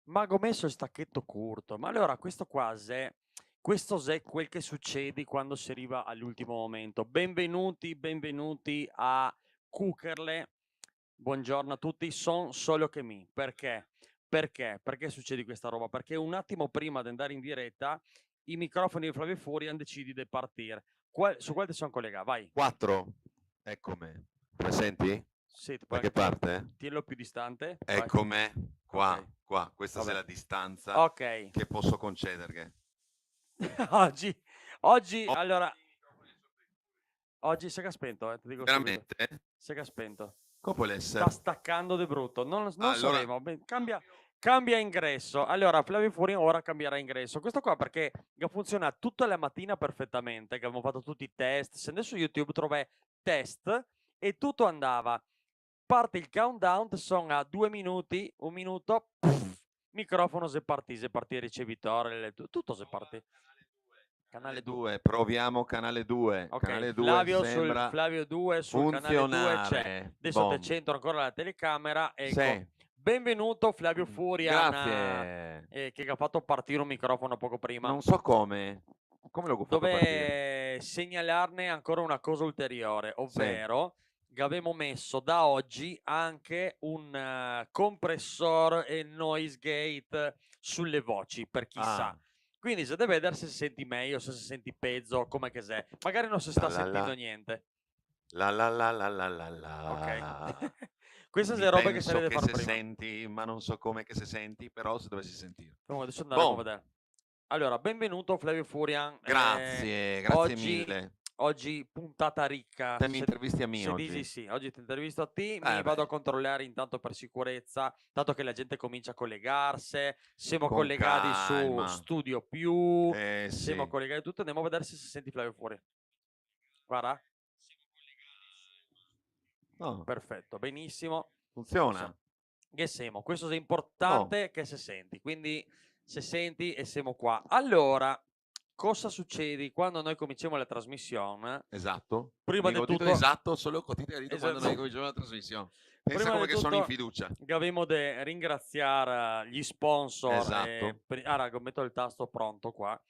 Mago messo il stacchetto curto, ma allora questo è quel che succede quando si arriva all'ultimo momento. Benvenuti a Cuccherle. Buongiorno a tutti, son solo che mi. Perché? Perché succede questa roba? Perché un attimo prima di andare in diretta i microfoni di Flavio Fuori hanno deciso di partire. Su quale sono collegato? Vai. 4. Eccomi. Me senti? Sì, Da che parte? Tienilo più distante. Vai. Eccomi. Qua, Ok. qua. Questa Vabbè. è la distanza Ok. che posso concederti. Oggi, Oh, allora, oggi si è spento, ti dico subito. veramente? Si è spento. Come può Sta essere? staccando de brutto. Non Allora, sapremo. Cambia ingresso. Allora, Flavio Fuori ora cambierà ingresso. Questo qua perché funziona tutta la mattina perfettamente, che abbiamo fatto tutti i test. Se adesso su YouTube trovi test e tutto andava. Parte il countdown, sono a 2 minuti, 1 minuto, microfono se partì il ricevitore, tutto se partì. Canale 2. 2, proviamo canale 2. Ok, Canale 2 Flavio sembra 2 sul canale 2 c'è. funzionare. Adesso te Bom. centro ancora la telecamera. Ecco, Sì. benvenuto Flavio Furian, Grazie. che ha fatto partire un microfono poco prima. Non so come. Come l'ho fatto partire? Dove segnalarne ancora una cosa ulteriore, Sì. ovvero che abbiamo messo da oggi anche un compressor e noise gate sulle voci, per chi sa. Ah. Quindi se deve vedere se si senti meglio, se si senti peggio, come che sei. Magari non si sta La la la. sentendo niente. La la la la la la la. Ok. Queste sono Mi le robe che si penso deve che fare se prima. senti, ma non so come che se senti, però se dovessi sentire. Comunque adesso andremo a Boh, vedere. Allora, benvenuto Flavio Furian. grazie, grazie Oggi, mille. oggi puntata ricca. Te mi intervisti a me Se dici oggi? sì, oggi ti intervisto a te, mi vado a Beh, controllare intanto per sicurezza, tanto che la gente comincia a collegarsi, siamo con collegati su calma. Studio Più, siamo Sì. collegati tutto, andiamo a vedere se si senti Flavio fuori. Guarda, No, perfetto, benissimo. funziona. Che siamo, questo è Boh, importante che se senti, quindi se senti e siamo qua. Allora, cosa succede quando noi cominciamo la trasmissione? esatto. Prima Mica di ho detto tutto, esatto, solo che ti ha detto quando noi esatto. cominciamo la trasmissione. Pensa Prima come di che sono in tutto, fiducia. abbiamo da ringraziare gli sponsor. Esatto. Raga, metto il tasto pronto qua.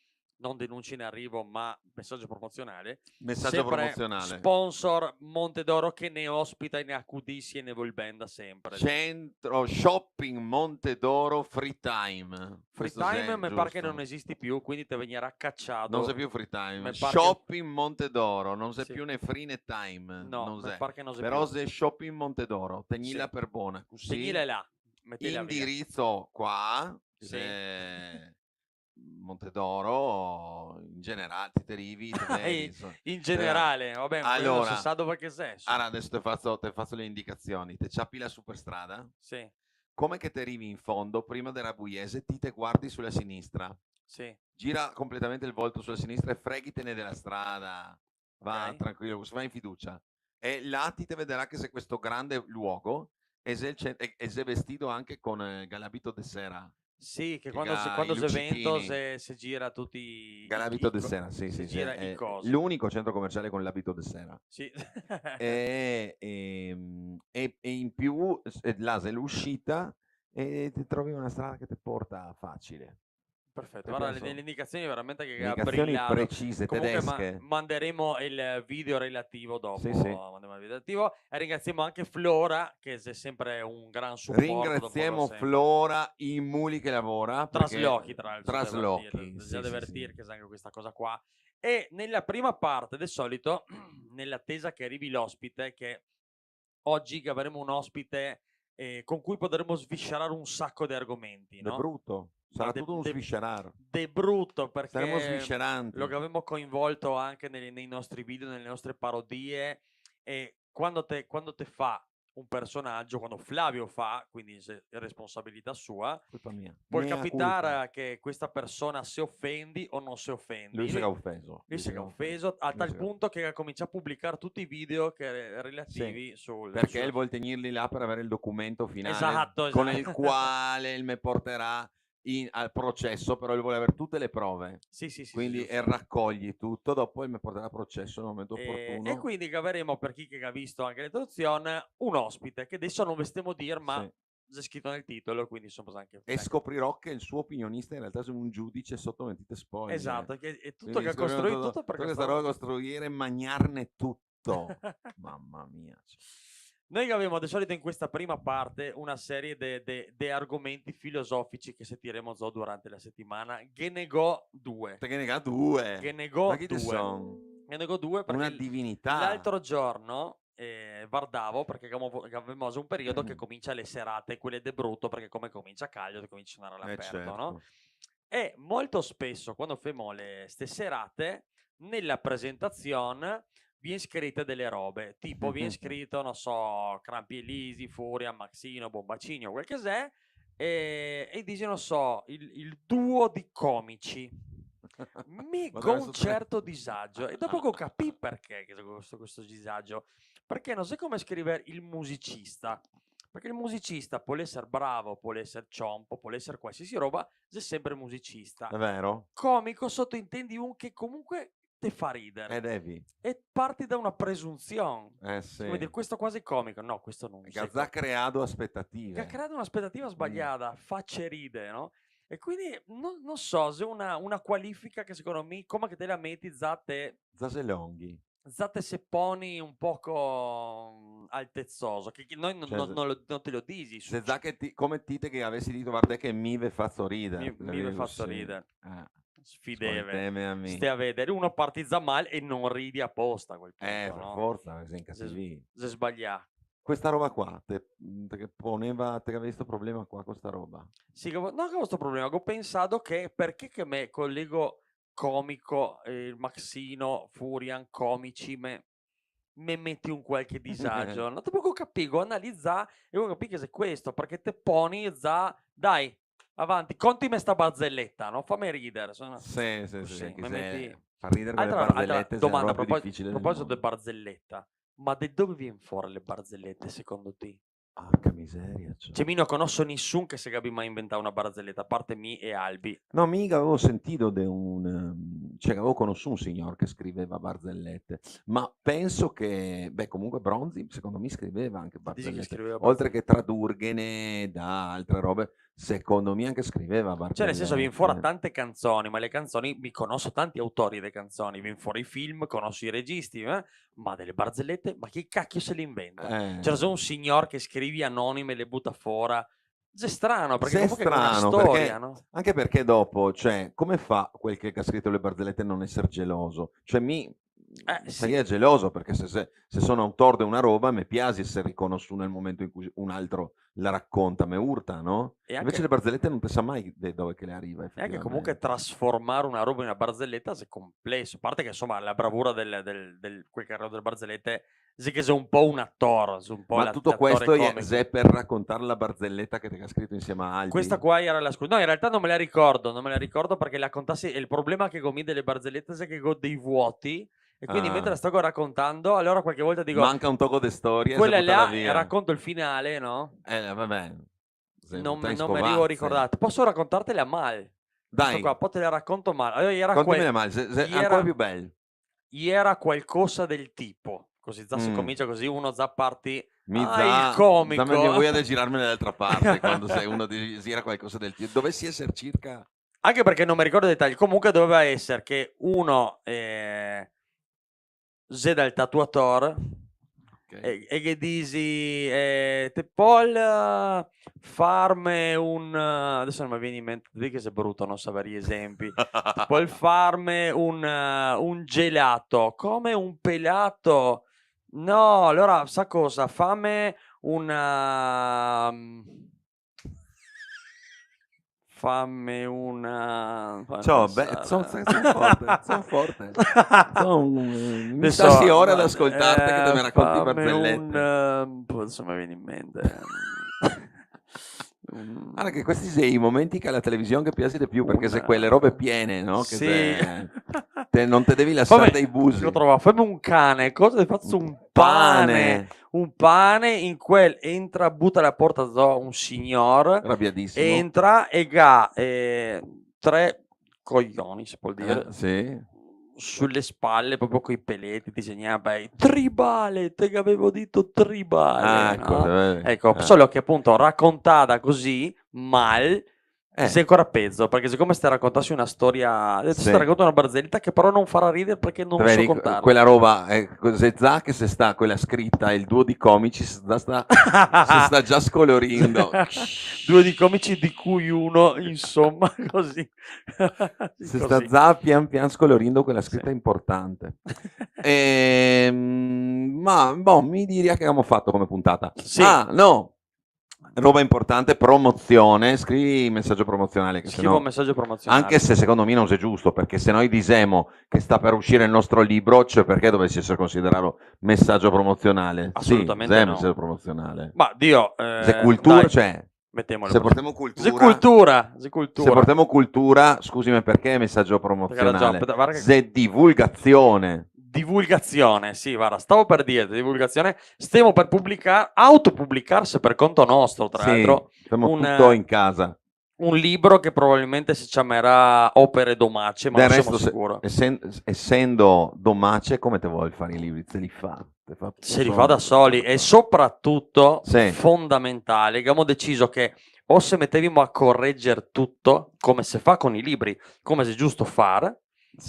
Non denunci in arrivo, ma messaggio promozionale. Messaggio Sempre promozionale. sponsor Montedoro che ne ospita e ne accudisce e ne volbenda sempre. Centro Shopping Montedoro Free Time. Free Questo time è mi pare che non giusto. esisti più, quindi te venirà Non cacciato. c'è più free time. Mi pare che Shopping Montedoro, non c'è sì. più né free né time. No, Non mi c'è. pare che non sei Però più. se Shopping Montedoro, Sì. tegnila per buona. Così, Tegnile là, mettila via. indirizzo qua, Sì. se Montedoro, in generale, ti derivi, te vedi. In generale, vabbè, quello non si Allora, sa dove che sei. adesso te faccio le indicazioni. Te ciappi la superstrada? Sì, Come che te arrivi in fondo, prima della Pugliese, ti te guardi sulla sinistra. sì, Gira completamente il volto sulla sinistra e freghitene della strada. Va ok. tranquillo, vai in fiducia. E là ti te vedrà che c'è questo grande luogo e sei vestito anche con l'abito de sera, Sì, che che quando i c'è vento luccichini. si gira tutti L'abito de sera, sì, si sì, sì, gira i è cosi. l'unico centro commerciale con l'abito de sera. Sì. E in più là sei l'uscita e ti trovi una strada che ti porta facile. Perfetto, Per guarda questo le indicazioni veramente che ha indicazioni brillato. precise, Comunque tedesche. manderemo il video relativo Sì, dopo, sì. manderemo il video relativo e ringraziamo anche Flora che è sempre un gran supporto dopo da Ringraziamo sempre. Flora, i muli che lavora, Traslochi perché tra l'altro, traslochi, già sì, sì, divertir sì. che sai anche questa cosa qua. E nella prima parte del solito, nell'attesa che arrivi l'ospite, che oggi che avremo un ospite con cui potremo sviscerare un sacco di argomenti, De no? brutto, Ma sarà tutto uno sviscerar. de brutto Saremo perché lo svisceranti. avevamo coinvolto anche nei nostri video, nelle nostre parodie e quando te fa un personaggio, quando Flavio fa, quindi è responsabilità sua, Colpa mia. può Mea culpa. capitare che questa persona si offendi o non si offendi. Lui si è offeso. Lui Lui si si è è offeso. offeso a Lui tal si è punto che comincia a pubblicare tutti i video Sì, relativi perché il vuol tenerli là per avere il documento finale Esatto, con il esatto. quale il me porterà al processo, però lui vuole avere tutte le prove. Sì, sì, sì, Quindi giusto. raccogli tutto, dopo mi porterà a processo nel momento E opportuno. quindi avremo, per chi che ha visto anche l'introduzione, un ospite che adesso non vestiamo dir, ma Sì. c'è scritto nel titolo, quindi insomma anche E scoprirò che il suo opinionista in realtà è un giudice sotto mentite spoglie. esatto, che è tutto Quindi che ha scopriremo costruito tutto per tutta questa questa roba da roba. costruire e magnarne tutto. Mamma mia. Noi abbiamo di solito in questa prima parte una serie di argomenti filosofici che sentiremo durante la settimana. Genegò 2. Perché ne ha due. Ma Genegò chi te 2. son? Genegò 2 perché Una divinità. l'altro giorno guardavo, perché avevamo un periodo che comincia le serate, quelle de brutto, perché come comincia caldo, comincia a suonare all'aperto, no? Certo. E molto spesso quando famo ste serate, nella presentazione viene scritte delle robe, tipo viene scritto, non so, Crampi Elisi, Furia, Maxino, Bombacino, quel che è, e dice, non so, il duo di comici. Mi Ma con dove un sono certo disagio. E dopo che capì perché questo disagio, perché non sai come scrivere il musicista. Perché il musicista può essere bravo, può essere ciompo, può essere qualsiasi roba, è sempre musicista. È vero? Comico sottointendi un che comunque te fa ridere. Devi. E parti da una presunzione. Come dire, Sì. questo quasi è comico. No, questo non Che sei ha già comico. creato Che ha aspettative. creato un'aspettativa sbagliata, facce ride, no? E quindi non so se una qualifica che secondo me, come che te la metti, Zaselonghi. se poni un poco altezzoso, che noi Cioè, non te lo disi. se già che come Tite che avessi detto guarda che mi ve fatto ridere. Mi ve fatto ridere. Sfideve. Ascolteme a me. Stai a vedere, uno partizza male e non ridi apposta a quel punto, Per no? forza, sei incattivi. Se sbaglia. Questa roba qua, te che poneva, te che avevi questo problema qua con sta roba. Sì, non che ho questo problema, ho pensato che perché che me collego comico, Maxino, Furian, comici, me metti un qualche disagio. Non te poco capigo, analizza e ho capito che se questo, perché te poni za, dai, avanti, contimi sta barzelletta, no? Fammi ridere. Sì, Così, che mi metti... fa ridere con le altra barzellette, è la domanda, roba più difficile a del proposito di mondo. barzelletta, ma da dove viene fuori le barzellette secondo te? Porca miseria. Cioè, mi non conosco nessuno che si capi mai inventato una barzelletta, a parte me e Albi. No, mica avevo sentito cioè avevo conosciuto un signor che scriveva barzellette, ma penso che, beh, comunque Bronzi secondo me scriveva anche Dici che barzellette, scriveva oltre che barzellette? tradurghene da altre robe, secondo me anche scriveva Cioè, nel senso, viene fuori barzellette. tante canzoni, ma le canzoni, mi conosco tanti autori delle canzoni, viene fuori i film, conosco i registi, ma delle barzellette, ma chi cacchio se le inventa? C'è un signor che scrivi anonime e le butta fuori. È strano, perché Se è comunque è una strano, storia, perché no? anche perché dopo, cioè, come fa quel che ha scritto le barzellette a non essere geloso? Cioè, Sì. sarei geloso perché se sono autore di una roba, mi piace essere riconosciuto nel momento in cui un altro la racconta, me urta, no? E Invece le barzellette non si sa mai dove che le arriva, e anche comunque effettivamente. trasformare una roba in una barzelletta è complesso. A parte che insomma la bravura quel che delle barzellette, sì che sei un po' un attore, sei un po' Ma tutto l'attore questo è comico. per raccontare la barzelletta che ti ha scritto insieme a Questa Albi? qua era la scusa. No, in realtà non me la ricordo perché la contassi. E il problema che con me delle barzellette è che ho dei vuoti. E quindi mentre la Ah, sto raccontando, allora qualche volta dico, manca un tocco di storia e si quella buttala là, e via. racconto il finale, no? Vabbè, sei Non, buttata in non me arrivo a scovazze. ricordare. Posso raccontartela mal. Questa qua, Dai, poi te la racconto male. Allora, contimela male, è ancora più bello. era qualcosa del tipo. Così già si Mm. comincia così, uno già parti. Mi Ah, il già mi comico. voglia di girarmi dall'altra parte quando sei uno desidera qualcosa del tipo. Dovessi essere circa... Anche perché non mi ricordo i dettagli. Comunque doveva essere che uno Zeda il tatuatore Ok. e che dici te Paul farme un adesso non mi viene in mente di che sei brutto non sapere gli esempi te Paul farme un gelato come un pelato no allora sa cosa fammi una fammi una fammi Ciao, sono pensare forte, sono forte. Mi stassi adesso ore ad ascoltarti che te mi racconti fammi barzellette. adesso mi viene in mente Guarda che questi sono i momenti che alla televisione che piace di più, perché se quelle robe un piene, no? Che sì se... latte, non te devi lasciare dei busi. Lo trovo, fammi un cane, cosa faccio un pane? Un pane in quel entra, butta alla porta un signor, Arrabbiatissimo. entra e ha 3 coglioni, si può dire, Sì. sulle spalle, proprio coi peletti disegnati, tribale, te che avevo detto tribale, no? Ecco, solo che appunto raccontata così, mal, sei ancora peggio, perché siccome se raccontassi una storia, ti racconto una barzelletta che però non farà ridere perché non so contarla. Quella roba, se Zac se sta, quella scritta, il duo di comici si sta già scolorendo. 2 di comici di cui uno, insomma, così. Si sta già pian pian scolorendo quella scritta importante. Ma boh, mi diria che abbiamo fatto come puntata. Sì. Ah, no! Roba importante, promozione, scrivi messaggio promozionale. Scrivo messaggio promozionale. Anche se secondo me non è giusto, perché se noi diciamo che sta per uscire il nostro libro, cioè perché dovesse essere considerato messaggio promozionale? Assolutamente sì, no. Messaggio promozionale. Ma Dio, se cultura, dai, cioè, se portiamo cultura, se portiamo cultura, scusami, perché messaggio promozionale? Se divulgazione. Divulgazione, sì, guarda, stavo per dire divulgazione, stiamo per autopubblicarsi per conto nostro, tra l'altro, facciamo tutto in casa. Un libro che probabilmente si chiamerà Opere Domace, ma Del non resto, sono sicuro. Essendo Domace, come te vuoi fare i libri? Se li fa da soli e soprattutto fondamentale, abbiamo deciso che o se mettevimo a correggere tutto, come si fa con i libri, come se è giusto fare,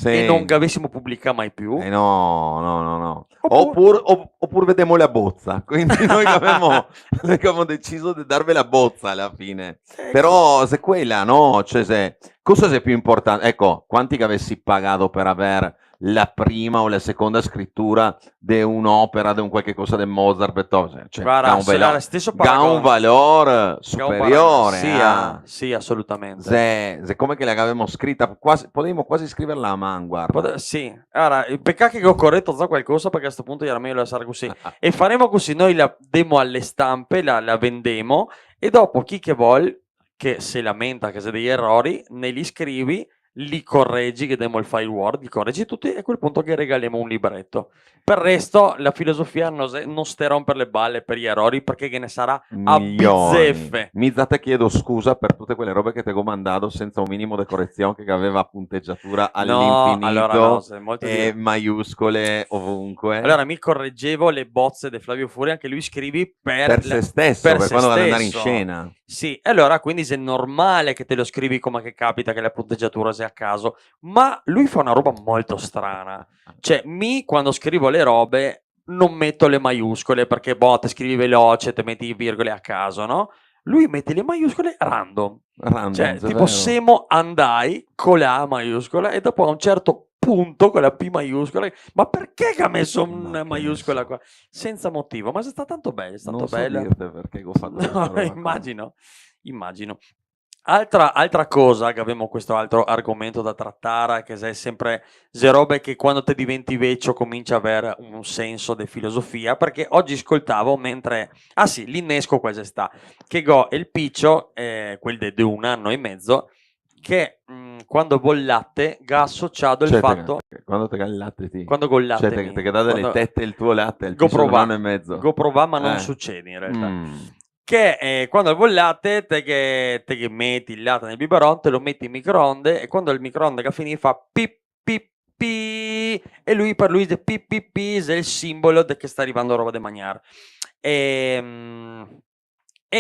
e non che avessimo pubblicato mai più. No. Oppure vediamo la bozza. Quindi noi abbiamo deciso di darvi la bozza alla fine. Però se quella, no? Cioè, cosa è più importante? Ecco, quanti che avessi pagato per aver la prima o la seconda scrittura di un'opera, di un qualche cosa di Mozart, Beethoven, cioè, guarda, ha un valore superiore. Sì, assolutamente. Se come che l'avevamo scritta, potremmo quasi scriverla a mano, guarda. Sì, allora, il peccato che ho corretto già qualcosa, perché a questo punto era meglio lasciare così. E faremo così, noi la demo alle stampe, la vendemo, e dopo chi che vuole, che si lamenta che c'è degli errori, ne li scrivi, li correggi, che diamo il file Word, li correggi tutti e a quel punto che regaliamo un libretto. Per il resto la filosofia non sta romper le balle per gli errori, perché che ne sarà a bizzeffe. Mizza, te chiedo scusa per tutte quelle robe che ti ho mandato senza un minimo di correzione, che aveva punteggiatura all'infinito, e maiuscole ovunque. Allora mi correggevo le bozze di Flavio Furia, anche lui scrivi per se stesso, per quando vado ad andare in scena. Sì, allora quindi se è normale che te lo scrivi come che capita, che la punteggiatura sia a caso, ma lui fa una roba molto strana. Cioè, quando scrivo le robe non metto le maiuscole, perché te scrivi veloce, te metti i virgole a caso, no? Lui mette le maiuscole random. Cioè, tipo Semo andai con la A maiuscola e dopo a un certo punto con la P maiuscola. Ma perché che ha messo una maiuscola qua? Senza motivo, ma è stato tanto bello, è stato non bello. So dirte perché ho fatto immagino. Altra cosa, che abbiamo questo altro argomento da trattare, che è sempre le robe che quando te diventi vecchio comincia a avere un senso di filosofia, perché oggi ascoltavo mentre... Ah sì, l'innesco quasi sta, che il piccio, quel di 1 anno e mezzo, che quando vuol latte ha associato il fatto... Quando te il latte Quando col latte... Cioè te dà delle tette il tuo latte, il piccio di 1 anno e mezzo. Go provà, ma non succede in realtà. Che quando vuoi il latte, te che metti il latte nel biberon, te lo metti in microonde, e quando il microonde che finì fa pip pip pi, e per lui dice pip pip pi, è il simbolo che sta arrivando roba da mangiare. E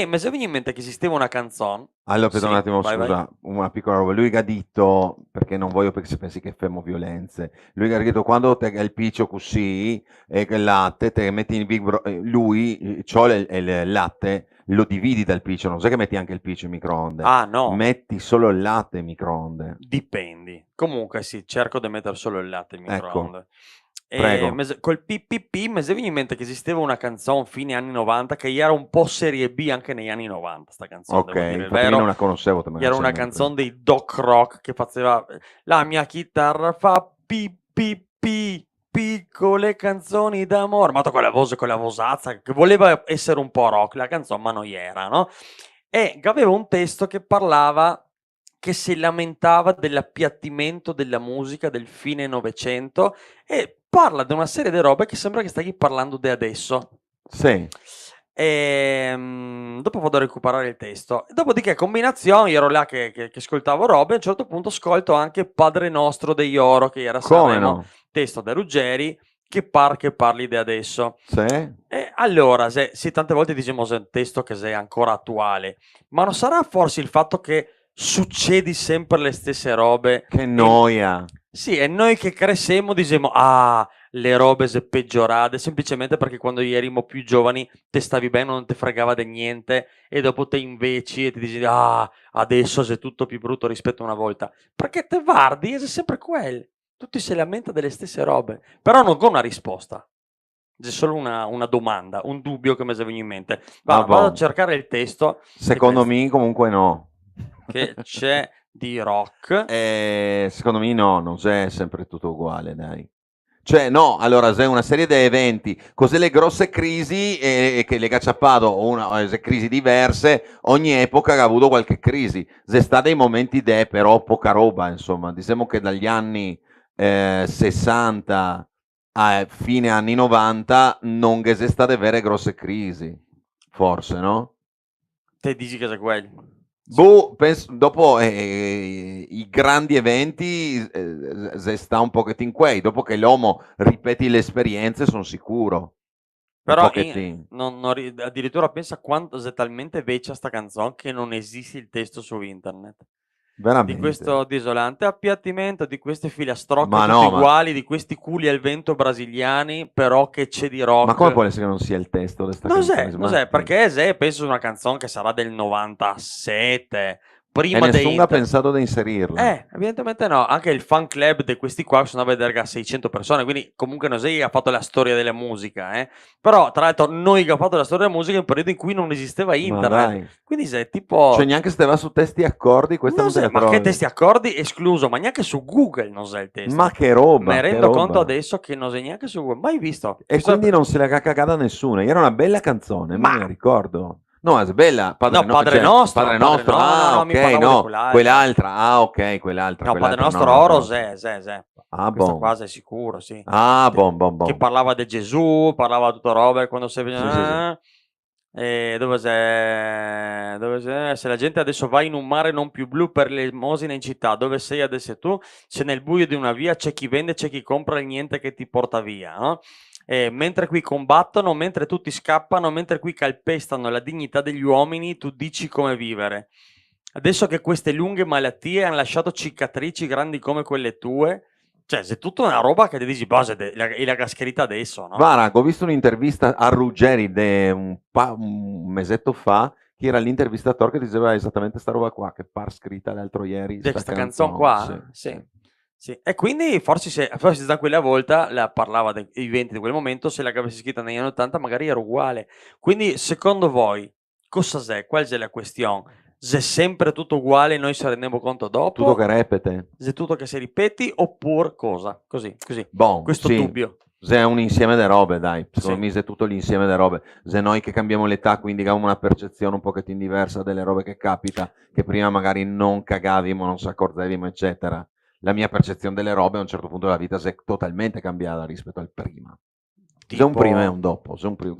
mi è venuto in mente che esisteva una canzone. Allora, aspetta un attimo, scusa, una piccola roba. Lui ha detto, perché non voglio perché si pensi che femo violenze, lui ha detto quando te il piccio così e il latte te metti in lui c'ho il latte, lo dividi dal piccio, non sai che metti anche il piccio in microonde. Ah no, metti solo il latte in microonde. Dipendi. Comunque sì, cerco di mettere solo il latte in microonde. Ecco. Prego. Col PPP mi è venuto in mente che esisteva una canzone fine anni 90 che era un po' serie B anche negli anni 90, sta canzone. Ok, infatti io non la conoscevo. Era una canzone dei Doc Rock che faceva la mia chitarra fa PPP, piccole canzoni d'amore, ma con la vosazza che voleva essere un po' rock la canzone, ma non era, no? E aveva un testo che parlava che si lamentava dell'appiattimento della musica del fine Novecento e parla di una serie di robe che sembra che stai parlando di adesso. Sì. Dopo vado a recuperare il testo. Dopodiché combinazioni, ero là che ascoltavo robe, a un certo punto ascolto anche Padre Nostro degli Oro, che era Come Sanremo, no? testo da Ruggeri, che parli di adesso. Sì. E allora, sì, tante volte diciamo se è un testo che è ancora attuale, ma non sarà forse il fatto che succedi sempre le stesse robe? Che noia. Sì, e noi che crescemmo diciamo, ah, le robe se peggiorate, semplicemente perché quando erimo più giovani te stavi bene, non te fregava di niente, e dopo te inveci e ti dici, ah, adesso è tutto più brutto rispetto a una volta. Perché te guardi e sei sempre quello. Tutti si lamenta delle stesse robe, però non ho una risposta. C'è solo una domanda, un dubbio che mi è venuto in mente. Vado a Vabbè. cercare il testo Secondo me comunque no. che c'è di rock. Secondo me no, non è sempre tutto uguale, dai. Cioè, no, allora, se è una serie di eventi, cos'è le grosse crisi che le cacciapato o crisi diverse, ogni epoca ha avuto qualche crisi. Se sta dei momenti però poca roba, insomma. Diciamo che dagli anni 60 a fine anni 90 non che se state vere grosse crisi, forse, no? Te dici che sei quello. Boh, dopo i grandi eventi se sta un pochettino quei, dopo che l'uomo ripeti le esperienze, sono sicuro. Un Però pochettino. addirittura pensa quanto è talmente vecchia sta canzone che non esiste il testo su internet. Di Veramente. questo desolante appiattimento, di queste filastrocche Ma tutte no, ma, uguali, di questi culi al vento brasiliani, però che c'è di ma come può rock. essere che non sia il testo di sta Non canzone? so, non so, perché se penso una canzone che sarà del 97, E prima di nessuno ha pensato di inserirla. evidentemente no, anche il fan club di questi qua sono a vedere che ha 600 persone, quindi comunque non sei che ha fatto la storia della musica, però tra l'altro noi che ha fatto la storia della musica in un periodo in cui non esisteva Ma internet, dai. quindi sei tipo... Cioè neanche se va su testi e accordi, questa non te so, la ma che trovi. testi accordi escluso, ma neanche su Google non sai il testo. Ma che roba, Mi che rendo conto roba. adesso che non sei neanche su Google, mai visto. E Chissà quindi non se la cagata nessuno. Era una bella canzone, me Ma la ricordo. No, è bella. no, Padre Nostro, Padre Nostro. Ah, no, ok, mi parlavo di no. quell'altra. Quell'altra. Ah, ok, quell'altra. No, Padre Quell'altra no, Nostro non la Oro, conosco. se. Ah, Questa bon. qua sei sicuro, sì. Ah, bon, bon, Che bon. parlava di Gesù, parlava di tutta roba, e quando sei... Sì, sì, sì. dove sei? Dove sei? Se la gente adesso va in un mare non più blu per le elemosine in città, dove sei adesso tu? Se nel buio di una via c'è chi vende, c'è chi compra e niente che ti porta via, no? Mentre qui combattono, mentre tutti scappano, mentre qui calpestano la dignità degli uomini, tu dici come vivere. Adesso che queste lunghe malattie hanno lasciato cicatrici grandi come quelle tue, cioè, se tutta una roba che ti dici, base, è la scritta adesso, no? Guarda, ho visto un'intervista a Ruggeri un mesetto fa, che era l'intervistatore che diceva esattamente sta roba qua, che par scritta l'altro ieri, Di sta questa canzone canzone. qua? Sì. E quindi forse da quella volta parlava dei eventi di quel momento, se l'avessi scritta negli anni 80 magari era uguale. Quindi secondo voi cosa è? Qual è la questione? Se è sempre tutto uguale noi ci rendiamo conto Tutto dopo? che repete. Se è tutto che si ripeti oppure cosa? Così. Bon, Questo sì. dubbio. Se è un insieme di robe, dai. Secondo Sì. me è tutto l'insieme di robe. Se noi che cambiamo l'età, quindi abbiamo una percezione un pochettino diversa delle robe che capita, che prima magari non cagavimo, non ci accorgevamo, eccetera. La mia percezione delle robe a un certo punto della vita si è totalmente cambiata rispetto al prima. C'è un prima e un dopo. C'è un prima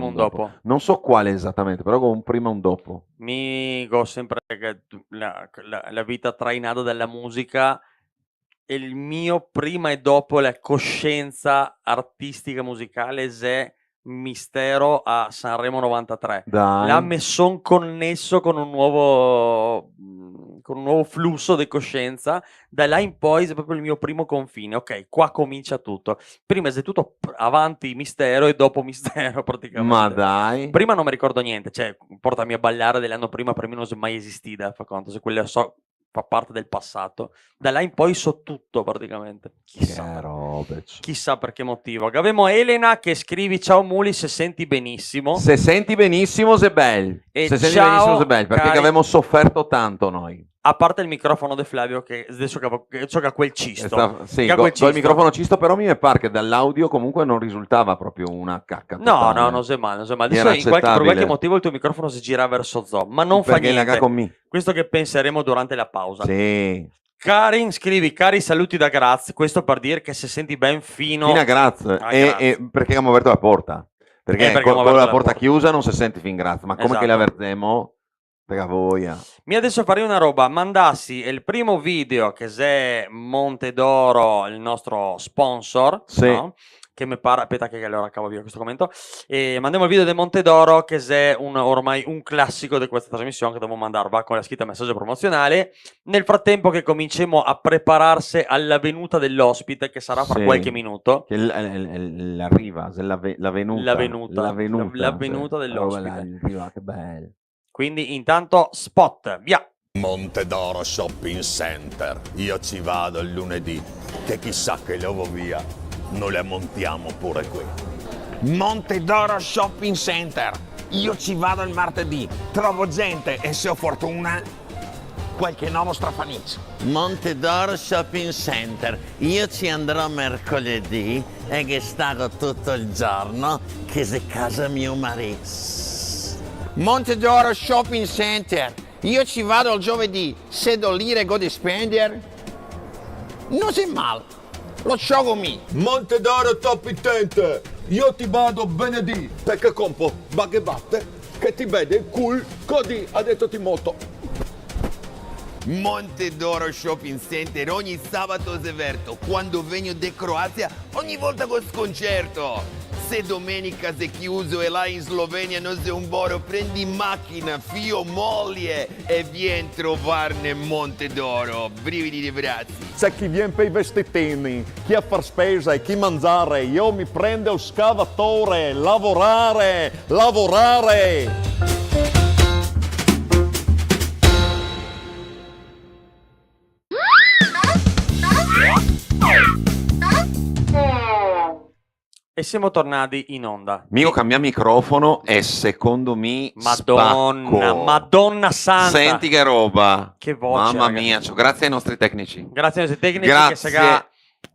e un dopo. Non so quale esattamente, però con un prima e un dopo. Mi go sempre che la vita trainata dalla musica e il mio prima e dopo la coscienza artistica musicale è mistero a Sanremo 93. Là Dai. me son connesso con un nuovo flusso di coscienza. Da là in poi è proprio il mio primo confine. Ok, qua comincia tutto. Prima è tutto avanti mistero e dopo mistero praticamente. Ma dai. Prima non mi ricordo niente, cioè portami a ballare dell'anno prima per me non è mai esistita, fa conto, se quella fa parte del passato. Da là in poi so tutto praticamente. Chissà per che motivo. Avevamo Elena che scrivi ciao Muli se senti benissimo. Se senti benissimo, se bello. E se senti ciao, benissimo, se bello, perché cari... avevamo sofferto tanto noi. A parte il microfono di Flavio che adesso che ha quel cisto. Sì, Che ha col quel cisto. microfono cisto, però mi pare che dall'audio comunque non risultava proprio una cacca No, totale. non sei male, non sei male. Era Adesso per qualche accettabile. motivo il tuo microfono si gira verso Zo, ma non fa Perché la niente. con me. Questo che penseremo durante la pausa. Sì. Karin, scrivi, cari saluti da Graz, questo per dire che se senti ben fino a Graz. a E Graz. perché abbiamo aperto la porta. Perché, perché abbiamo con aperto la la porta porta. chiusa non si sente fin Graz, ma come che la Esatto. avvertiamo? Perché voi. Mi adesso farei una roba, mandassi il primo video che è Monte d'Oro, il nostro sponsor, Sì. no? Che mi pare, aspetta che allora cavo via questo commento, e mandiamo il video del Monte d'Oro che è ormai un classico di questa trasmissione che devo mandare, va con la scritta messaggio promozionale, nel frattempo che cominciamo a prepararsi alla venuta dell'ospite che sarà fra Sì. qualche minuto. Che l'arriva, la venuta. La venuta dell'ospite. Che bello. Quindi intanto spot, via! Monte d'Oro Shopping Center. Io ci vado il lunedì, che chissà che levo via, noi le montiamo pure qui. Monte d'Oro Shopping Center. Io ci vado il martedì, trovo gente e se ho fortuna qualche nuovo strafanizzo. Monte d'Oro Shopping Center. Io ci andrò mercoledì e che stato tutto il giorno, che se casa mio marito. Monte d'Oro Shopping Center. Io ci vado il giovedì, se do lire go di spendere. Non sei male, lo sciogho mi. Monte d'Oro Top Intente, io ti vado venerdì perché compro baghe batte che ti vede il cul, così ha detto Timotto. Monte d'Oro Shopping Center ogni sabato severto, quando vengo da Croazia, ogni volta con sconcerto. Se domenica sei chiuso e là in Slovenia non sei un boro, prendi macchina, fio, moglie e vieni a trovarne Monte d'Oro. Brividi di bracci. C'è chi viene per i vestitini, chi a far spesa e chi mangiare, io mi prendo il scavatore, lavorare, lavorare. E siamo tornati in onda. Mio cambia microfono e secondo me Madonna, spacco. Madonna santa. Senti che roba. Che voce, Mamma ragazzi. mia, grazie ai nostri tecnici. Grazie ai nostri tecnici Grazie.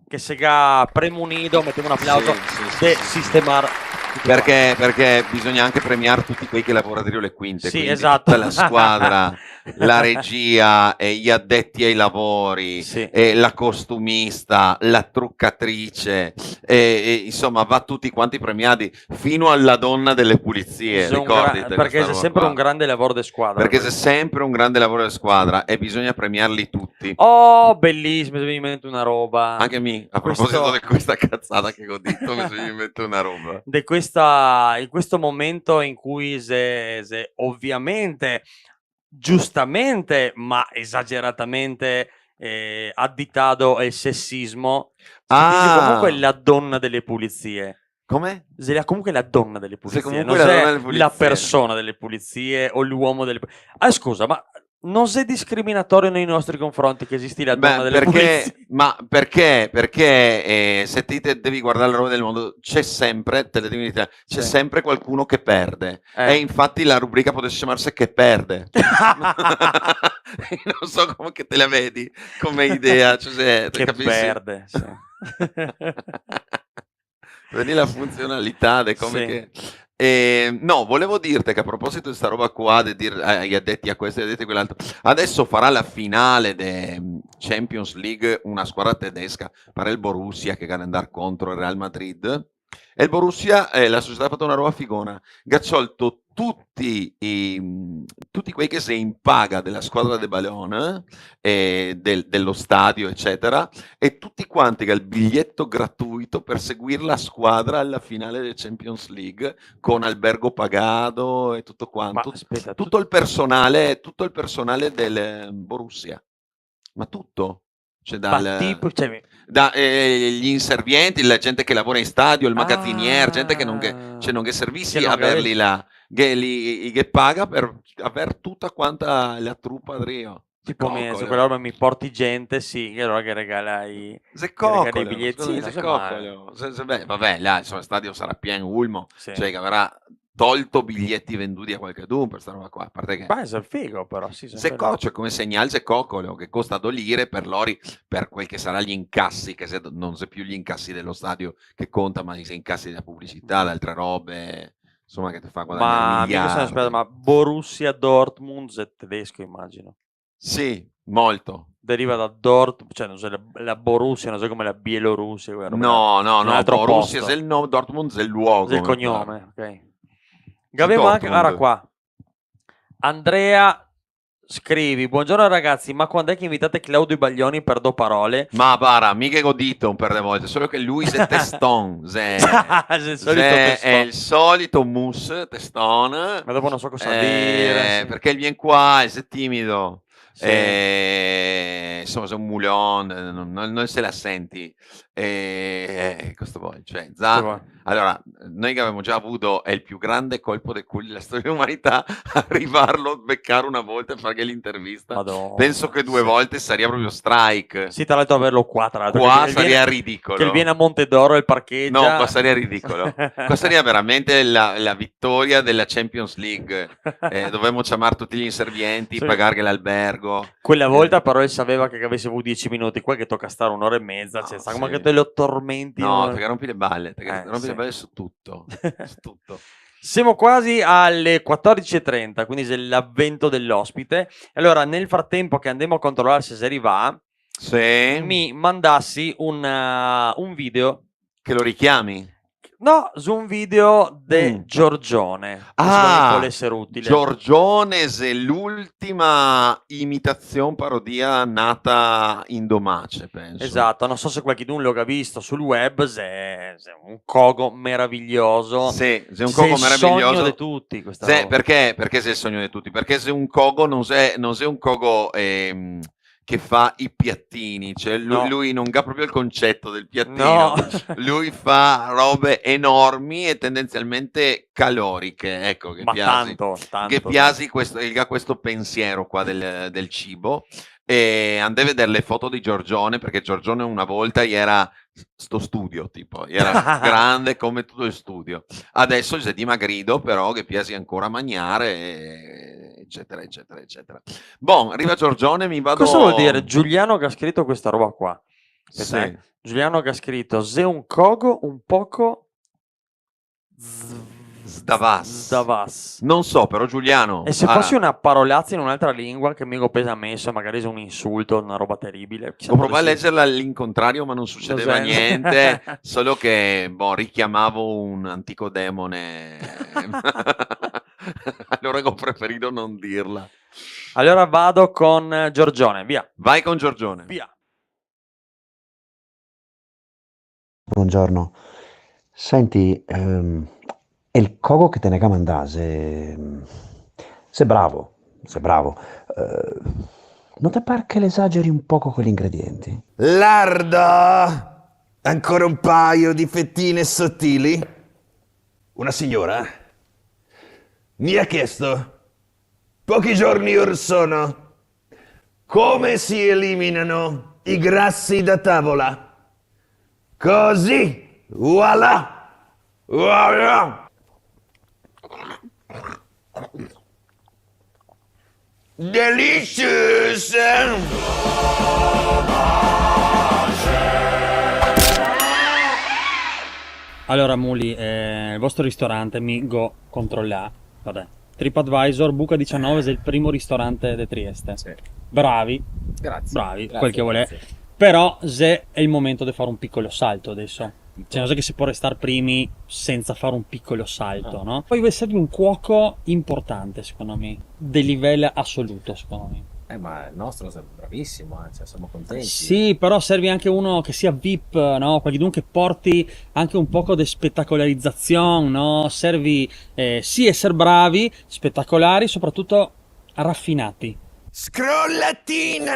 che se ga premunido, mettiamo un applauso Sì. de sistemar tutti Perché bisogna anche premiare tutti quei che lavorano dietro le quinte. Sì, quindi esatto. Tutta la squadra, la regia, e gli addetti ai lavori, Sì. e la costumista, la truccatrice, e insomma va tutti quanti premiati, fino alla donna delle pulizie. C'è un Ricordate perché questa c'è roba sempre qua. un grande lavoro di squadra. Perché c'è sempre un grande lavoro di squadra e bisogna premiarli tutti. Oh, bellissimo, mi viene in mente una roba. Anche me, a Questo- proposito di questa cazzata che ho detto, mi viene in mente una roba. In questo momento in cui se ovviamente, giustamente, ma esageratamente additato il sessismo, Ah. comunque la donna delle pulizie. Come? Se comunque la donna delle pulizie, comunque non la sei donna delle pulizie. la persona delle pulizie o l'uomo delle pulizie. Ah, scusa, ma non sei discriminatorio nei nostri confronti che esisti la donna delle pulizie? Perché se te devi guardare la roba del mondo, c'è sempre, te le devi dire, c'è Sì. sempre qualcuno che perde. E infatti la rubrica potesse chiamarsi Che perde. Non so come che te la vedi come idea, cioè, se, Che capisci? perde, sì. Vedi la funzionalità di come Sì. che... no, volevo dirti che a proposito di sta roba qua, di dire agli addetti a questo e agli addetti a quell'altro, adesso farà la finale di Champions League una squadra tedesca, pare il Borussia, che deve andare contro il Real Madrid. E il Borussia, la società ha fatto una roba figona, che ha sciolto tutti quei che sei in paga della squadra de Ballon, dello stadio, eccetera, e tutti quanti che ha il biglietto gratuito per seguire la squadra alla finale del Champions League, con albergo pagato e tutto quanto. Ma aspetta, tutto il personale del Borussia. Ma tutto. Cioè gli inservienti, la gente che lavora in stadio, il magazziniere, gente che non che servizi Che non averli là, che paga per aver tutta quanta la truppa Adrio. tipo me, se quella roba mi porti gente, sì, e allora che regala i bigliettini, non so male. Vabbè, là, insomma, il stadio sarà pieno Ulmo, Sì. cioè che avrà tolto biglietti venduti a qualcuno per sta roba qua, a parte che Beh, è figo però, sì, Zecco, cioè come segnal Zeccocolo che costa 2 lire per l'Ori, per quel che sarà gli incassi, che non so più gli incassi dello stadio che conta, ma gli incassi della pubblicità, le altre robe, insomma, che ti fa guadagnare Ma mica se ne aspetta, miliardi. ma Borussia Dortmund è tedesco, immagino. Sì, molto. Deriva da Dortmund, cioè non so, la Borussia, non so come la Bielorussia, quella roba là. No, no, Un no, altro Borussia posto. è il nome, Dortmund è il luogo. Del mi cognome, pare. ok. Abbiamo anche, Dortmund. guarda qua, Andrea scrivi, buongiorno ragazzi, ma quando è che invitate Claudio Baglioni per due parole? Ma bara, mica godito per le volte, solo che lui è teston, È il solito è testone. il solito mus, teston, Ma dopo non so cosa dire. Sì. perché viene qua, è timido, Sì. insomma, sei un mulon, non se la senti, questo poi, cioè, Sì, va. allora, noi che avevamo già avuto, è il più grande colpo del culo della storia dell'umanità, arrivarlo a beccare una volta e fargli l'intervista. Madonna, Penso che 2 sì. volte sarebbe proprio strike. Sì, tra l'altro averlo qua, tra l'altro. Qua che sarebbe viene, ridicolo. che viene a Montedoro e parcheggia. No, qua sarebbe ridicolo. Qua sarebbe veramente la vittoria della Champions League. Dovremmo chiamare tutti gli inservienti, Sì. pagare l'albergo. Quella volta però lui sapeva che avesse avuto 10 minuti, qua che tocca stare un'ora e mezza, No, cioè, sa sì. come che te lo tormenti. No, perché rompi le balle, rompi sì. le balle su tutto. Su tutto. Siamo quasi alle 14:30, quindi c'è l'avvento dell'ospite. Allora, nel frattempo che andiamo a controllare se Seri va, Sì. mi mandassi un video. Che lo richiami? No, su un video di Giorgione. Secondo me può essere utile. Giorgionese, l'ultima imitazione parodia nata in Domace, penso. Esatto, non so se qualcuno lo ha visto sul web, se è un cogo meraviglioso. Sì, se è un Se è cogo il meraviglioso. sogno di tutti questa Sì, roba. perché se è il sogno di tutti? Perché se un cogo non è un cogo che fa i piattini, cioè No. lui non ha proprio il concetto del piattino, No. lui fa robe enormi e tendenzialmente caloriche, ecco, che Ma piaci. tanto. Che piaci questo pensiero qua del cibo. E andai a vedere le foto di Giorgione, perché Giorgione una volta era sto studio, tipo, era grande come tutto il studio. Adesso è dimagrito, però che piace ancora mangiare, eccetera, eccetera, eccetera. Bon, arriva Giorgione, mi vado... Cosa vuol dire Giuliano che ha scritto questa roba qua? Aspetta, Sì. Giuliano che ha scritto se un cogo un poco Sdavas. Non so, però Giuliano... E se fossi una parolazza in un'altra lingua che mica pesa messo, magari è un insulto, una roba terribile. Ho provato a leggerla all'incontrario, ma non succedeva Cos'è? niente, solo che richiamavo un antico demone. Allora ho preferito non dirla. Allora vado con Giorgione, via. Vai con Giorgione. Via. Buongiorno. Senti, il cogo che te ne mandà, sei bravo. Non ti pare che l'esageri un poco con gli ingredienti? Lardo! Ancora un paio di fettine sottili? Una signora mi ha chiesto, pochi giorni or sono, come si eliminano i grassi da tavola. Così, voilà! Voilà! Delicious! Allora Muli, il vostro ristorante mi go controllare. Vabbè. TripAdvisor, Buca 19 è il primo ristorante di Trieste. Sì. Bravi, Grazie. bravi, Grazie, quel che vuole. grazie. Però se è il momento di fare un piccolo salto adesso. Cioè non so che si può restare primi senza fare un piccolo salto, no? Poi deve essere un cuoco importante, secondo me, di livello assoluto, secondo me. Ma il nostro è bravissimo, cioè, siamo contenti. Sì, però serve anche uno che sia VIP, no? Qualcuno che porti anche un poco di spettacolarizzazione, no? Servi sì essere bravi, spettacolari, soprattutto raffinati. Scrollatina!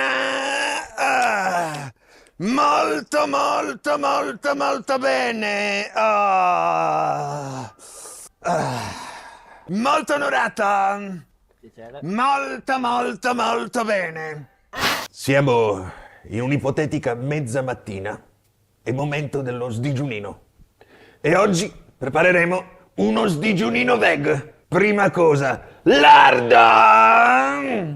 Ah, molto, molto, molto, molto bene! Ah, ah, molto onorata! Molto, molto, molto bene! Siamo in un'ipotetica mezza mattina. È momento dello sdigiunino. E oggi prepareremo Uno sdigiunino veg. Prima cosa, lardo!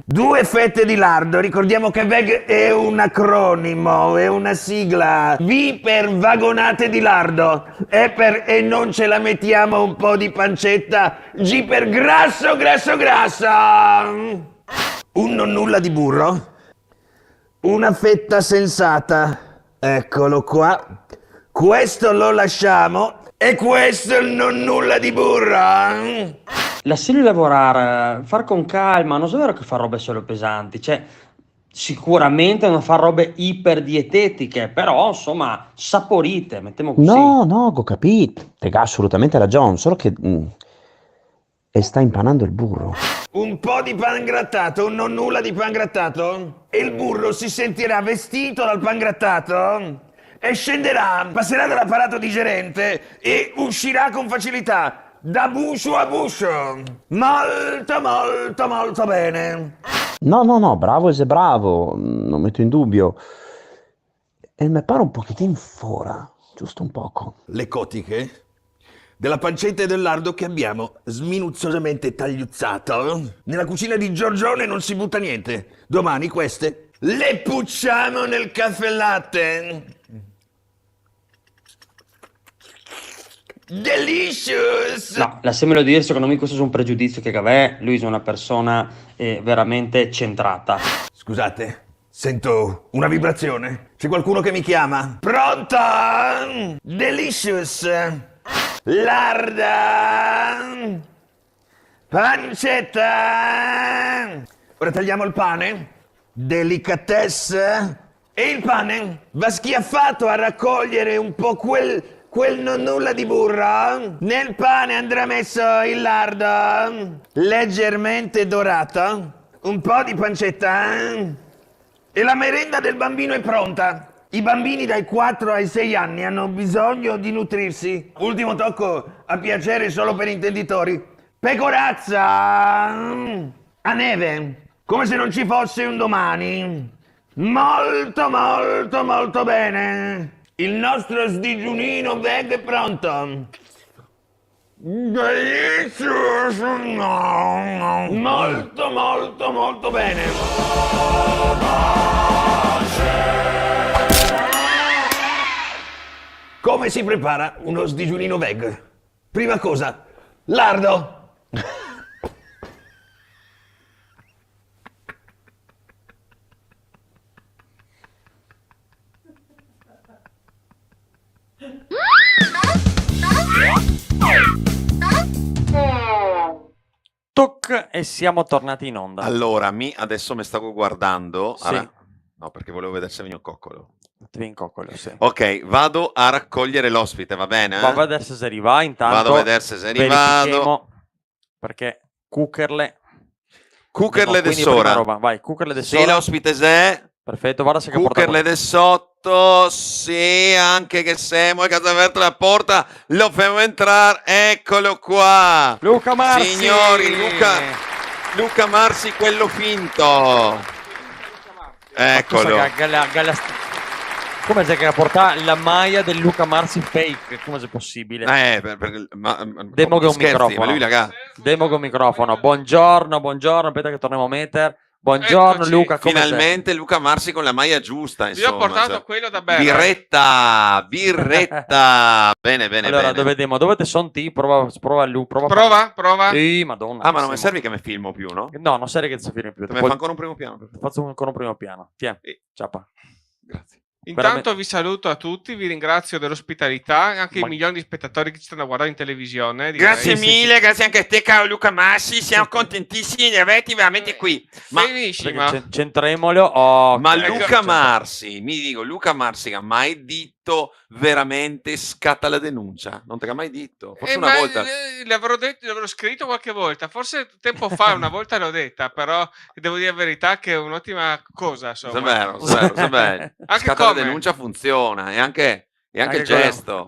2 fette di lardo. Ricordiamo che veg è un acronimo, è una sigla. V per vagonate di lardo. E per e non ce la mettiamo un po' di pancetta. G per grasso, grasso, grasso. Un non nulla di burro. Una fetta sensata. Eccolo qua. Questo lo lasciamo. E questo è il non nulla di burro. Lasciarli lavorare, far con calma, non è vero che fa robe solo pesanti, cioè sicuramente non fa robe iperdietetiche, però insomma saporite, mettiamo così. No, no, ho capito. Te ha assolutamente ragione, solo che e sta impanando il burro. Un po' di pan grattato, un non nulla di pan grattato. E il burro si sentirà vestito dal pan grattato e scenderà, passerà dall'apparato digerente e uscirà con facilità. Da buscio a buscio. Molto, molto, molto bene. No, no, no, bravo e se bravo, non metto in dubbio. E mi pare un pochettino fora, giusto un poco. Le cotiche della pancetta e del lardo che abbiamo sminuzzosamente tagliuzzato. Nella cucina di Giorgione non si butta niente. Domani queste le pucciamo nel caffè latte. Delicious! No, lasciamelo dire, secondo me questo è un pregiudizio che Gavè, lui è una persona veramente centrata. Scusate, sento una vibrazione. C'è qualcuno che mi chiama? Pronto? Delicious! Larda! Pancetta! Ora tagliamo il pane. Delicatesse. E il pane va schiaffato a raccogliere un po' quel non nulla di burro. Nel pane andrà messo il lardo leggermente dorato, un po' di pancetta e la merenda del bambino è pronta. I bambini dai 4 ai 6 anni hanno bisogno di nutrirsi. Ultimo tocco a piacere solo per intenditori. Pecorazza a neve, come se non ci fosse un domani. Molto, molto, molto bene. Il nostro sdigiunino veg è pronto. Delicious! Molto, molto, molto bene. Come si prepara uno sdigiunino veg? Prima cosa, lardo. Toc, e siamo tornati in onda. Allora, adesso mi stavo guardando. Sì. No, perché volevo vedere se veniva coccolo. Ti viene coccolo, sì. Ok, vado a raccogliere l'ospite, va bene? Va a vedere se arriva, intanto Vado a vedere se verifichiamo, perché Cuccherle Cuccherle de quindi prima Sora. roba. Vai, Cuccherle de Sì, Sora. l'ospite se. Perfetto, guarda se che porta Cuccherle de sotto. Sì, anche che siamo a casa aperta la porta. Lo facciamo entrare. Eccolo qua. Luca Marsi. Signori, Luca Marsi, quello finto. Eccolo. Come se che porta la maglia del Luca Marsi fake? Come se è possibile? Demo che un microfono. Ma lui Demo che un microfono. Buongiorno, aspetta che torniamo a meter. Buongiorno. Eccoci. Luca, come Finalmente Luca Marsi con la maglia giusta, Io insomma. ho portato cioè, quello da bere. birretta. Bene, allora, bene. dove dove senti? Prova Luca. Prova. Sì, madonna. Ah, ma non mi serve che mi filmo più, no? No, non serve che ti filmi più. Mi fa ancora un primo piano. Faccio ancora un primo piano. Tieni, ciapa. Grazie. Intanto vi saluto a tutti, vi ringrazio dell'ospitalità, anche i milioni di spettatori che ci stanno a guardare in televisione. direi. Grazie mille, grazie anche a te, caro Luca Massi. Siamo contentissimi di averti veramente qui. Ma, Benissimo. Centremolo. Oh, ma ecco, Luca Marsi, mi dico, Luca Marsi ha mai detto veramente scatta la denuncia? Non te l'ha mai detto? Forse una ma volta. l'avrò detto, l'avrò scritto qualche volta, forse tempo fa, una volta l'ho detta, però devo dire la verità che è un'ottima cosa, insomma. È vero. Anche Scatta la denuncia funziona e anche E anche il quello. gesto.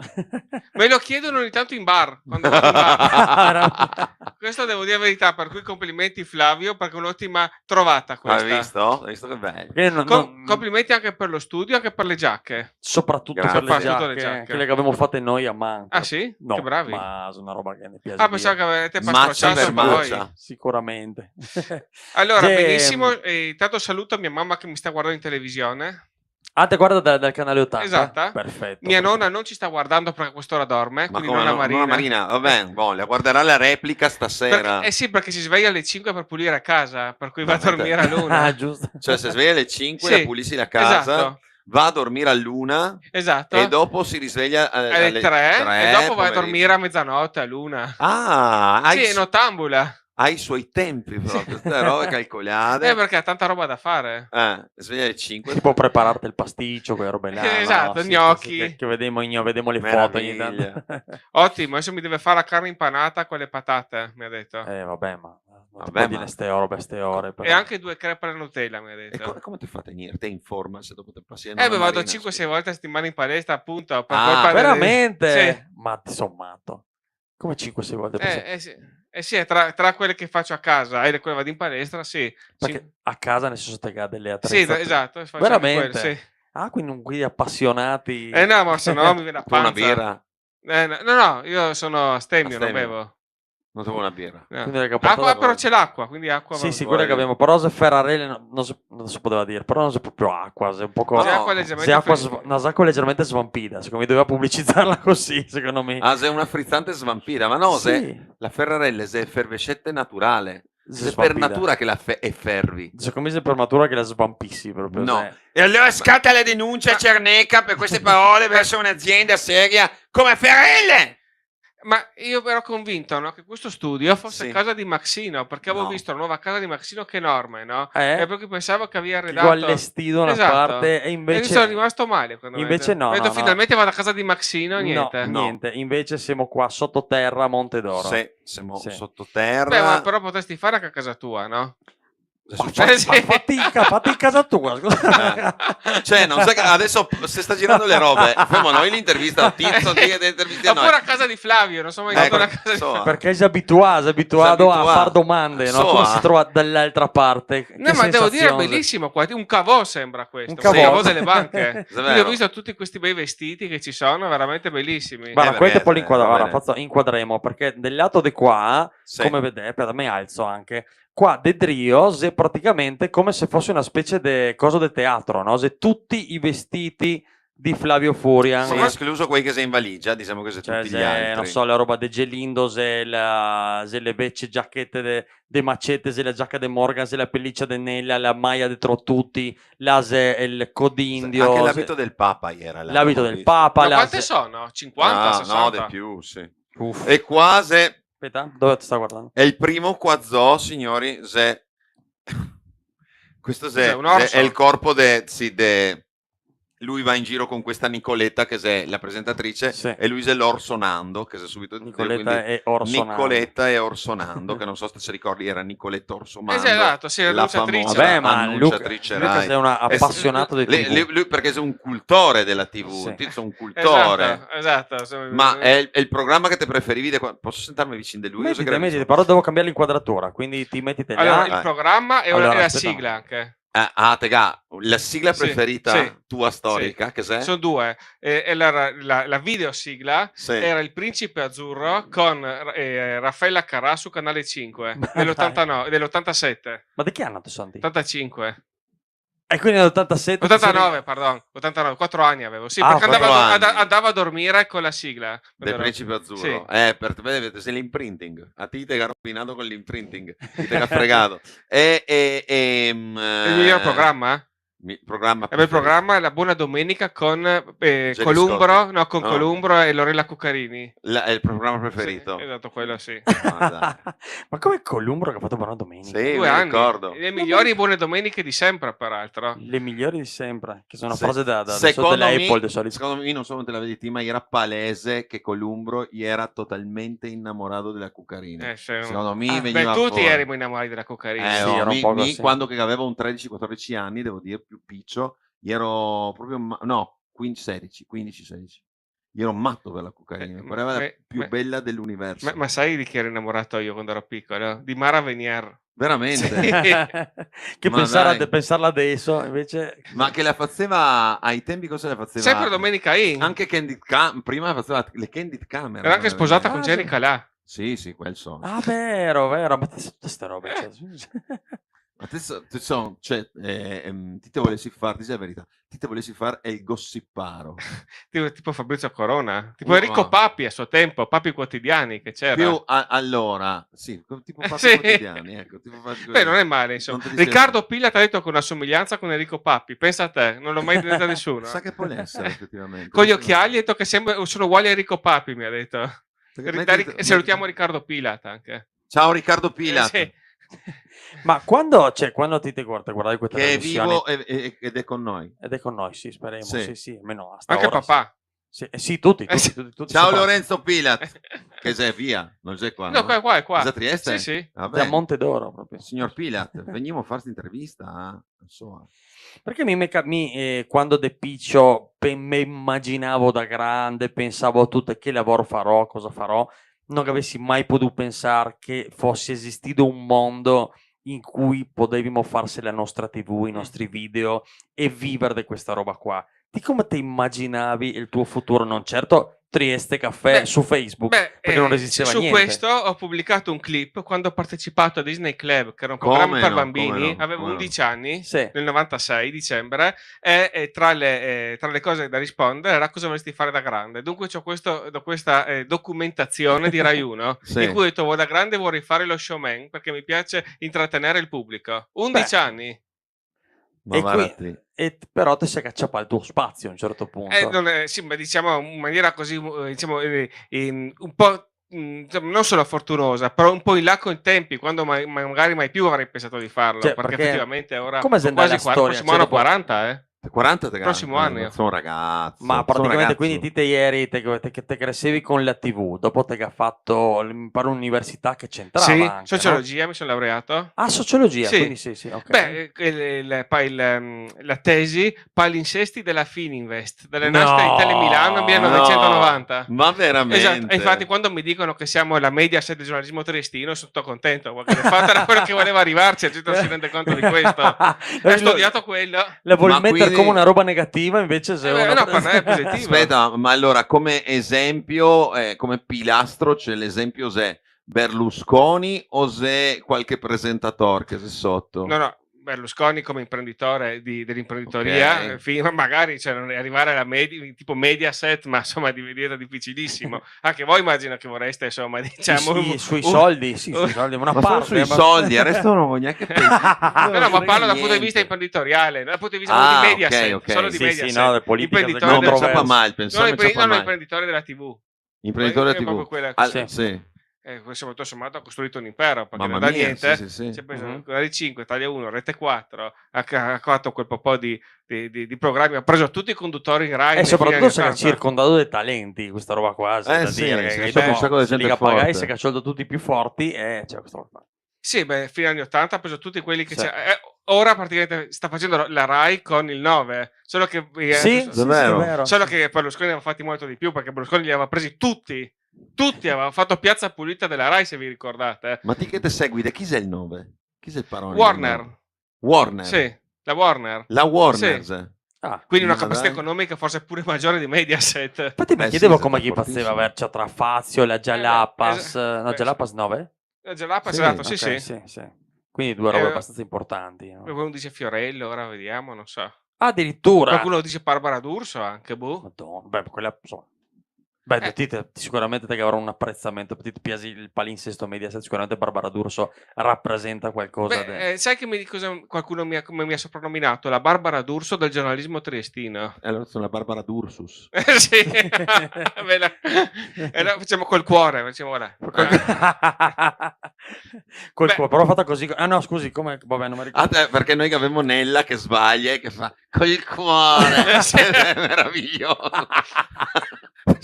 Me lo chiedono ogni tanto in bar, quando vado in bar. Questo devo dire la verità, per cui complimenti Flavio, perché è un'ottima trovata Hai questa. visto? Hai visto che bello? Perché Complimenti anche per lo studio, anche per le giacche. soprattutto Grazie. per le Soprattutto le giacche, giacche. quelle che abbiamo fatte noi a Manca. Ah sì? No, Che bravi. ma sono una roba che mi piace Ah, pensavo dire. che avete Maccia pastrocciato per anche voi. maccia. Sicuramente. Allora, Che- benissimo. E intanto saluto mia mamma che mi sta guardando in televisione. Ah, te guarda dal canale 80? Esatto. Perfetto. Mia nonna non ci sta guardando perché a quest'ora dorme, Ma quindi come nonna Marina. Marina? Vabbè, boh, la guarderà la replica stasera. Perché, sì, perché si sveglia alle 5 per pulire a casa, per cui va a Veramente? dormire a luna. Ah, giusto. Cioè, se sveglia alle 5, Sì, la pulisci la casa, esatto. va a dormire a luna Esatto. e dopo si risveglia alle 3 e dopo va a pomeriggio. dormire a mezzanotte a luna. Ah, Sì, è nottambula. hai i suoi tempi proprio, queste robe calcolate. Perché ha tanta roba da fare. Sveglia alle 5. Tipo prepararti il pasticcio, quelle robe là. Esatto, Sì, gnocchi. che vedemo le foto ogni Meraviglia. tanto. Ottimo, adesso mi deve fare la carne impanata con le patate, mi ha detto. Vabbè, ma non ti Vabbè, puoi ma- dire ste ore. E anche 2 crepe alla Nutella, mi ha E detto. come ti fa a tenere? Te in forma se dopo te passi a Beh, nonna vado Marina, 5-6 scusa. volte a settimana in palestra, appunto. Per Ah, colpa Veramente? Sì. Ma ti sommato. Come 5-6 volte per settimana? Sì, è tra quelle che faccio a casa e quelle vado in palestra, sì. Perché a casa nel senso che ha delle Sì, attrezzature. esatto. faccio anche Veramente? quelle, sì. Ah, quindi quelli appassionati. No, ma se no mi viene la Tu una panza. birra? No, io sono astemio, non Astemio. bevo. Non trovo una birra. No. Quindi che ha portato- Acqua, però c'è l'acqua, quindi acqua Sì, va- sì, quella che abbiamo. Però se Ferrarelle non si poteva dire. Però non si proprio acqua. Se è un poco. No, C'è acqua Se leggermente acqua, fresca. una acqua leggermente svampita. Secondo me doveva pubblicizzarla così. Secondo me. Ah, sei una frizzante svampira, ma no, Sì. se la Ferrarelle se è effervescente naturale. Se Se per svampita. natura che la effervi. Secondo me se per natura che la svampissi proprio. No. se- E allora scatta la denuncia Cerneca per queste parole verso un'azienda seria come Ferrelle. Ma io ero convinto, no, che questo studio fosse Sì. casa di Maxino, perché avevo No. visto la nuova casa di Maxino che enorme, no? Eh? E perché pensavo che aveva Che arredato... allestito una Esatto. parte e E invece. mi sono rimasto male. Invece no, Ho detto no, no. finalmente vado a casa di Maxino, No, niente. niente. Invece siamo qua sottoterra a Monte d'Oro. Sì, siamo Sì. sottoterra. Beh, ma però potresti fare anche a casa tua, no? Ma Succede- fatti in casa tua, scusa. Cioè, non sai che adesso se sta girando le robe, facciamo noi l'intervista a Tizzo, ti intervisti a noi. Oppure a casa di Flavio, non so mai stato Ecco, a casa di insomma. Perché sei abituato a fare domande, no? So, Come si trova dall'altra parte? Che No, ma devo dire è sensazione. bellissimo qua, un cavò sembra questo, Un un cavò. cavò delle banche. È Quindi ho vero. visto tutti questi bei vestiti che ci sono, veramente bellissimi. Guarda, perché, questo poi va bene. inquadremo perché del lato di qua, Sì. come vedete, per me alzo anche. Qua De Drios è praticamente come se fosse una specie di cosa del teatro, no? Se tutti i vestiti di Flavio Furian. Sì, escluso quelli che sei in valigia, diciamo che sei Cioè, tutti gli se, altri. non so, la roba de Gelindo, se le vecchie giacchette de Macete, se la giacca de Morgan, se la pelliccia de Nella, la maglia de Trottuti, se il codindio. Anche se- l'abito del Papa era là. l'abito ho del visto. Papa. Ma quante sono? 50, Ah, 60? no, di più, sì. Uff. E quasi Aspetta, dove ti sta guardando? è il primo quazzò, signori, se... Questo Cos'è, se, un orso? è il corpo lui va in giro con questa Nicoletta che è la presentatrice Sì. e lui è l'Orso Nando che si è subito Nicoletta quindi e Orso Nando. Nicoletta e Orso Nando che non so se si ricordi era Nicoletta Orso-Mando, Esatto, sì, la l'annunciatrice. famosa Vabbè, ma annunciatrice Luca Rai. sei una Eh, appassionato di TV. lui perché è un cultore della TV, Sì. un tizio un cultore. Esatto. Ma è il programma che ti preferivi? Posso sentarmi vicino di lui? Io so che era Mettiti, vicino. però devo cambiare l'inquadratura, quindi ti mettiti là. Allora, il programma e Allora, la aspetta. sigla anche. Tega, la sigla Sì, preferita sì, tua storica, che sei? Sono due. E la videosigla Sì. era Il Principe Azzurro con Raffaella Carrà su Canale 5 dell'89, dell'87. Ma di che anno tu Santi? 85. E quindi nell'87 89, pardon. 89, 4 anni avevo. Sì, Ah, perché 4 anni. andavo a dormire con la sigla. Del Principe Azzurro. Sì. Per te vedete, sei l'imprinting. A ti te ha rovinato con l'imprinting. Ti te ha fregato. Il miglior programma? Programma Il bel preferito. programma è La Buona Domenica con Gelli Columbro, Scotti. no, con No. Columbro e Lorella Cuccarini. È il programma preferito. Sì, esatto, quello sì. Ah, dai. Ma come Columbro che ha fatto buona domenica? Sì, 2 mi anni. ricordo. Le migliori buone domeniche di sempre, peraltro. Le migliori di sempre, che sono Se- frase da secondo della me, Apple di solito. secondo me, non so come te la vedi te, ma era palese che Columbro era totalmente innamorato della Cuccarini. Secondo me veniva tutti fuori. erano innamorati della Cuccarini. Sì, era un po' così. Quando che avevo un 13-14 anni, devo dire, più piccio, ero proprio, no, 15-16. Io ero matto per la cocaina, mi pareva la più bella dell'universo. Ma sai di chi ero innamorato io quando ero piccolo? Di Mara Venier. Veramente? Che Ma pensare dai. pensarla adesso, invece... Ma che la faceva ai tempi, cosa la faceva? Sempre Domenica In. Anche Candid prima faceva le Candid Camera. Era anche sposata con Ah, Jerry sì. Calà. Sì, quel so. Ah, vero, ma tutte queste robe. Adesso, cioè, ti te volessi fare, dici la verità, ti te volessi fare è il gossiparo. Tipo Fabrizio Corona. Tipo No. Enrico Papi a suo tempo, Papi Quotidiani che c'era. Più allora, sì, tipo Papi Sì. Quotidiani, ecco. Tipo Beh, non è male, insomma. Non ti dicevo. Riccardo Pilla ti ha detto che ha una somiglianza con Enrico Papi. Pensa a te, non l'ho mai detto a nessuno. Sa che può essere, effettivamente. Con gli occhiali ha detto che sono uguali a Enrico Papi, mi ha detto. Perché Salutiamo Riccardo Pilat anche. Ciao Riccardo Pilat. Sì. Ma quando ti guardare questa Che è trasmissione vivo ed è con noi. ed è con noi, sì, speriamo, Sì. sì, almeno hasta Anche ora, papà. sì, tutti, sì. tutti Ciao sopra- Lorenzo Pilat. Che sei via? Non sei qua? No, qua è qua. Sei a Trieste? Sì, sì. Vabbè. da Monte d'Oro proprio. Signor Pilat, venimo a farti intervista. Insomma. Perché quando De Piccio me immaginavo da grande, pensavo a tutto che lavoro farò, cosa farò, non avessi mai potuto pensare che fosse esistito un mondo in cui potevamo farsi la nostra TV, i nostri video e vivere di questa roba qua. Di come ti immaginavi il tuo futuro? Non certo Trieste Caffè Beh, su Facebook, perché non esisteva su niente. questo ho pubblicato un clip quando ho partecipato a Disney Club, che era un programma per bambini. Avevo 11 anni, Sì. nel 96 dicembre, e tra le cose da rispondere era cosa vorresti fare da grande. Dunque c'ho questa documentazione di Rai 1 Sì. in cui ho detto da grande vorrei fare lo showman perché mi piace intrattenere il pubblico. 11 anni. Ma guardati. Però ti sei cacciato al tuo spazio a un certo punto. Sì, ma diciamo in maniera così, diciamo, un po', insomma, non solo fortunosa, però un po' in là con i tempi, quando magari mai più avrei pensato di farlo, Cioè, perché perché effettivamente ora come se sono quasi la 40, storia, prossimo anno cioè, dopo- 40, 40 te Prossimo anno. sono ragazzo. Ma sono praticamente ragazzo. quindi ti ieri te crescevi con la TV, dopo te che ha fatto per un'università che c'entrava Sì, anche, sociologia, mi sono laureato. Ah, sociologia, Sì. quindi sì, ok. Beh, la tesi palinsesti della Fininvest, delle No, nascite di Tele Milano 1990. Ma veramente? Esatto, e infatti quando mi dicono che siamo la Mediaset del giornalismo triestino sono tutto contento, perché il fatto era quello che voleva arrivarci, la gente non si rende conto di questo. Ho studiato quello. La vuoi Ma mettere quindi- come una roba negativa, invece se una... no, per me è positivo. Aspetta, ma allora come esempio, come pilastro c'è l'esempio se Berlusconi o se qualche presentatore che c'è sotto? No, Berlusconi come imprenditore dell'imprenditoria, Ok. magari arrivare alla tipo Mediaset, ma insomma diventa difficilissimo. Anche voi immagino che vorreste, insomma, diciamo... Sì, sui soldi, sui soldi, una Ma parte. solo sui soldi, adesso non voglio neanche pensare. No, ma parlo dal punto di vista imprenditoriale, dal punto di vista di Mediaset, ok. solo di Sì, Mediaset. sì, no, le politiche Imprenditore Non controverse. pensava mai, pensavo non imprenditore della TV. Imprenditore È proprio TV. quella- sì. Sì. Questo tutto sommato ha costruito un impero, perché Mamma non da mia, niente sì, sì, sì. si è preso Rai 5, Italia 1, Rete 4, ha fatto quel po' di programmi, ha preso tutti i conduttori in Rai. E nei soprattutto fine si è anni 80. circondato dei talenti, questa roba qua, da sì, dire sì, che c'è un dopo sacco di si gente liga a pagare, forte. si è cacciato tutti i più forti e c'è questa roba qua. Sì, fino agli anni 80 ha preso tutti quelli che Sì. c'è. Ora praticamente sta facendo la Rai con il 9, solo che Sì, davvero? è vero. solo che Berlusconi aveva fatti molto di più, perché Berlusconi li aveva presi tutti, aveva fatto piazza pulita della Rai, se vi ricordate. Ma ti che te segui? Da chi sei il 9? Chi sei il parone? Warner. Warner? Sì, la Warner. La Warner? Sì. Ah, Quindi una Ma capacità dai. economica forse pure maggiore di Mediaset. infatti mi Beh, chiedevo sì, come siete gli faceva fortissimi. averci tra Fazio, la Jalapas, no, beh, Jalapas 9? Gelapa, Sì, esatto, sì, Ok, sì. sì. Quindi due robe Eh, abbastanza importanti. No? Uno dice Fiorello, ora vediamo, non so. Addirittura. Qualcuno dice Barbara D'Urso anche, boh. Madonna, beh, quella insomma. Beh, sicuramente te che avrà un apprezzamento, ti piaci il palinsesto Mediaset, sicuramente Barbara D'Urso rappresenta qualcosa. Beh, sai che qualcuno come mi ha soprannominato? La Barbara D'Urso del giornalismo triestino. Allora sono la Barbara D'Ursus. Sì, facciamo col cuore, facciamo ora. Beh. Però fatta così. Ah no, scusi, come? Vabbè, non mi ricordo. Perché noi che avevamo Nella che sbaglia e che fa col cuore. Sì. È meraviglioso.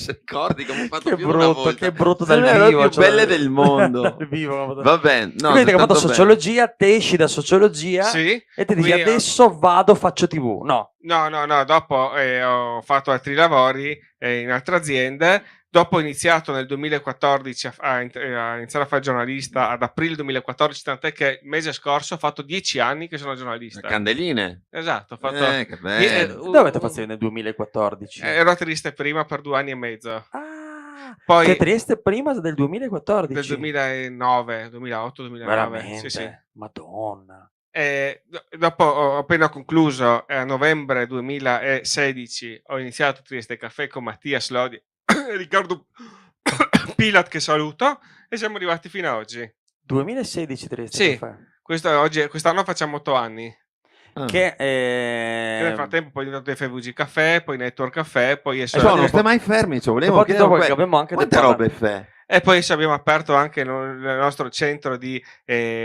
Ricordi come ho fatto Che più di una brutto, volta? che brutto Sono dal le vivo. più cioè, belle del mondo. dal vivo. Vabbè, no, Quindi ti hai fatto tanto bene. sociologia, te esci da sociologia Sì, e ti dici quindi adesso vado, faccio TV. No. no, dopo ho fatto altri lavori in altre aziende. Dopo ho iniziato nel 2014 a iniziare a fare giornalista ad aprile 2014, tant'è che il mese scorso ho fatto 10 anni che sono giornalista. Candeline. Esatto, ho fatto Che bello. Dove avete fatto nel 2014? ero a Trieste prima per 2 anni e mezzo. Ah, Poi cioè Trieste prima del del 2014? 2009, 2008, 2009. Veramente? Sì. Madonna. Dopo ho appena concluso a novembre 2016 ho iniziato Trieste Caffè con Mattias Lodi e Riccardo Pilat, che saluto, e siamo arrivati fino a oggi. 2016 Trieste Sì, Caffè. quest'anno facciamo 8 anni. Che E nel frattempo poi è diventato FVG Caffè, poi Network Caffè, poi Cioè, non stai mai fermi, cioè, volevo chiedere dopo che abbiamo anche quante dei robe fai? e poi adesso abbiamo aperto anche il nostro centro di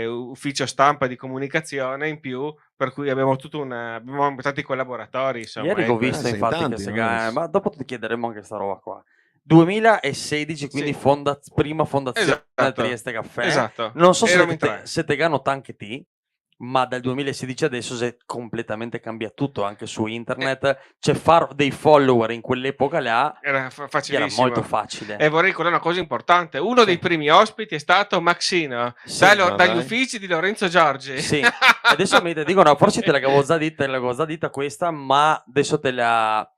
ufficio stampa e di comunicazione in più, per cui abbiamo abbiamo tanti collaboratori, insomma. Ieri ho ecco. visto sei infatti tanti, che no? ma dopo ti chiederemo anche sta roba qua. 2016, quindi Sì. prima fondazione Esatto. Trieste Caffè. Esatto. Non so se Eravamo in tre. se te gano anche te, ma dal 2016 adesso si è completamente cambiato tutto anche su internet. Cioè fare dei follower in quell'epoca là Era era facilissimo. molto facile. E vorrei ricordare una cosa importante: uno dei primi ospiti è stato Maxino, Sì, dagli uffici di Lorenzo Giorgi. Sì, adesso mi dicono, forse te l'avevo già detta questa, ma adesso te la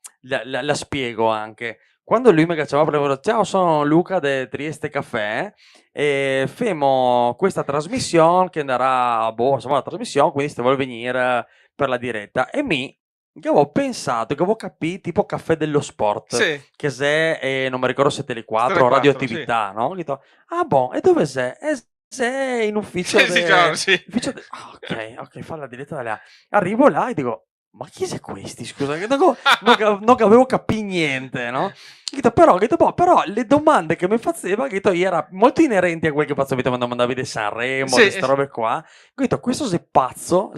spiego anche. Quando lui mi chiamava per dire, ciao, sono Luca de Trieste Caffè e femo questa trasmissione che andrà, insomma, la trasmissione, quindi se vuoi venire per la diretta. E che avevo pensato, che avevo capito, tipo Caffè dello Sport, Sì. che se, non mi ricordo se Tele 4 o Tele 4, Radioattività, no? Ho detto, ah, boh, e dove sei? Sei in ufficio Sì, Giorgi. ok, fa la diretta da là. Arrivo là e dico, ma chi sei questi? Scusa, che non avevo capito niente, no? Però le domande che mi faceva, era molto inerenti a quel che faccio quando mandavi di Sanremo, Sì, queste robe qua. Questo sei pazzo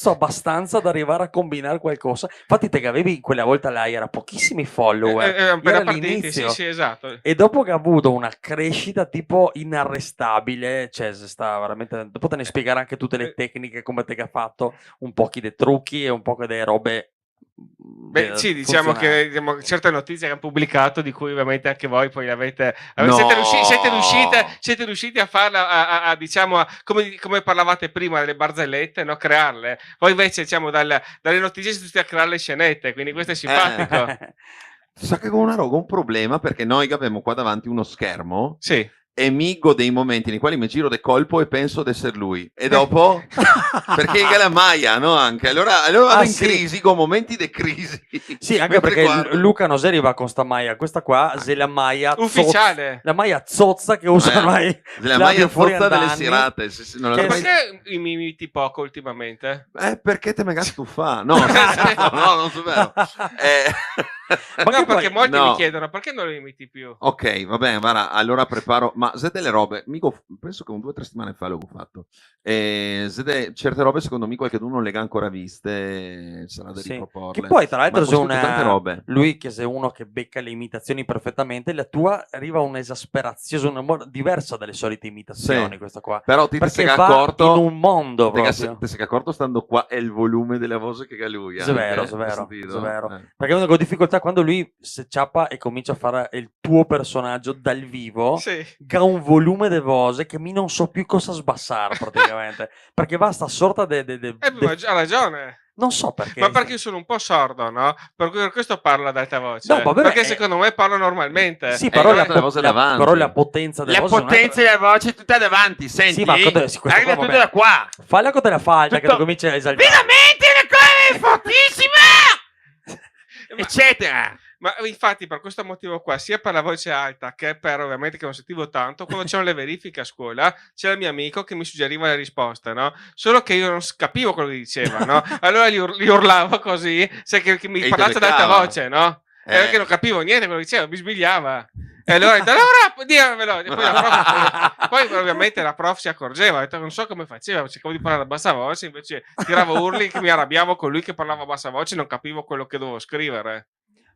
abbastanza da arrivare a combinare qualcosa. Infatti te che avevi quella volta là, era pochissimi follower, Appena era partiti, l'inizio. sì, esatto. E dopo che ha avuto una crescita tipo inarrestabile, cioè sta veramente, dopo te ne spiegare anche tutte le tecniche come te che ha fatto, un po' dei trucchi e un po' delle robe. Beh, sì, diciamo che certe notizie che hanno pubblicato, di cui ovviamente anche voi poi avete. No! Siete riusciti a farla, diciamo, come parlavate prima, delle barzellette, no? Crearle. Voi invece, diciamo, dalle notizie siete riusciti a creare le scenette, quindi questo è simpatico. Sa che con un problema, perché noi che abbiamo qua davanti uno schermo. Sì. E mi godo dei momenti nei quali mi giro de colpo e penso di essere lui. E dopo, perché è la Maia, no? Anche allora vado in crisi, con momenti di crisi. Sì, anche perché Luca non si arriva con sta Maia, questa qua è la Maia ufficiale, la Maia zozza che usa ormai. La Maia zozza delle serate. Perché mi imiti poco ultimamente? Perché te mega stufa? No, non so vero. Ma perché molti mi chiedono perché non lo imiti più. Ok, va bene, guarda, allora preparo. Ma se delle robe, penso che 2 o 3 settimane fa l'avevo fatto. Certe robe, secondo me, qualcuno non le ha ancora viste. Sarà da riproporle. Che poi, tra l'altro, tante robe. Lui che sei uno che becca le imitazioni perfettamente, la tua arriva un'esasperazione diversa dalle solite imitazioni. Questa qua. Però ti sei va accorto in un mondo proprio. Ti sei accorto stando qua è il volume della voce che ha lui. È vero. Perché uno con difficoltà quando lui si ciappa e comincia a fare il tuo personaggio dal vivo, ha un volume di voce che mi non so più cosa sbassare praticamente. Perché va sta sorta ha ragione. Non so perché. Ma perché io sono un po' sordo, no? Per questo parlo ad alta voce. No, vabbè, perché secondo me parlo normalmente. Sì, però la voce davanti. Però la potenza della voce. La potenza della voce è tutta davanti, senti? Sì, ma arriva tutta da qua. Falla con la falda che comincia a esaltare. Veramente una cosa fortissima! Eccetera. Ma infatti per questo motivo qua, sia per la voce alta che per ovviamente che non sentivo tanto, quando c'erano le verifiche a scuola c'era il mio amico che mi suggeriva le risposte, no? Solo che io non capivo quello che diceva, no? Allora gli urlavo così, che mi parlasse ad alta voce, no? Perché non capivo niente quello che diceva, mi sbigliava. E allora diamelo. E poi ovviamente la prof si accorgeva, ha detto, non so come faceva, cercavo di parlare a bassa voce, invece tiravo urli che mi arrabbiavo con lui che parlava a bassa voce e non capivo quello che dovevo scrivere.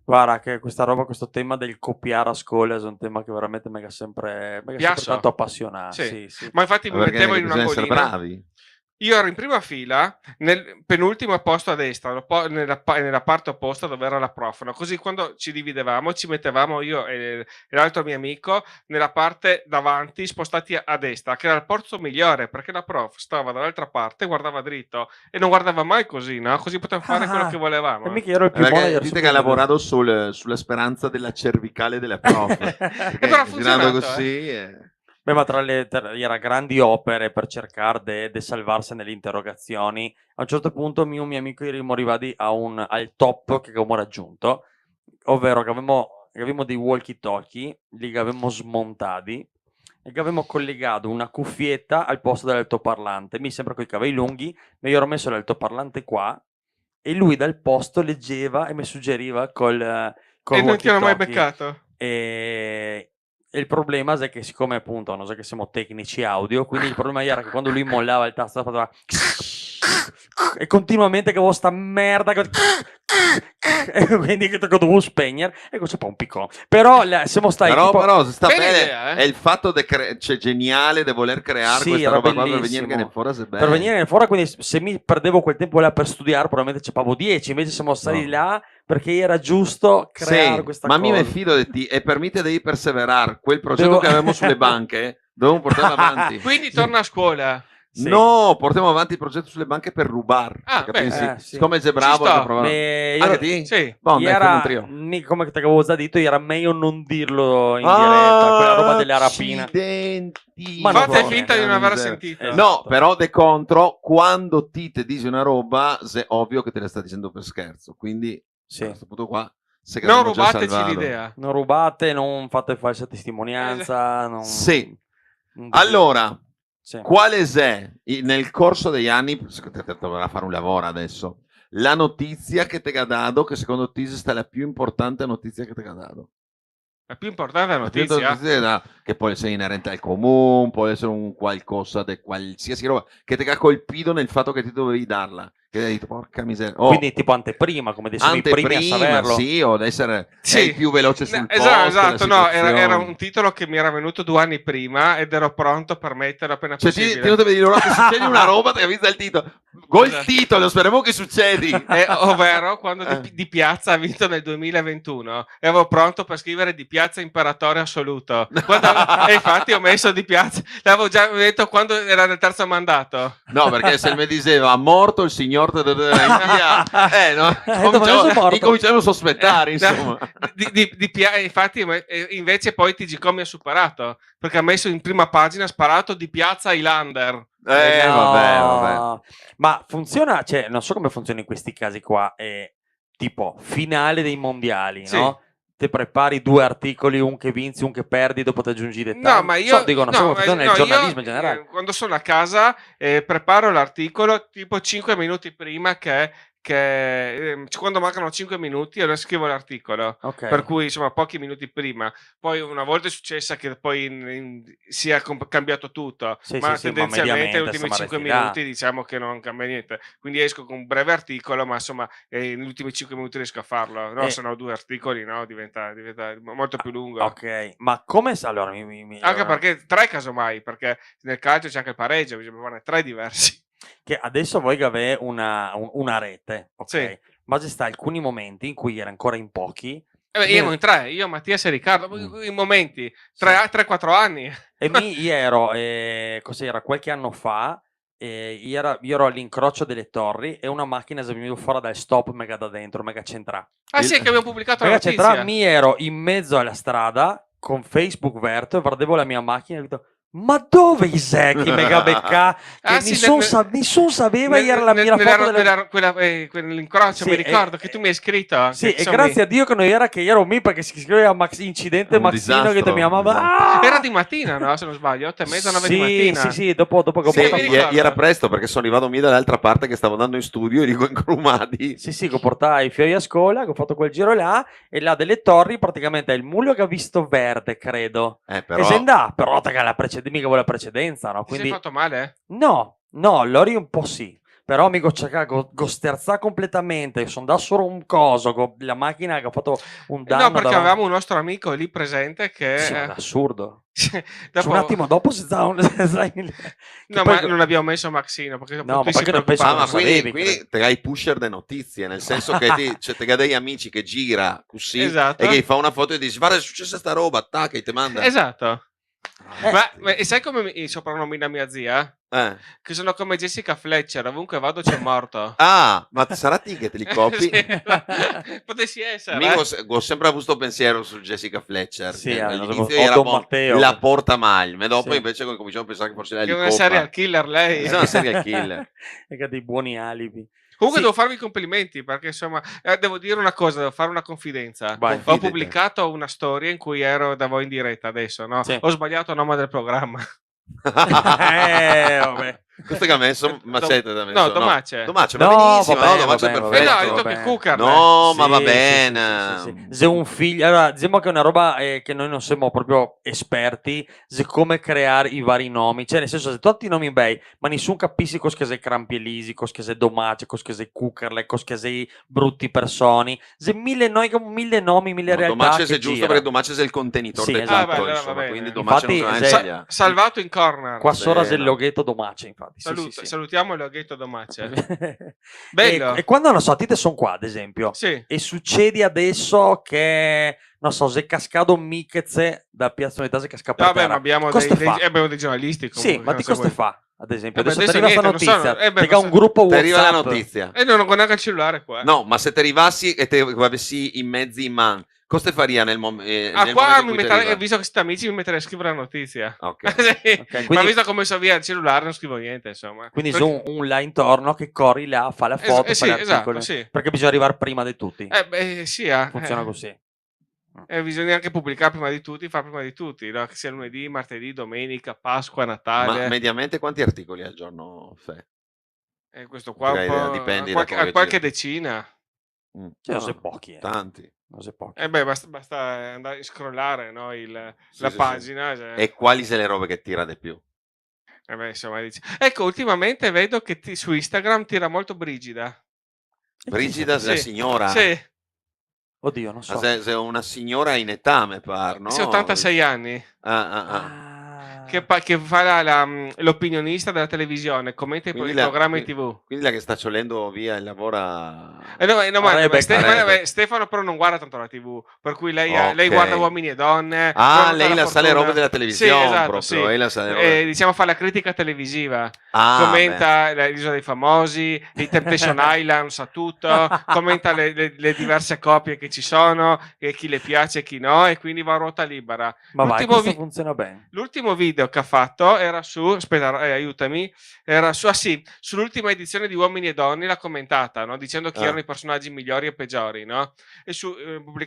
Guarda che questa roba, questo tema del copiare a scuola è un tema che veramente mi ha sempre Piace? tanto appassionato. Sì. Sì, sì. Ma infatti mi Perché mettevo in un bisogna essere angolino. bravi. Io ero in prima fila, nel penultimo posto a destra, nella parte opposta dove era la prof, no? Così quando ci dividevamo ci mettevamo io e l'altro mio amico nella parte davanti, spostati a destra, che era il posto migliore, perché la prof stava dall'altra parte, guardava dritto e non guardava mai così, no? Così potevamo fare quello che volevamo. E mica ero il più buono. Perché dite che ha lavorato sulla speranza della cervicale della prof. Perché però ha girando funzionato, così... Beh, ma era grandi opere per cercare di salvarsi nelle interrogazioni. A un certo punto un mio amico eravamo arrivati al top che avevamo raggiunto, ovvero che avevamo dei walkie-talkie, li avevamo smontati e che avevamo collegato una cuffietta al posto dell'altoparlante. Mi sembra con i capelli lunghi, ma io ero messo l'altoparlante qua e lui dal posto leggeva e mi suggeriva col E non ti hanno mai walkie-talkie. beccato. E il problema è che siccome appunto non so che siamo tecnici audio, quindi il problema era che quando lui mollava il tasto faceva e continuamente che avevo sta merda e quindi che dovevo spegnere e questo è un po' un piccolo, però siamo stati però sta Bella bene, idea, è il fatto cioè, geniale di voler creare Sì, questa era roba qua per bellissimo. venire fuori se per venire fuori, quindi se mi perdevo quel tempo là per studiare probabilmente ci pavo 10, invece siamo stati No. là perché era giusto creare Sì, questa ma cosa. mi fido di te e per me te devi perseverare. Quel progetto Devo- che avevamo sulle banche dovevamo portarlo avanti. Quindi torna a scuola. Sì. No, portiamo avanti il progetto sulle banche per rubare. Ah, perché beh, pensi, sì. siccome sei bravo, Ci sto. hai provato. Io- Anche te? Sì. Boh, dai, fammi un trio. come ti avevo già detto, era meglio non dirlo in diretta, quella roba delle rapine. Accidenti. Ma non Fate so, finta di non aver miseria. sentito. Esatto. No, però de contro, quando ti dici una roba, è ovvio che te la sta dicendo per scherzo. Quindi, Sì. a questo punto qua, se Non abbiamo già rubateci salvato. l'idea. Non rubate, non fate falsa testimonianza. Non... Sì. non dite- Allora, Sì. quale è nel corso degli anni, secondo te dovrà fare un lavoro adesso, la notizia che ti ha dato, che secondo te è la più importante notizia che ti ha dato? La più importante La più notizia. notizia che può essere inerente al comune, può essere un qualcosa di qualsiasi roba che ti ha colpito nel fatto che ti dovevi darla. Che hai detto, porca miseria. Oh, Quindi tipo anteprima, come diciamo i primi a saperlo. sì, o ad essere Sì. il più veloce sul posto. Esatto, la no, era situazione. un titolo che mi era venuto 2 anni prima ed ero pronto per metterlo appena Cioè, possibile. ti non devi dire che succede una roba, ti avvisa il titolo. Gol Esatto. titolo, speriamo che succedi. Ovvero quando di Piazza ha vinto nel 2021 e avevo pronto per scrivere Di Piazza imperatore assoluto. E infatti ho messo Di Piazza, l'avevo già detto quando era nel terzo mandato. No, perché se mi diceva morto il signor no? Dove sono morto? Incominciamo a sospettare, insomma. Infatti invece poi TGCom mi ha superato perché ha messo in prima pagina sparato Di Piazza Highlander. No. Vabbè. Ma funziona, cioè, non so come funziona in questi casi qua, tipo finale dei mondiali, Sì. no? Te prepari 2 articoli, un che vinci, un che perdi, dopo ti aggiungi i dettagli. No, ma io dico, non so come funziona nel giornalismo in generale. Quando sono a casa preparo l'articolo tipo 5 minuti prima che quando mancano 5 minuti io scrivo l'articolo, Ok. per cui insomma pochi minuti prima. Poi una volta è successa che poi sia cambiato tutto, Sì, ma sì, ma tendenzialmente mediamente, negli ultimi insomma, 5 resti là. minuti diciamo che non cambia niente, quindi esco con un breve articolo, ma insomma negli ultimi 5 minuti riesco a farlo, no? Se no 2 articoli no, diventa molto più lungo. Ok, ma come allora Anche perché 3 casomai, perché nel calcio c'è anche il pareggio, bisogna fare 3 diversi. che adesso voi che avete una rete, ok? Sì. Ma ci sta alcuni momenti in cui era ancora in pochi Io in 3, io, Mattias e Riccardo, in momenti 3-4 anni. e io ero cos'era qualche anno fa, io ero all'incrocio delle torri e una macchina si è venuta fuori dal stop mega da dentro, mega centrale. Ah sì, che abbiamo pubblicato la Mega centrale, notizia. mi ero in mezzo alla strada con Facebook aperto e guardavo la mia macchina e ho detto ma dove sei che mega becca? Che sì, nessuno sapeva era la mia foto della... quell'incrocio, Sì, mi ricordo che tu mi hai scritto. Sì, e grazie a Dio che non era che ero me perché si scriveva incidente Un Maxino che disastro, mia mamma... disastro. Era di mattina, no? Se non sbaglio, 8:30, 9 di mattina. Sì, dopo che ho Sì, portato... mi ricordo. era presto perché sono arrivato io dall'altra parte che stavo andando in studio e dico incrumati. Sì, che ho portato i fiori a scuola, che ho fatto quel giro là, e là delle torri praticamente è il mulo che ha visto verde, credo. Però E se andà, però mica vuole la precedenza, no? Ti sei Quindi... fatto male? No, Lori un po' sì. Però amico cerca go sterzà completamente, son da solo un coso, la macchina che ha fatto un No, danno perché davan avevamo un nostro amico lì presente che Sì, ma è assurdo. Cioè, un dopo attimo dopo si sta sai che No, poi ma non abbiamo messo Maxino, perché dopo No, ma tutti si perché non penso Ah, che ma lo preoccupavano. quindi, sapevi, quindi te hai pusher de notizie, nel senso che cioè, te hai degli amici che gira così e Esatto. che gli fa una foto e dici guarda è successa sta roba, tac, e te manda. Esatto. Eh. Ma e sai come mi soprannomina mia zia? Che sono come Jessica Fletcher, ovunque vado c'è un morto. Ah, ma sarà te che te li copi? Sì, potessi essere. Amico, ho sempre avuto questo pensiero su Jessica Fletcher, Sì, che non so, all'inizio o era Don buon, Matteo. la porta maglia, e dopo Sì. invece cominciamo a pensare che forse era Che è di una serial killer lei. È una serial killer. E che ha dei buoni alibi. Comunque Sì. devo farvi i complimenti perché insomma, devo dire una cosa, devo fare una confidenza. Vai. Ho Confidete. pubblicato una storia in cui ero da voi in diretta adesso, no? Sì. Ho sbagliato il nome del programma. Vabbè. Questo che ha messo Macete da messo. No, Domace. Domace, va No, benissimo, va bene, no, Domace va è bene, perfetto. no, va hai detto che bene. Cucar. No, ma Sì, va sì, bene. sì. Se un figlio, allora, diciamo che è una roba che noi non siamo proprio esperti, se come creare i vari nomi, cioè nel senso se tutti i nomi bei, ma nessuno capisce cosa che sei Crampielisi, cosa che sei Domace, cosa che sei Cucarle, cosa che sei brutti personi, se mille nomi, mille No, realtà Domace che è giusto gira. perché Domace è il contenitore Sì, del esatto. tutto, Ah, beh, allora va insomma, bene. quindi Domace Infatti, non se- sa meglio. Salvato in corner. Qua sopra Sì, c'è il no. loghetto Domace, infatti. Sì, sì. Salutiamo il loghetto Domace. e, Bello. e quando non so, te sono qua, ad esempio, Sì. e succede adesso che, non so, se cascado Micheze da Piazza Unità se casca per Vabbè, terra, ma abbiamo cosa te fa? abbiamo dei giornalisti comunque. Sì, ma che di non cosa te seguono. fa? Ad esempio, Beh, adesso ti arriva sta niente, non notizia, so, perché ha un gruppo Ti arriva la WhatsApp. notizia. E non ho neanche il cellulare qua. No, ma se ti arrivassi e te avessi i mezzi in mano, cosa te faria nel Qua momento in mi cui ti metterei, arriva? visto che siete amici, mi metterei a scrivere la notizia. Ok. Sì. Ok, Ma quindi- visto come so via il cellulare, non scrivo niente, insomma. Quindi Perché- c'è un là intorno che corri là, fa la foto, sì, fa l'articolo, esatto, sì. perché bisogna arrivare prima di tutti. Beh, sì, Funziona così. bisogna anche pubblicare prima di tutti, fare prima di tutti, no? Che sia lunedì, martedì, domenica, Pasqua, Ma Natale. mediamente quanti articoli al giorno fai? E questo qua un Direi, po', dipendi da quello che qualche giri. decina. Cioè, non No, sei pochi, tanti. Non sei pochi. Beh, basta andare a scrollare, no, Sì, la sì, pagina. Cioè. E quali sono le robe che tira di più? Beh, insomma, ecco, ultimamente vedo che su Instagram tira molto Brigida. Brigida, la Sì, signora? Sì, Oddio, non so. Sei una signora in età, mi pare, no? sì, 86 anni. Ah. Che fa l'opinionista della televisione, commenta i programmi TV. Quindi la che sta ciolendo via il lavoro No, ma Rebecca. Stefano però non guarda tanto la TV, per cui lei Ok. guarda Uomini e Donne. Ah, guarda lei La la sa le Fortuna. robe della Sì, televisione esatto, proprio. sì. Lei la sa le robe. Diciamo fa la critica televisiva. Ah, Commenta l'Isola dei Famosi, i Temptation Island, sa tutto, commenta le diverse coppie che ci sono, e chi le piace e chi no, e quindi va a ruota libera. Ma vai, L'ultimo questo funziona bene. L'ultimo video che ha fatto era su, aspetta, aiutami, era su, sull'ultima edizione di Uomini e Donne, l'ha commentata, no? Dicendo chi erano i personaggi migliori e peggiori, no? E su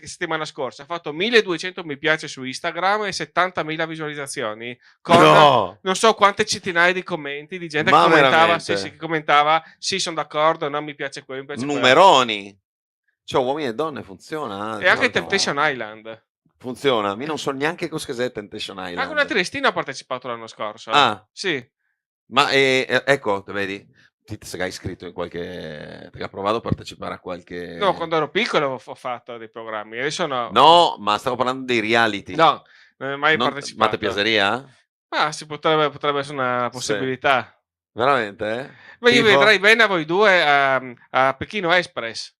settimana scorsa ha fatto 1200 mi piace su Instagram e 70.000 visualizzazioni con non so quante centinaia di commenti di gente che Ma commentava, veramente? che commentava, sì, sono d'accordo, no, mi piace quello, mi piace quello. Numeroni. Cioè, uomini e donne funziona. E anche Temptation Island. Funziona. Io non so neanche cos'è Temptation Island. Anche una Triestina ha partecipato l'anno scorso. Ah. Sì. Ma ecco, vedi, ti sei iscritto in qualche... Ti ha provato a partecipare a qualche... No, quando ero piccolo ho fatto dei programmi, adesso no. No, ma stavo parlando dei reality. No, non ho mai Ma partecipato. te piaceria? Ma potrebbe essere una possibilità. Veramente? Ma io Tipo? vedrei bene a voi due a Pechino Express.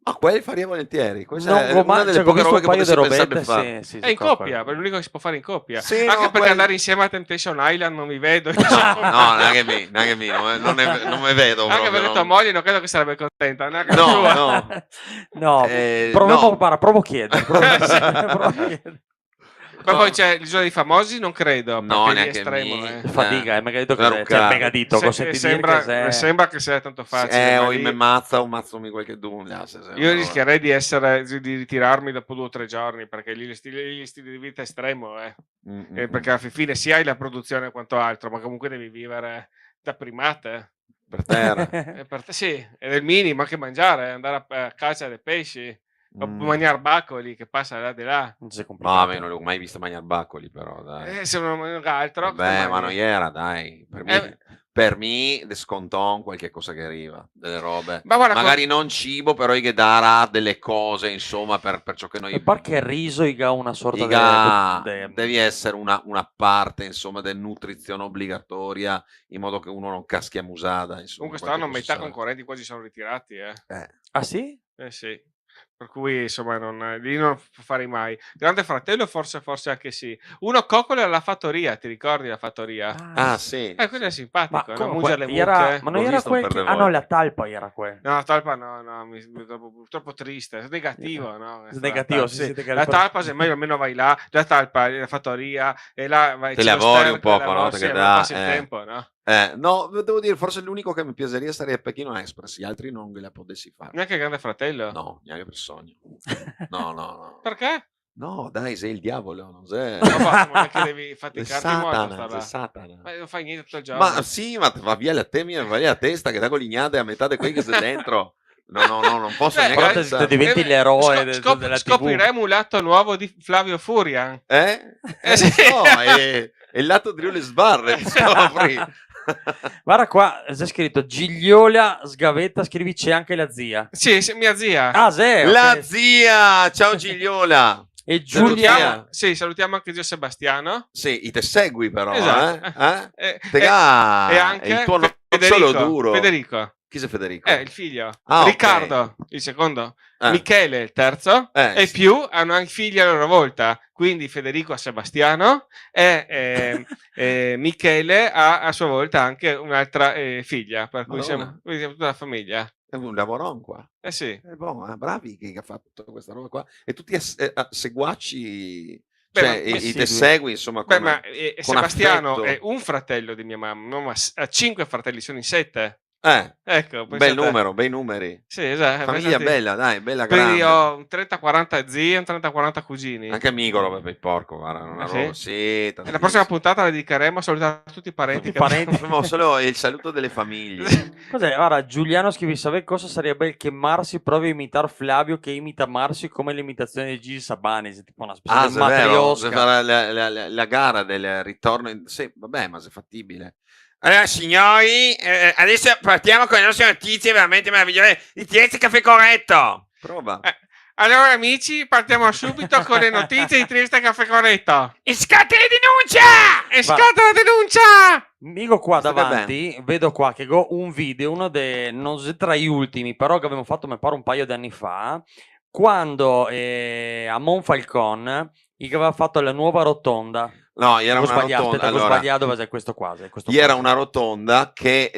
Ma quelli faria volentieri. Questa Non è go- una ma- delle cioè, ho poche visto robe un che paio di potessi pensare di robette, fare. sì, È in coppia, è l'unico che si può fare in coppia. Sì, Anche no, perché andare insieme a Temptation Island non mi vedo. No, neanche me, non mi vedo Anche proprio, perché non- tua moglie non credo che sarebbe contenta. Neanche No, la tua. no. No, no. provo a chiedere. Provo a chiedere. Ma poi c'è l'Isola dei Famosi, non credo. No, perché lì è neanche estremo. me. Fatica, è mega dito che Era un sei, cioè, cazzo. mega dito, consenti dire che Sembra che sia tanto facile. ma o lì- me mazza o mazzomi qualche dunia. Io rischierei di ritirarmi dopo 2 o 3 giorni perché lì gli stili di vita è estremo. Perché alla fine sì hai la produzione e quanto altro, ma comunque devi vivere da primate. Per terra. Per te sì, è il minimo anche mangiare, andare a caccia dei pesci, o mangiare baccoli che passa là di là. No, non l'ho mai visto mangiare baccoli, però, dai. Se non mangi altro, Beh, ma non era, dai. per me desconton qualche cosa che arriva, delle robe. Ma guarda, Magari non cibo, però che darà delle cose, insomma, per ciò che noi... Perché il riso ha una sorta devi essere una parte, insomma, di nutrizione obbligatoria, in modo che uno non caschi a musada, insomma. Comunque quest'anno qualche metà cosa sarà. concorrenti quasi sono ritirati, eh. Ah sì? Sì. Per cui insomma lì non farei mai. Grande Fratello forse anche sì. Uno Coccola alla fattoria, ti ricordi la fattoria? Ah, sì. Quello è simpatico, no? come Mungiare le era, mucche. ma non L'ho era visto quel per che... le Ah no, volte. la talpa era quel. No, la talpa no, troppo triste, è negativo, no? Negativo, La sì, talpa, siete che La talpa, se meglio almeno vai là, la talpa, la fattoria, e là vai Te c'è lo lavori sterco, un poco, lavori, no? sì, Perché ma passi il tempo, no? No, devo dire, forse l'unico che mi piacerebbe sarebbe Pechino Express, gli altri non ve la potessi fare. Neanche Grande Fratello? No, neanche per sogno. No. Perché? No, dai, sei il diavolo, non sei... Ma non è che devi faticarti molto a Satana, star sei là. Satana. Ma non fai niente tutto il giorno. Ma sì, ma va via la testa che da colignate a metà di quelli che sei dentro. No, non posso neanche Però te pensare. diventi l'eroe della TV. Scopriremo un lato nuovo di Flavio Furian. Sì. No, è il lato di le sbarre, scopri. Guarda qua, c'è scritto Gigliola Sgavetta, scrivi c'è anche la zia. Sì, mia zia. Ah, sì, La ok. zia, ciao Gigliola. E Giulia. Salutiamo anche zio Sebastiano. Sì, te segui però, Esatto. Te E anche il tuo nocciolo duro. Federico. Chi sei Federico? Il figlio. Ah, Riccardo, il secondo. Michele, il terzo. E sì. più hanno anche figli a loro volta. Quindi Federico a Sebastiano e Michele ha a sua volta anche un'altra figlia. Per cui siamo tutta la famiglia. È un lavorone qua. Sì. Bravi chi ha fatto questa roba qua. E tutti seguaci... Beh, Cioè, ma- te segui, insomma, con, ma con Sebastiano affetto. è un fratello di mia mamma, ma ha 5 fratelli, sono in 7. Ecco, Bel pensate. numero, bei numeri. Sì, esatto. Famiglia bella, dai, bella Quindi grande. ho un 30-40 zii e un 30-40 cugini. Anche Migolo, per il porco, guarda, una roba. Sì, E la prossima puntata la dedicheremo a salutare tutti i parenti. Facciamo solo il saluto delle famiglie. Cos'è? Guarda, Giuliano scrive: sapete cosa sarebbe che Marsi provi a imitare Flavio che imita Marsi come l'imitazione di Gigi Sabani, tipo una specie di Se è vero, matriosca. se fa la gara del ritorno. Sì, vabbè, ma se è fattibile. Allora, signori, adesso partiamo con le nostre notizie veramente meravigliose di Trieste Caffè Corretto. Prova. Allora, amici, partiamo subito con le notizie di Trieste Caffè Corretto. E scatta la denuncia! E scatta la denuncia! Migo qua State davanti, vedo qua che ho un video, uno dei, non so, tra gli ultimi, però che abbiamo fatto, mi pare, un paio di anni fa, quando a Monfalcone che aveva fatto la nuova rotonda. No, era una rotonda. Allora, sbagliato, è questo qua. Era una rotonda che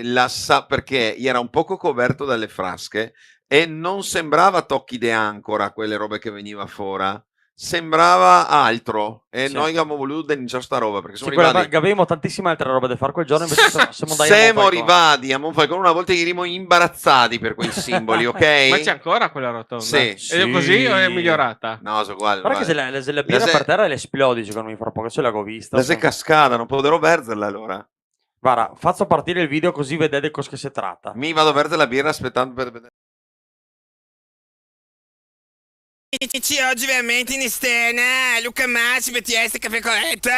perché era un poco coperto dalle frasche e non sembrava tocchi de ancora quelle robe che veniva fuori. Sembrava altro e Sì. noi abbiamo voluto denunciare sta roba perché siamo Sì, arrivati. avevamo tantissime altre robe da fare quel giorno, invece Siamo arrivati a Monfalcone una volta che eravamo imbarazzati per quei simboli, ok? Ma c'è ancora quella rotonda? Sì. È così o è migliorata? No, so uguale. Guarda che se la birra per terra le esplodi, secondo me, fra poco, se l'avevo vista. La se cascata, non potrò verzerla allora. Guarda, faccio partire il video così vedete cosa che si tratta. Mi vado a versare la birra aspettando per vedere. Oggi veramente in esterna Luca Massi per Trieste Caffè Corretto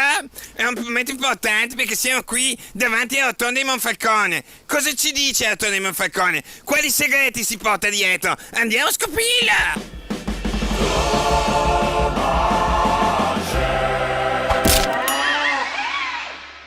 è un momento importante perché siamo qui davanti alla rotonda di Monfalcone. Cosa ci dice la rotonda di Monfalcone? Quali segreti si porta dietro? Andiamo a scoprirla!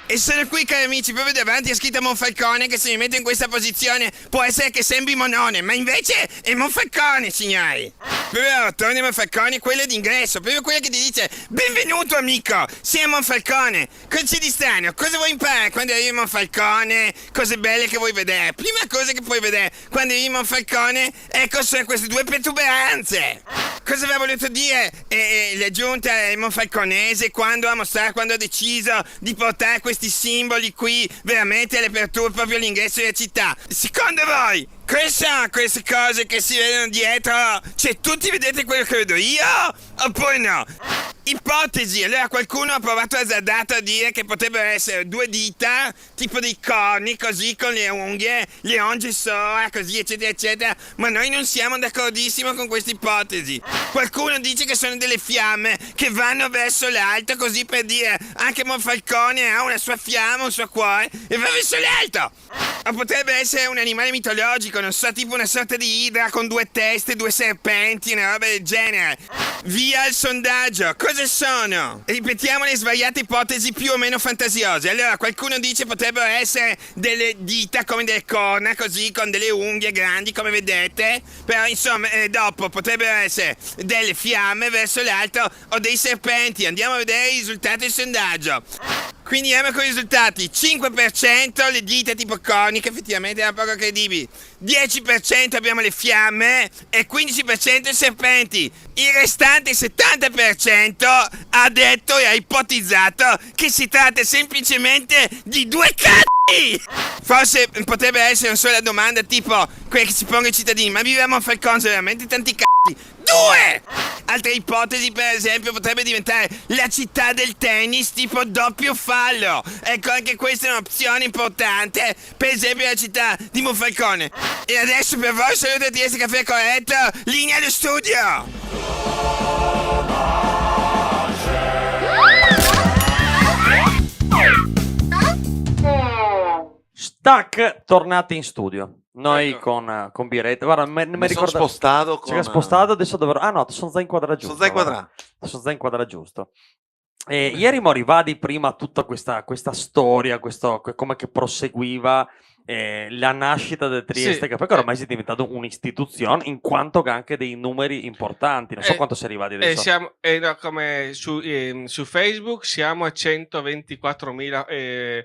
E sono qui, cari amici, proprio davanti a scritto Monfalcone, che se mi metto in questa posizione può essere che sembri Monone, ma invece è Monfalcone, signori. Proprio la rotonda di Monfalcone, quella d'ingresso, proprio quella che ti dice benvenuto amico, sei a Monfalcone. Cosa c'è di strano? Cosa vuoi imparare quando arrivi a Monfalcone? Cose belle che vuoi vedere? Prima cosa che puoi vedere quando arrivi a Monfalcone, ecco, sono queste due protuberanze. Cosa aveva voluto dire la giunta monfalconese quando ha deciso di portare questi simboli qui veramente all'apertura proprio all'ingresso della città? Secondo voi quali sono queste cose che si vedono dietro? Cioè tutti vedete quello che vedo io? Oppure no? Ipotesi, allora qualcuno ha provato azzardato a dire che potrebbero essere 2 dita, tipo dei corni, così con le unghie soa, così eccetera eccetera, ma noi non siamo d'accordissimo con questa ipotesi. Qualcuno dice che sono delle fiamme che vanno verso l'alto, così per dire anche Monfalcone ha una sua fiamma, un suo cuore, e va verso l'alto! O potrebbe essere un animale mitologico, non so, tipo una sorta di idra con 2 teste, 2 serpenti, una roba del genere. Via il sondaggio, cosa sono? Ripetiamo le svariate ipotesi più o meno fantasiose. Allora, qualcuno dice potrebbero essere delle dita come delle corna, così, con delle unghie grandi, come vedete. Però, insomma, dopo potrebbero essere delle fiamme verso l'alto o dei serpenti. Andiamo a vedere i risultati del sondaggio. Quindi andiamo con i risultati: 5% le dita tipo coniche, effettivamente erano poco credibili, 10% abbiamo le fiamme e 15% i serpenti. Il restante 70% ha detto e ha ipotizzato che si tratta semplicemente di 2 c***i! Forse potrebbe essere una sola domanda tipo quella che si pongono i cittadini: ma viviamo a Falcone, sono veramente tanti c***i? 2! Altre ipotesi, per esempio, potrebbe diventare la città del tennis tipo doppio fallo. Ecco, anche questa è un'opzione importante. Per esempio la città di Monfalcone. E adesso per voi saluto TS Caffè Corretto, linea allo studio. Stack, tornati in studio. Noi Ecco. con Biretta. Guarda, mi Mi sono ricorda... spostato Si è spostato, adesso dovrò... Ah no, sono già inquadrato giusto. Sono già inquadrato. Sono già inquadrato giusto. Ieri Morivadi prima tutta questa storia, come che proseguiva la nascita del Trieste Sì, Caffè, che ormai è diventato un'istituzione, in quanto che ha anche dei numeri importanti. Non so quanto si è arrivati adesso. Siamo, no, come su Facebook siamo a 124.000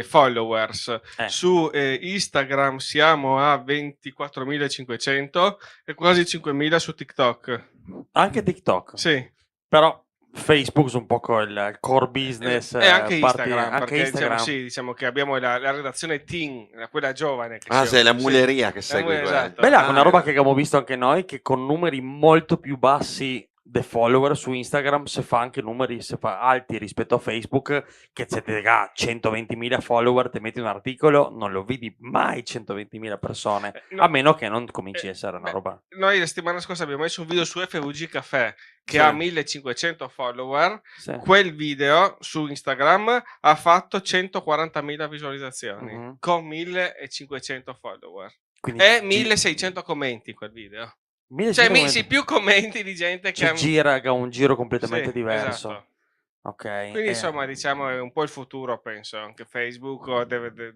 followers, su Instagram siamo a 24.500 e quasi 5.000 su TikTok. Anche TikTok? Sì. Però Facebook è un po' il core business. E anche Instagram, anche perché Instagram. diciamo che abbiamo la redazione teen, quella giovane. Che sei la muleria che segue quella. Esatto. Beh, là, una roba che abbiamo visto anche noi, che con numeri molto più bassi dei follower su Instagram si fa anche numeri alti rispetto a Facebook, che se te ha 120.000 follower, ti metti un articolo, non lo vedi mai 120.000 persone, no. a meno che non cominci a essere una roba. Noi la settimana scorsa abbiamo messo un video su FVG Caffè che Sì. ha 1.500 follower. Sì. Quel video su Instagram ha fatto 140.000 visualizzazioni con 1.500 follower. Quindi E 1.600 commenti quel video. Cioè, sì, più commenti di gente che gira un giro completamente Sì, diverso. esatto. Ok. Quindi insomma, diciamo, è un po' il futuro, penso. Anche Facebook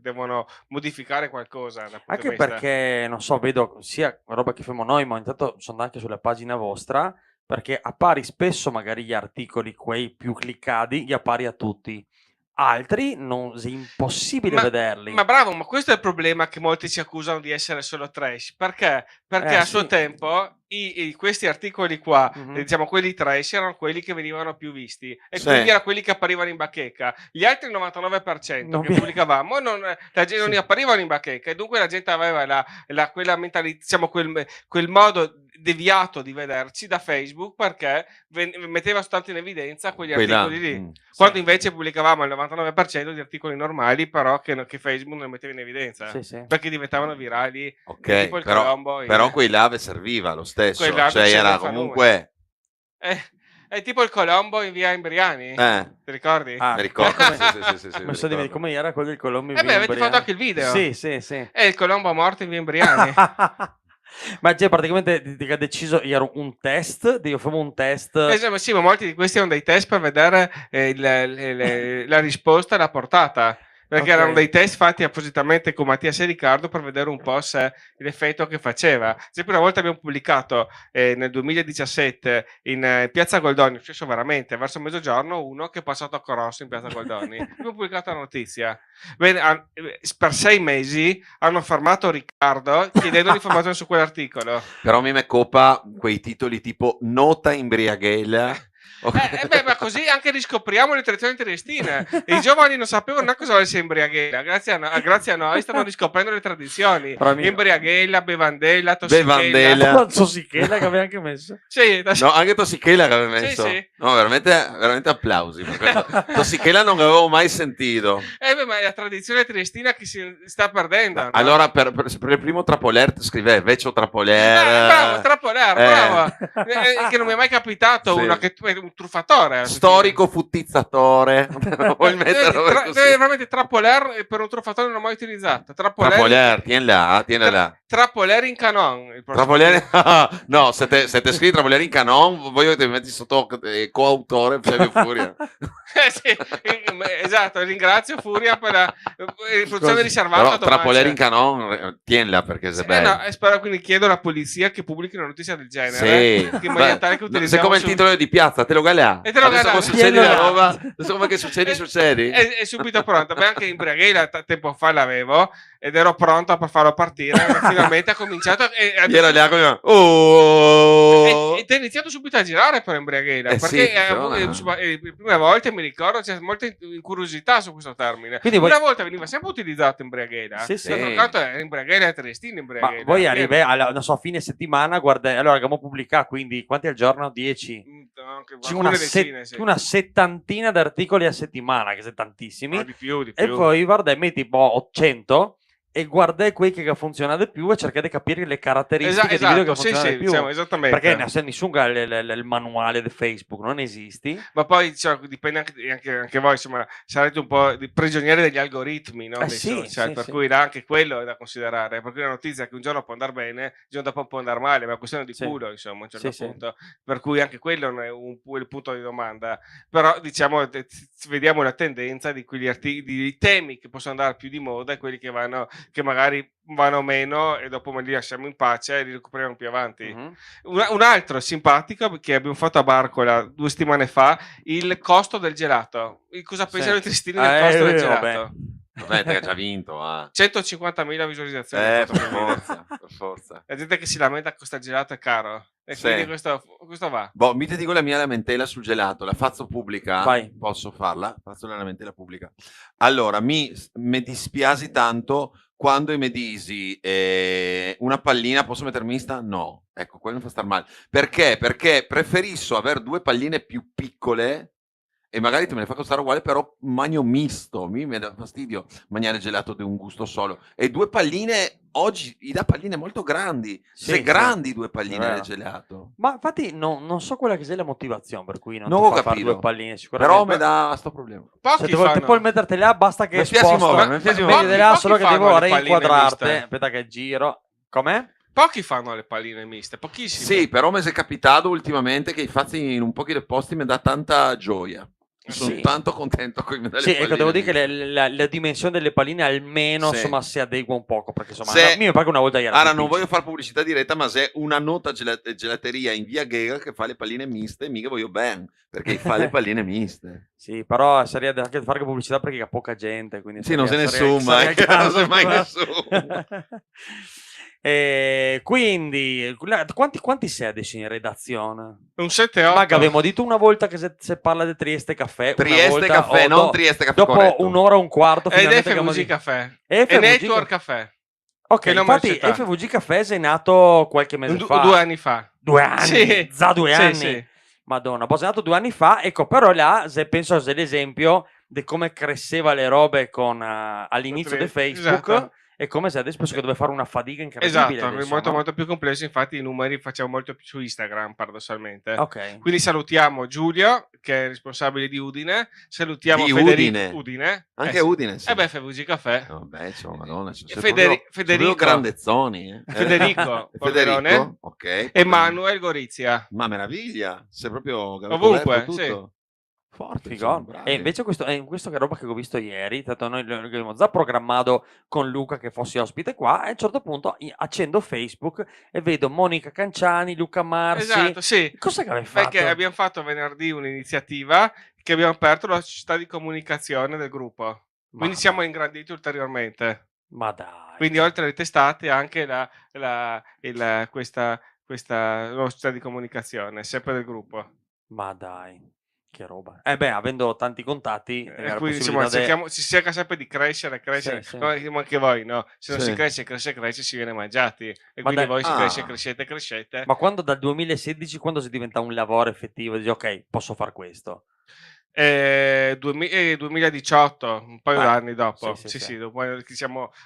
devono modificare qualcosa dal punto Anche di vista. perché, non so, vedo sia roba che facciamo noi, ma intanto sono anche sulla pagina vostra, perché appari spesso magari gli articoli, quei più cliccati, gli appari a tutti. Altri non è impossibile vederli. Ma bravo, ma questo è il problema, che molti ci accusano di essere solo trash. Perché? Perché a suo sì. tempo questi articoli qua, Mhm. Diciamo quelli trash, erano quelli che venivano più visti e Sì. quindi erano quelli che apparivano in bacheca. Gli altri 99% Non che mi- pubblicavamo la gente non ne apparivano in bacheca, e dunque la gente aveva quella mentalità, diciamo quel modo deviato di vederci da Facebook, perché metteva soltanto in evidenza quegli Quella- articoli lì. mm, Quando invece pubblicavamo il 99% di articoli normali, però che Facebook non metteva in evidenza, Sì, sì. perché diventavano virali. Ok, tipo il però, Colombo, però quei lave serviva lo stesso, Quell'ave cioè ce era ne fa comunque... è tipo il Colombo in via Imbriani. Ti ricordi? Ah, mi ricordo, come- sì, Mi mi so di ricordo. come era quello del Colombo in Beh, via avete Imbriani? fatto anche il video. Sì. È il Colombo morto in via Imbriani. Ma cioè, praticamente ha deciso, era un test, io famo un test. Esatto, sì, ma molti di questi erano dei test per vedere la risposta e la portata. Perché Ok. erano dei test fatti appositamente con Mattias e Riccardo per vedere un po' se l'effetto che faceva. Ad esempio, una volta abbiamo pubblicato nel 2017 in Piazza Goldoni, successo veramente verso mezzogiorno, uno che è passato a Corosso in Piazza Goldoni. Abbiamo pubblicato la notizia. Bene, per 6 mesi hanno fermato Riccardo chiedendo l'informazione su quell'articolo. Però mi me copa quei titoli tipo nota imbriaghella Ma così anche riscopriamo le tradizioni triestine. I giovani non sapevano neanche cosa volesse imbriaghella. Grazie a noi stanno riscoprendo le tradizioni. Imbriaghella, bevandella, Bevandella. La Tossichella che aveva anche messo. Sì, No, anche Tossichella che aveva Sì, messo. sì. No, veramente applausi per questo. Tossichella non avevo mai sentito. Ma è la tradizione triestina che si sta perdendo. No? Allora, per il primo Trapoler scrive Vecchio Trapoler. Bravo, Trapoler, bravo. Che non mi è mai capitato Sì. uno che è un truffatore. Storico futtizzatore. Vuoi metterlo così? Veramente Trapoler per un truffatore non l'ho mai utilizzato. Trapoler, tienila là. Trapoler in canon. Il prossimo Trapoler, no, se te scrivi Trapoler in canon, voglio che ti metti sotto coautore Flavio Furia. Sì, esatto, ringrazio Furia per la funzione riservata. Però a Tommaso. Trapoler in canon, tienila perché se bello. No, e spero, quindi chiedo alla polizia che pubblichi una notizia del genere. Sì, In maniera tale che se utilizziamo come il titolo di piazza, te lo galà. E te lo Adesso galà. come succedi Tienilo la là. roba, adesso come che succedi. È subito pronto. Beh, anche in Briaghella tempo fa l'avevo ed ero pronto per farlo partire. Finalmente ha cominciato Io ero là come oh. ed è iniziato subito a girare per Embriaghella Sì, perché però, le prime volte mi ricordo c'è molta incuriosità su questo termine. Quindi voi- Una volta veniva sempre utilizzato Embriaghella. Sì, sì. D'altro canto è Embriaghella e Triestino Ma Embriaghella. voi arrivi non so, fine settimana, guarda, allora abbiamo pubblicato, quindi quanti al giorno? 10? Anche C'è alcune decine, sì. una settantina di articoli a settimana, che sono tantissimi. Di più. E poi guarda, metti tipo 100 e guarda quei che funziona di più e cercate di capire le caratteristiche di video che sì, funzionano di più. diciamo, esattamente. Perché nessuno ha il manuale di Facebook, non esisti. Ma poi dipende anche voi, insomma, sarete un po' prigionieri degli algoritmi, no? Dei Sì, social, sì, per sì. cui anche quello è da considerare. Per cui la notizia che un giorno può andare bene, il giorno dopo può andare male, ma è una questione di Sì. culo, insomma, a un certo Sì, sì. punto. Per cui anche quello non è il punto di domanda. Però, diciamo, vediamo la tendenza di quegli di temi che possono andare più di moda e quelli che magari vanno meno e dopo li lasciamo in pace e li recuperiamo più avanti. Mhm. Un altro simpatico che abbiamo fatto a Barcola 2 settimane fa, il costo del gelato. Cosa pensano i triestini del costo del gelato? vabbè. Vabbè, te ha già vinto. 150.000 visualizzazioni. Per forza. La gente che si lamenta che questo gelato è caro. E Sì. quindi questo va. Boh, mi ti dico la mia lamentela sul gelato, la faccio pubblica? Vai. Posso farla? Faccio la lamentela pubblica. Allora, mi dispiace tanto quando mi disi una pallina, posso mettermi in sta? No. Ecco, quello mi fa star male. Perché? Perché preferisco avere 2 palline più piccole e magari te me ne fa costare uguale, però magno misto. Mi dà fastidio mangiare gelato di un gusto solo. E 2 palline, oggi gli dà palline molto grandi. Sì, Se sì. grandi 2 palline È vero. del gelato. Ma infatti non so quella che sia la motivazione per cui non Non ti ho fa fare capito. 2 palline sicuramente. Però mi dà sto problema. Pochi Se te puoi metterti là, basta che Mi piace sposto. muovere, mi piace Vedi muovere. là, Pochi solo che fanno devo le palline reinquadrarti. miste. Aspetta che giro. Com'è? Pochi fanno le palline miste, pochissimi. Sì, però mi è capitato ultimamente che infatti in un po' di posti mi dà tanta gioia. Sono Sì. tanto contento con i Sì, ecco, devo dire che la dimensione delle palline almeno Sì. insomma si adegua un poco, perché insomma Se- mi pare che una volta era Ora più non voglio piccolo. fare pubblicità diretta, ma se una nota gelateria in via Ghega che fa le palline miste, mica voglio ben, perché fa le palline miste. Sì, però sarebbe anche fare pubblicità perché ha poca gente, quindi Sì, non se ne sarebbe- suma, sarebbe non caso, se mai però. nessuno. Quindi quanti sei adesso in redazione? Un 7-8. Ma che avevamo detto una volta che se parla di Trieste Caffè, una Trieste volta, Caffè, o non Trieste Caffè, dopo corretto. un'ora e un quarto Ed finalmente abbiamo FVG detto- Caffè. FVG E Network Caffè. Ok, che non infatti mi città. FVG Caffè è nato qualche mese fa. 2 anni fa. 2 anni? Sì. Già 2 Sì, anni? sì. Madonna, poi è nato 2 anni fa, ecco, però là, se penso all'esempio di come cresceva le robe all'inizio di Facebook, Esatto. e come se adesso penso che deve fare una fatica incredibile. Esatto, adesso, molto, no? molto più complesso. Infatti, i numeri facciamo molto più su Instagram, paradossalmente. Ok. Quindi salutiamo Giulio, che è responsabile di Udine. Salutiamo Di Federico. Udine? Anche sì. Udine, sì. FVG Caffè. Vabbè, insomma, Madonna, sono Federico. proprio grandezzoni. Federico Polverone. Federico, ok. Emanuel Gorizia. Ma meraviglia, sei proprio Ovunque, tutto. Forte, Figò. insomma, bravi. E invece questo che è roba che ho visto ieri, tanto noi abbiamo già programmato con Luca che fossi ospite qua, e a un certo punto accendo Facebook e vedo Monica Canciani, Luca Marsi. Esatto, sì. Cosa che avevi fatto? Perché abbiamo fatto venerdì un'iniziativa che abbiamo aperto la società di comunicazione del gruppo. Quindi siamo ingranditi ulteriormente. Ma dai. Quindi oltre alle testate anche questa nuova società di comunicazione, sempre del gruppo. Ma dai, che roba. Beh, avendo tanti contatti, la Quindi insomma possibilità de si cerca sempre di crescere, Sì, sì. come anche voi, no? Se non si Sì. cresce, si viene mangiati. E Ma quindi dai voi si Ah. crescete. Ma quando dal 2016, quando si diventa un lavoro effettivo, dici: "Okay, posso far questo"? 2018, un paio Beh, d'anni sì, dopo. sì, Sì, sì. sì, dopo che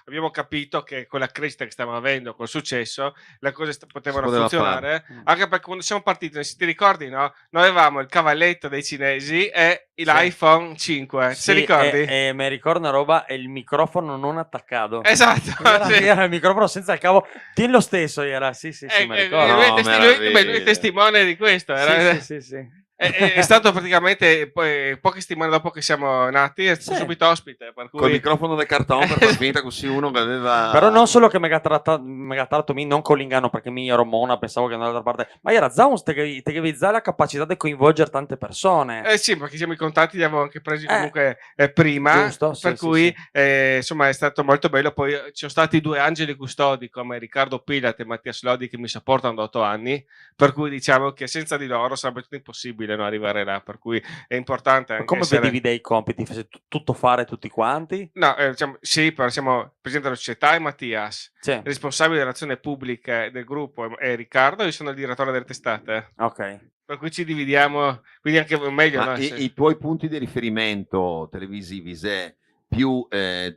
abbiamo capito che con la crescita che stavamo avendo, col successo, le cose Si potevano poteva fare. funzionare, anche perché quando siamo partiti, se ti ricordi, no? Noi avevamo il cavalletto dei cinesi e Sì. l'iPhone 5. Ti Sì, ricordi? e me ricordo una roba, e il microfono non attaccato. Esatto, sì. Era il microfono senza il cavo. Tienilo stesso era, sì, sì, sì, me ricordo. Lui è No, lui è meraviglia. testimone di questo. Sì, sì, sì, sì. È stato praticamente poi poche settimane dopo che siamo nati, è stato Sì. subito ospite, per Col cui microfono del cartone per far finta così uno che aveva... Però non solo che m'ha trattato me, non con l'inganno, perché mi ero mona, pensavo che andava dall'altra parte, ma era Zaun te che avevi già la capacità di coinvolgere tante persone. sì, perché siamo i contatti li avevo anche presi Eh, comunque prima, giusto, per sì, sì, cui sì. insomma è stato molto bello. Poi ci sono stati 2 angeli custodi come Riccardo Pilat e Mattias Lodi che mi supportano da 8 anni, per cui diciamo che senza di loro sarebbe tutto impossibile, no, arrivare là, per cui è importante Ma anche come essere vedevi dei compiti? Se tutto fare tutti quanti? no, diciamo sì, però siamo presidente della società è Mattias, Sì, responsabile delle relazioni pubbliche del gruppo è Riccardo, io sono il direttore delle testate. okay. Per cui ci dividiamo, quindi anche meglio, Ma no? i tuoi punti di riferimento televisivi, se più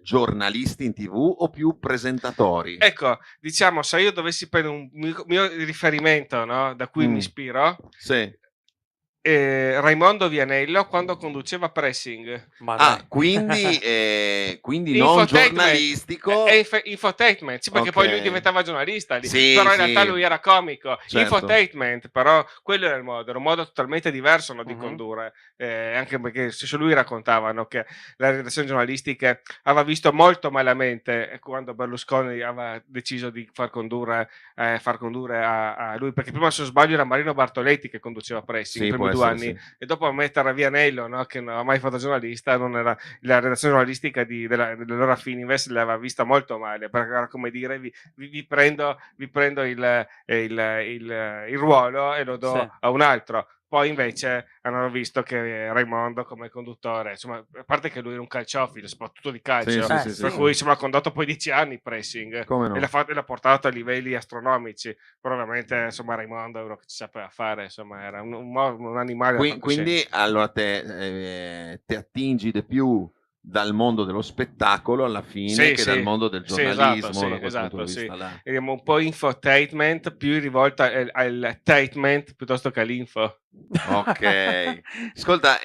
giornalisti in TV o più presentatori? Ecco, diciamo, se io dovessi prendere un mio riferimento, no, da cui mi ispiro, Sì. Raimondo Vianello quando conduceva Pressing. Ma Ah, dai. quindi non giornalistico. Infotainment, sì, perché poi lui Ok. diventava giornalista lì, Sì, però in sì. realtà lui era comico. Certo. Infotainment, però quello era un modo totalmente diverso, no, di Mh-mh. condurre, anche perché stesso lui raccontava, no, che la redazione giornalistica aveva visto molto malamente quando Berlusconi aveva deciso di far condurre a lui, perché prima, se non sbaglio, era Marino Bartoletti che conduceva Pressing Sì, i primi può 2 essere, anni, sì. e dopo mettere Vianello, no, che non aveva mai fatto giornalista, non era la redazione giornalistica dell'ora Fininvest l'aveva vista molto male, perché era come dire vi prendo il ruolo e lo do Sì. a un altro. Poi invece hanno visto che Raimondo come conduttore, insomma, a parte che lui era un calciofilo, soprattutto di calcio, Sì, sì, sì, per sì. cui insomma ha condotto poi 10 anni Pressing Come no? e l'ha portato a livelli astronomici, però ovviamente insomma Raimondo è uno che ci sapeva fare, insomma era un animale da Quindi allora te attingi di più dal mondo dello spettacolo alla fine Sì, che dal mondo del sì, esatto, giornalismo, da quel punto di sì. vista là. Vediamo un po' infotainment più rivolta al tainment piuttosto che all'info. Ok. Ascolta,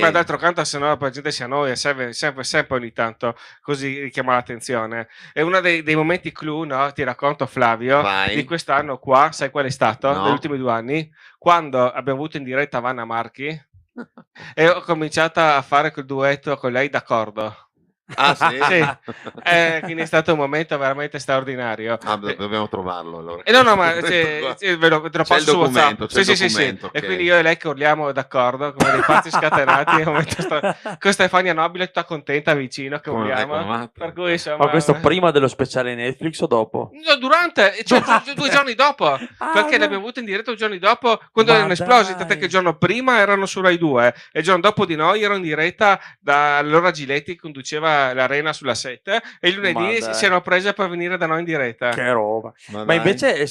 Ma d'altro canto, se no la gente si annoia, serve sempre ogni tanto così richiama l'attenzione. È uno dei momenti clou, no? Ti racconto, Flavio, vai. di quest'anno qua, sai qual è stato? No. Negli ultimi 2 anni, quando abbiamo avuto in diretta Vanna Marchi e ho cominciato a fare quel duetto con lei d'accordo. Ah, sì? Sì, quindi è stato un momento veramente straordinario. Ah, dobbiamo trovarlo allora. No, ma Te ve lo c'è passo il su WhatsApp. documento, c'è il Sì. documento, E ok. quindi io e lei che urliamo d'accordo, come dei pazzi scatenati, con Stefania Nobile tutta contenta vicino che Come urliamo. matta. Per cui insomma, Ma questo prima dello speciale Netflix o dopo? No, durante, cioè Durante. 2 giorni dopo, Ah, perché no. l'abbiamo avuto in diretta 2 giorni dopo, quando Ma erano esplosi, tant'è dai. che il giorno prima erano su Rai 2 e il giorno dopo di noi ero in diretta da Laura Giletti che conduceva l'Arena sulla 7 e il Ma lunedì dai. si erano prese per venire da noi in diretta. Che roba. Ma Ma dai. invece,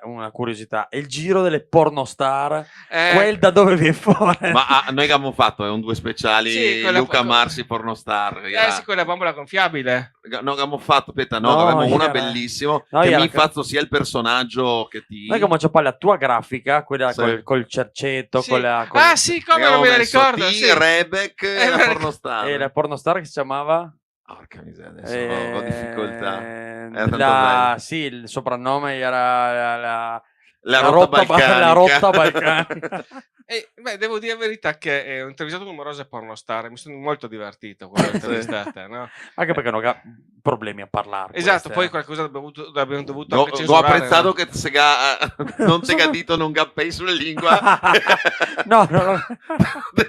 una curiosità, è il giro delle pornostar, Eh, quel da dove viene fuori? Ma noi che abbiamo fatto un 2 speciali, Sì, quella- Luca Marsi pornostar. sì, quella bombola gonfiabile. No, che abbiamo fatto, aspetta, No, avevamo una era- bellissima no, che era mi che- fatto sia il personaggio che ti... Noi che abbiamo la tua grafica, quella Sì. col cercetto, Sì. con la... Ah sì, come non Abbiamo me la messo ricordo. T, Sì. Rebek e la me la pornostar. E la pornostar che si chiamava? Porca miseria, adesso ho difficoltà. Ehm, Era tanto bello. Sì, il soprannome era La rotta balcanica. La rotta balcanica. Devo dire la verità che ho intervistato numerose pornostar, mi sono molto divertito con l'intervistata, no? Anche perché non ha problemi a parlare. Esatto, queste, poi eh. qualcosa abbiamo dovuto Ho anche censurare. apprezzato no? che non ti ha dito non gappei sulla lingua. No.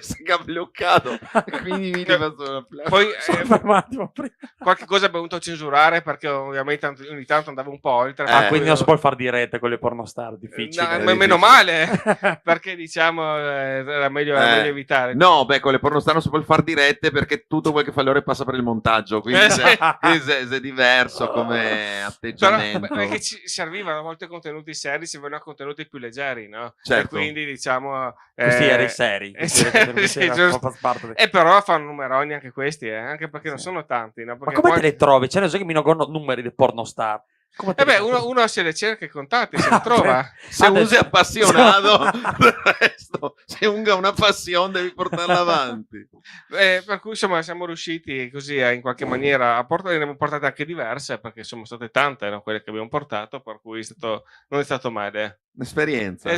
Si è bloccato. Quindi mi devo solo Poi Ferma un attimo prima. qualche cosa abbiamo dovuto censurare perché ovviamente ogni tanto andava un po' oltre. Quindi non si può far dirette con le pornostar. difficile. Ma meno male, perché diciamo era meglio evitare. No, beh, con le pornostar non si può far dirette perché tutto quel che fa loro passa per il montaggio, quindi è diverso come atteggiamento. Però perché ci servivano a volte contenuti seri, servivano contenuti più leggeri, no? Certo. E quindi diciamo Questi erano seri. E però fanno numeroni anche questi, anche perché non sono tanti, no? Perché Ma come te le trovi? Cioè, non so che mi non numeri di pornostar. uno se le cerca i contatti, se le trova. Se uno è appassionato del resto, se uno ha una passione devi portarla avanti. Per cui insomma siamo riusciti così in qualche maniera a portare, ne abbiamo portate anche diverse perché sono state tante, no, quelle che abbiamo portato, per cui non è stato male. Un'esperienza.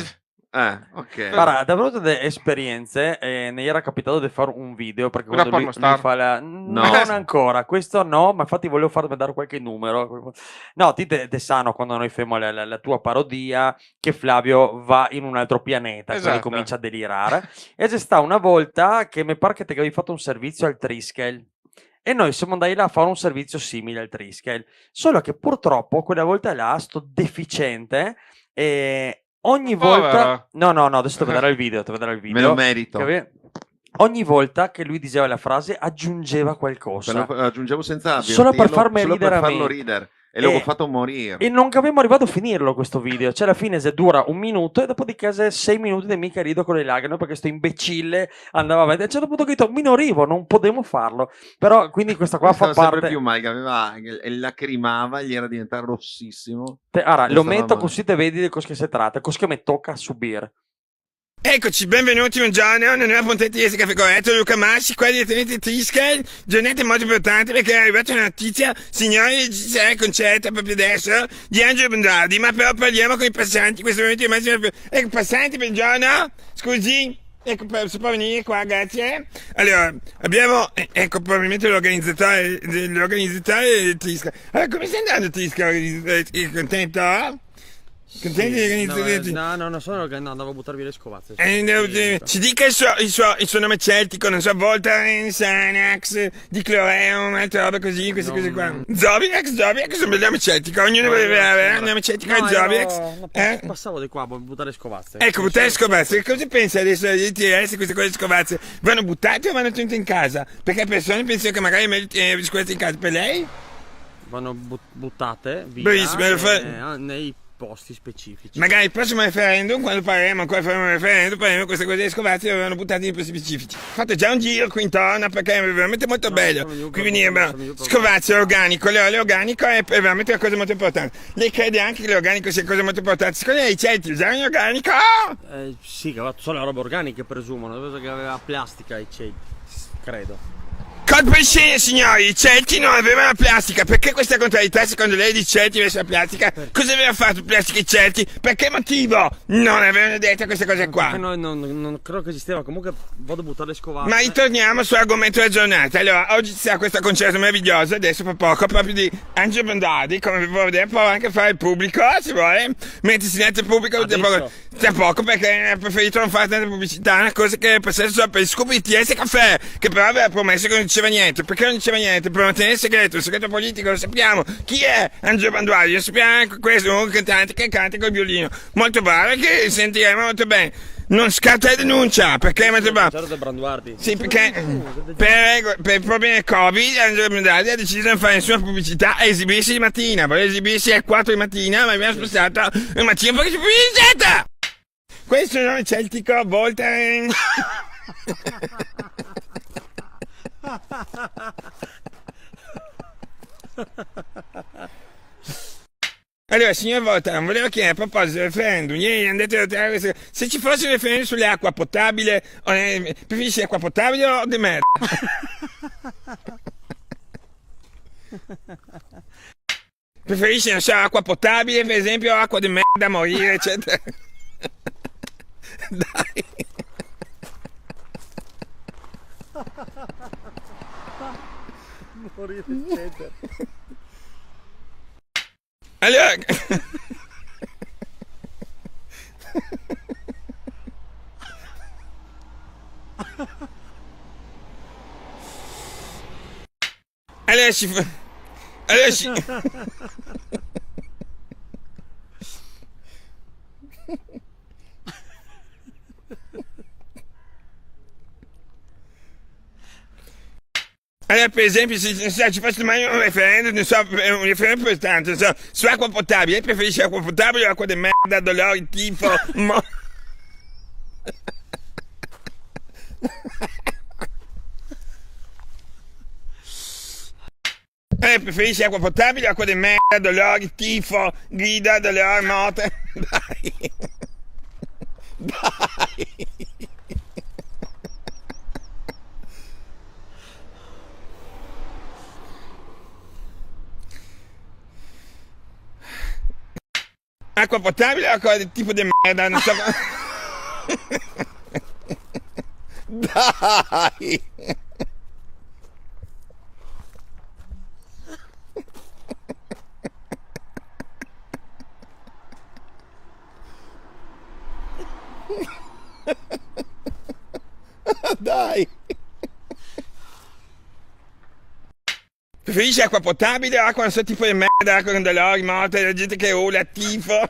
Ok. Guarda, da avuto delle esperienze, ne era capitato di fare un video perché Una quando lui fa non ancora, questo no, ma infatti volevo farvi dare qualche numero. No, ti te sano quando noi facciamo la tua parodia che Flavio va in un altro pianeta, quindi comincia a delirare. E c'è sta una volta che mi pare che ti avevi fatto un servizio al Triskel. E noi siamo andati là a fare un servizio simile al Triskel, solo che purtroppo quella volta là sto deficiente e ogni volta no adesso ti vedrò il video me lo merito. Ogni volta che lui diceva la frase aggiungeva qualcosa, aggiungevo senza solo per farmi solo ridere per farlo ridere e l'avevo fatto morire e non abbiamo arrivato a finirlo questo video, cioè alla fine se dura 1 minuto e dopodiché 6 minuti di mica rido con le lacrime perché sto imbecille andava avanti. A un certo punto ho detto minorivo, non potremo farlo, però quindi questa qua fa parte più male che aveva e lacrimava, gli era diventato rossissimo. Lo metto così te vedi di cosa si tratta, cosa mi tocca subire. Eccoci, benvenuti un giorno a una nuova puntata di Caffè Corretto, Luca Masci, qua direttamente Triskel, giornata molto importante perché è arrivata una notizia, signori, ci sarà il concerto proprio adesso di Angelo Bondardi, ma però parliamo con i passanti, in questo momento ecco, passanti, buongiorno, scusi, ecco, si può venire qua, grazie. Allora, abbiamo, ecco, probabilmente l'organizzatore del Triskel. Allora, come sta andando Triskel? Contento? Contenti di organizzare? No, andavo a buttar via le scovazze. Ci dica il suo nome celtico, non so, Voltaren, Sanax, di Cloreum, altre robe così, queste cose qua. Zodiac, sono belli nome celtico, ognuno deve avere un nome celtico e Zodiac. Passavo di qua a buttare le scovazze. Ecco, buttare le scovazze, che cosa pensa adesso di TRS, queste cose scovazze? Vanno buttate o vanno tenute in casa? Perché persone pensano che magari è meglio tenere le scovazze in casa, per lei? Vanno buttate via. Bravissimo, nei posti specifici. Magari il prossimo referendum, quando faremo il referendum, parleremo queste cose di scovazze e verranno buttate in posti specifici. Fate già un giro qui intorno perché è veramente molto bello. Qui venire scovazze organico, l'olio organico è veramente una cosa molto importante. Lei crede anche che l'organico sia una cosa molto importante? Secondo lei i Celti usavano organico? Sì, che aveva solo le robe organiche, presumono. Che aveva plastica i Celti, credo. Colpo in scena, signori, i Celti non avevano la plastica. Perché questa contrarietà secondo lei di Celti avesse la plastica? Cosa avevano fatto plastica i Celti? Per che motivo non avevano detto queste cose qua? Non credo che esisteva, comunque vado a buttare le scovazze. Ma ritorniamo sull'argomento della giornata. Allora, oggi ci sarà questo concerto meraviglioso, adesso fra poco, proprio di Angelo Bondardi, come vi può vedere, può anche fare il pubblico, se vuole, mettersi dentro il pubblico tra poco, perché ha preferito non fare tanta pubblicità, una cosa che è passata solo per il scoop di TS Caffè, che però aveva promesso che non diceva niente. Perché non diceva niente? Per mantenere il segreto politico, lo sappiamo. Chi è Angelo Bondardi? Lo sappiamo anche questo, un cantante che canta col violino. Molto bravo, che sentiremo molto bene. Non scatta la denuncia, perché è molto bravo. Sì, perché per il problema del Covid Angelo Bondardi ha deciso di non fare nessuna pubblicità e esibirsi di mattina. Voleva esibirsi alle 4 di mattina, ma abbiamo spostato la mattina un po' che si pubblicata. Questo è il nome celtico, Voltaren. Allora, signor Voltaren, volevo chiedere a proposito del referendum. Ieri hanno detto se ci fosse un referendum sulle acqua potabile, preferisci acqua potabile o di merda? Preferisci, non so, acqua potabile, per esempio, o acqua di merda da morire, eccetera? Dai. Morire, eccetera. Allora... Allora, per esempio, se ci fosse domani un referendum, non so, un referendum importante, non so, su acqua potabile, lei preferisce acqua potabile o acqua di merda, dolori, tifo, preferisci acqua potabile o acqua di merda, dolori, tifo, grida, dolore, morte? Dai. Dai. Acqua potabile o acqua di tipo di merda? Non so. Dai. Dai. Preferisci acqua potabile o acqua non so tipo di merda, acqua con dolori, morte, la gente che urla, tifo?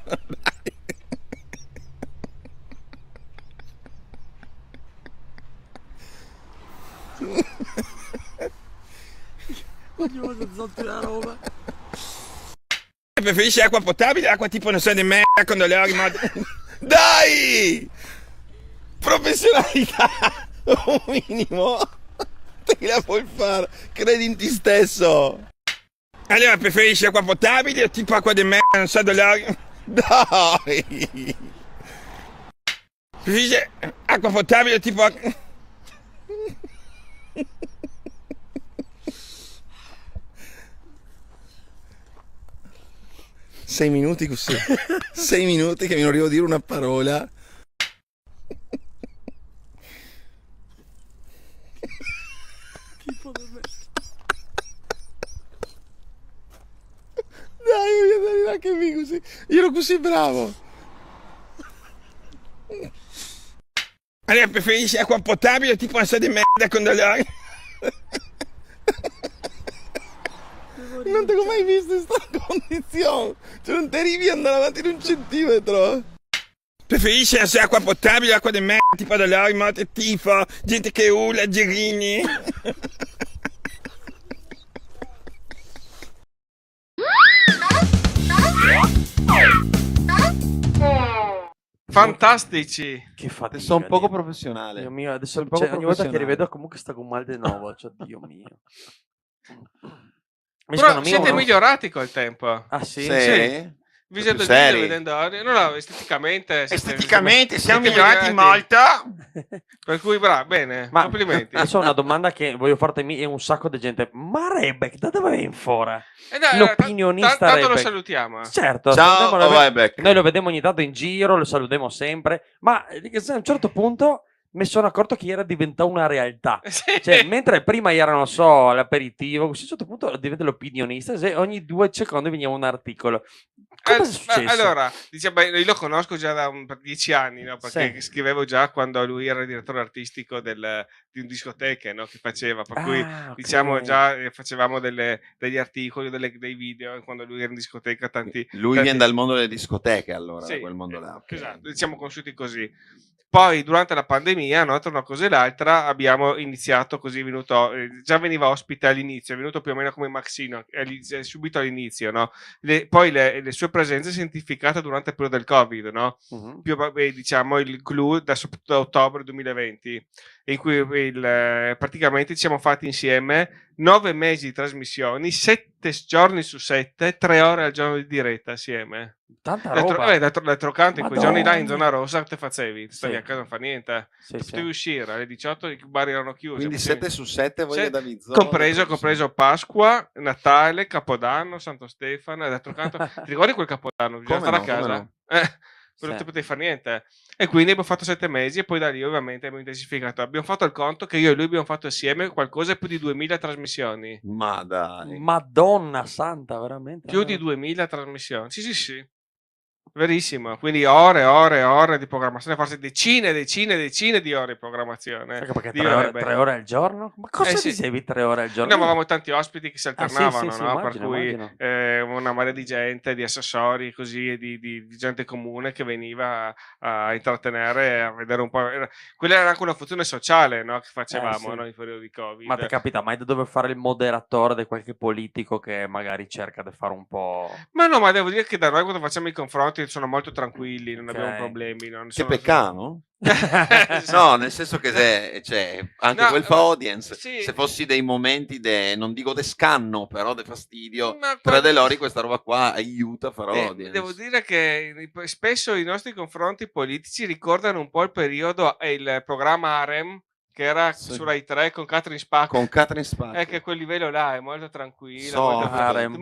Dai. Preferisci acqua potabile o acqua tipo non so di merda con dolori, morte? Dai! Professionalità! Un minimo! Te la puoi fare! Credi in te stesso! Allora, preferisci acqua potabile o tipo acqua di merda, non so, dolori? Dai! Preferisci acqua potabile o tipo... 6 minuti così. 6 minuti che mi non riesco a dire una parola. Dai, voglio andare anche me così. Io ero così bravo. Allora, preferisci acqua potabile o tipo una di merda con dolori? Non te l'ho mai visto in questa condizione. Cioè, non ti arrivi ad andare avanti di un centimetro. Preferisci acqua potabile o acqua di merda, tipo dolori, morte, tifo, gente che urla, girini? Fantastici. Che fatica. Sono un poco professionale. Dio mio, adesso Sono poco ogni volta che professionale. rivedo comunque sto con mal di nuovo, cioè, Dio mio. Però siete migliorati col tempo. Ah sì? Sì? Visto il Più video, seri. vedendo... No, esteticamente... Esteticamente siamo siete migliorati molto. Per cui, bravo, bene, Ma complimenti. adesso ho una domanda che voglio farti e un sacco di gente. Ma Rebek, da dove viene fuori? Dai, L'opinionista tanto lo Rebek. salutiamo. Certo, Ciao, salutiamo Rebek. Noi lo vediamo ogni tanto in giro, lo salutiamo sempre, ma a un certo punto mi sono accorto che era diventato una realtà. Sì. Cioè, mentre prima era, non so, l'aperitivo, a un certo punto diventa l'opinionista, se ogni 2 secondi veniva un articolo. Cosa è successo? Allora, diciamo, io lo conosco già da 10 anni, no? Perché Sì. scrivevo già quando lui era il direttore artistico di un discoteche, no? Che faceva, per cui ok. diciamo già facevamo degli articoli, dei video quando lui era in discoteca. Lui viene dal mondo delle discoteche, allora, Sì, da quel mondo là. ok. esatto, siamo conosciuti così. Poi durante la pandemia, no, tra una cosa e l'altra, abbiamo iniziato così, già veniva ospite all'inizio, è venuto più o meno come Maxino, subito all'inizio, no? Poi le sue presenze semplificate durante il periodo del Covid, no? Diciamo il clou da ottobre 2020, in cui praticamente ci siamo fatti insieme 9 mesi di trasmissioni, 7 giorni su 7, 3 ore al giorno di diretta assieme. Tanta roba. D'altro canto, in quei giorni là in Madonna. zona rossa, te facevi? Stavi Sì. a casa, non fa niente. Sì, Potevi sì. uscire alle 18, i bar erano chiusi. Quindi potevi- 7 su 7 voi Sì, da Davizzone. compreso Pasqua, Natale, Capodanno, Santo Stefano. D'altro canto, ti ricordi quel Capodanno? Bisogna Come stare a no, come casa. no. Non Sì. ti potevi fare niente. E quindi abbiamo fatto 7 mesi e poi da lì ovviamente abbiamo intensificato. Abbiamo fatto il conto che io e lui abbiamo fatto assieme qualcosa più di 2000 trasmissioni. Ma dai. Madonna santa, veramente. Più di 2000 trasmissioni. Sì, sì, sì. Verissimo, quindi ore e ore e ore di programmazione, forse decine e decine e decine di ore di programmazione. Ecco perché di 3 ore, web. 3 ore al giorno? Ma cosa sì. dicevi 3 ore al Noi giorno? avevamo tanti ospiti che si Ah, sì, alternavano, sì, no? Per immagino, cui immagino. una marea di gente, di assessori, così, e di gente comune che veniva a intrattenere, a vedere un po'. Quella era anche una funzione sociale, no? Che facevamo, sì. no? In periodo di Ma Covid. ti capita mai di dover fare il moderatore di qualche politico che magari cerca di fare un po'... Ma no, ma devo dire che da noi quando facciamo i confronti sono molto tranquilli, non abbiamo Ok. problemi. Non Che sono... peccano? Esatto. No, nel senso che cioè, anche No, quel fa ma- audience, sì. se fossi dei momenti, non dico de scanno, però de fastidio, Ma tra guarda- De Lori questa roba qua aiuta a fare audience. Devo dire che spesso i nostri confronti politici ricordano un po' il periodo e il programma Harem che era Sì. su Rai 3 con Catherine Spack. Con Catherine Spack. È che a quel livello là è molto tranquilla, Soft. Harem.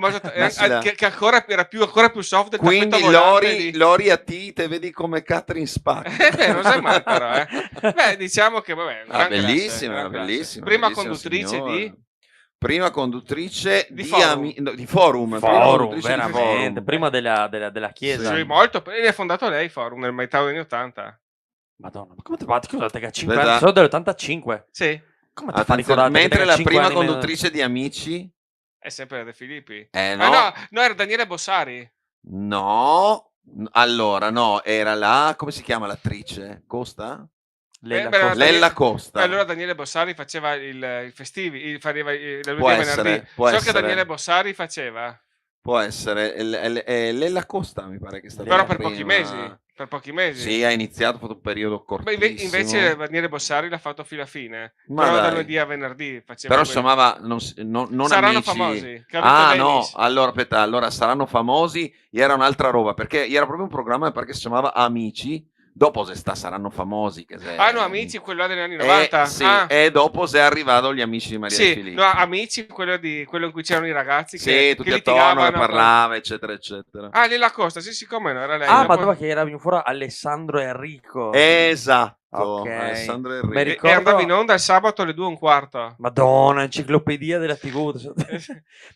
che ancora più soft del Quindi tappeto volante di... Lori a te vedi come Catherine Spack. non sai mai però, Beh, diciamo che vabbè, una gran Bellissima, classe, gran classe. bellissima. Prima bellissima conduttrice signora. di Prima conduttrice Di di Forum. di Forum. prima Forum, conduttrice di veramente. Forum. Prima della chiesa. sì, molto, e ha fondato lei Forum nel metà degli anni 80. Madonna, ma come ti fatti? Scusate che ha 5 Aspetta. anni, sono dell'85. Sì, Come ti fa Attenzione, ricordare? mentre la prima conduttrice di Amici è sempre De Filippi. no. No, era Daniele Bossari. No, allora no, era la, come si chiama l'attrice? Costa? Lella Costa. Allora Daniele Bossari faceva il festivi, faceva la Può lunedì e essere, venerdì. può So essere. che Daniele Bossari faceva, Può essere, Lella Costa mi pare che è stata però la per prima. pochi mesi. Per pochi mesi. Sì, ha iniziato, ha fatto un periodo Beh, cortissimo. invece Daniele Bossari l'ha fatto fino a fine. Ma Però da dai. lunedì a venerdì faceva Però si quello. chiamava non Saranno Amici. famosi, che ha detto Ah no, Dennis. allora aspetta, allora saranno famosi, era un'altra roba, perché era proprio un programma perché si chiamava Amici, dopo saranno famosi che se... Ah no, Amici, quello là degli anni 90. Sì, Ah. e dopo se è arrivato gli amici di Maria De Sì, Filippi. no, Amici, quello in cui c'erano i ragazzi Sì, che tutti che attorno, che litigavano. parlava, eccetera, eccetera. Ah, Lilla Costa, sì, come no, era lei. Ah, ma Dopo- dove che era venuto fuori Alessandro Enrico? Esatto, Ok. Alessandro Mi Enrico. E ricordo- andava in onda il sabato alle 2:15. Madonna, enciclopedia della TV.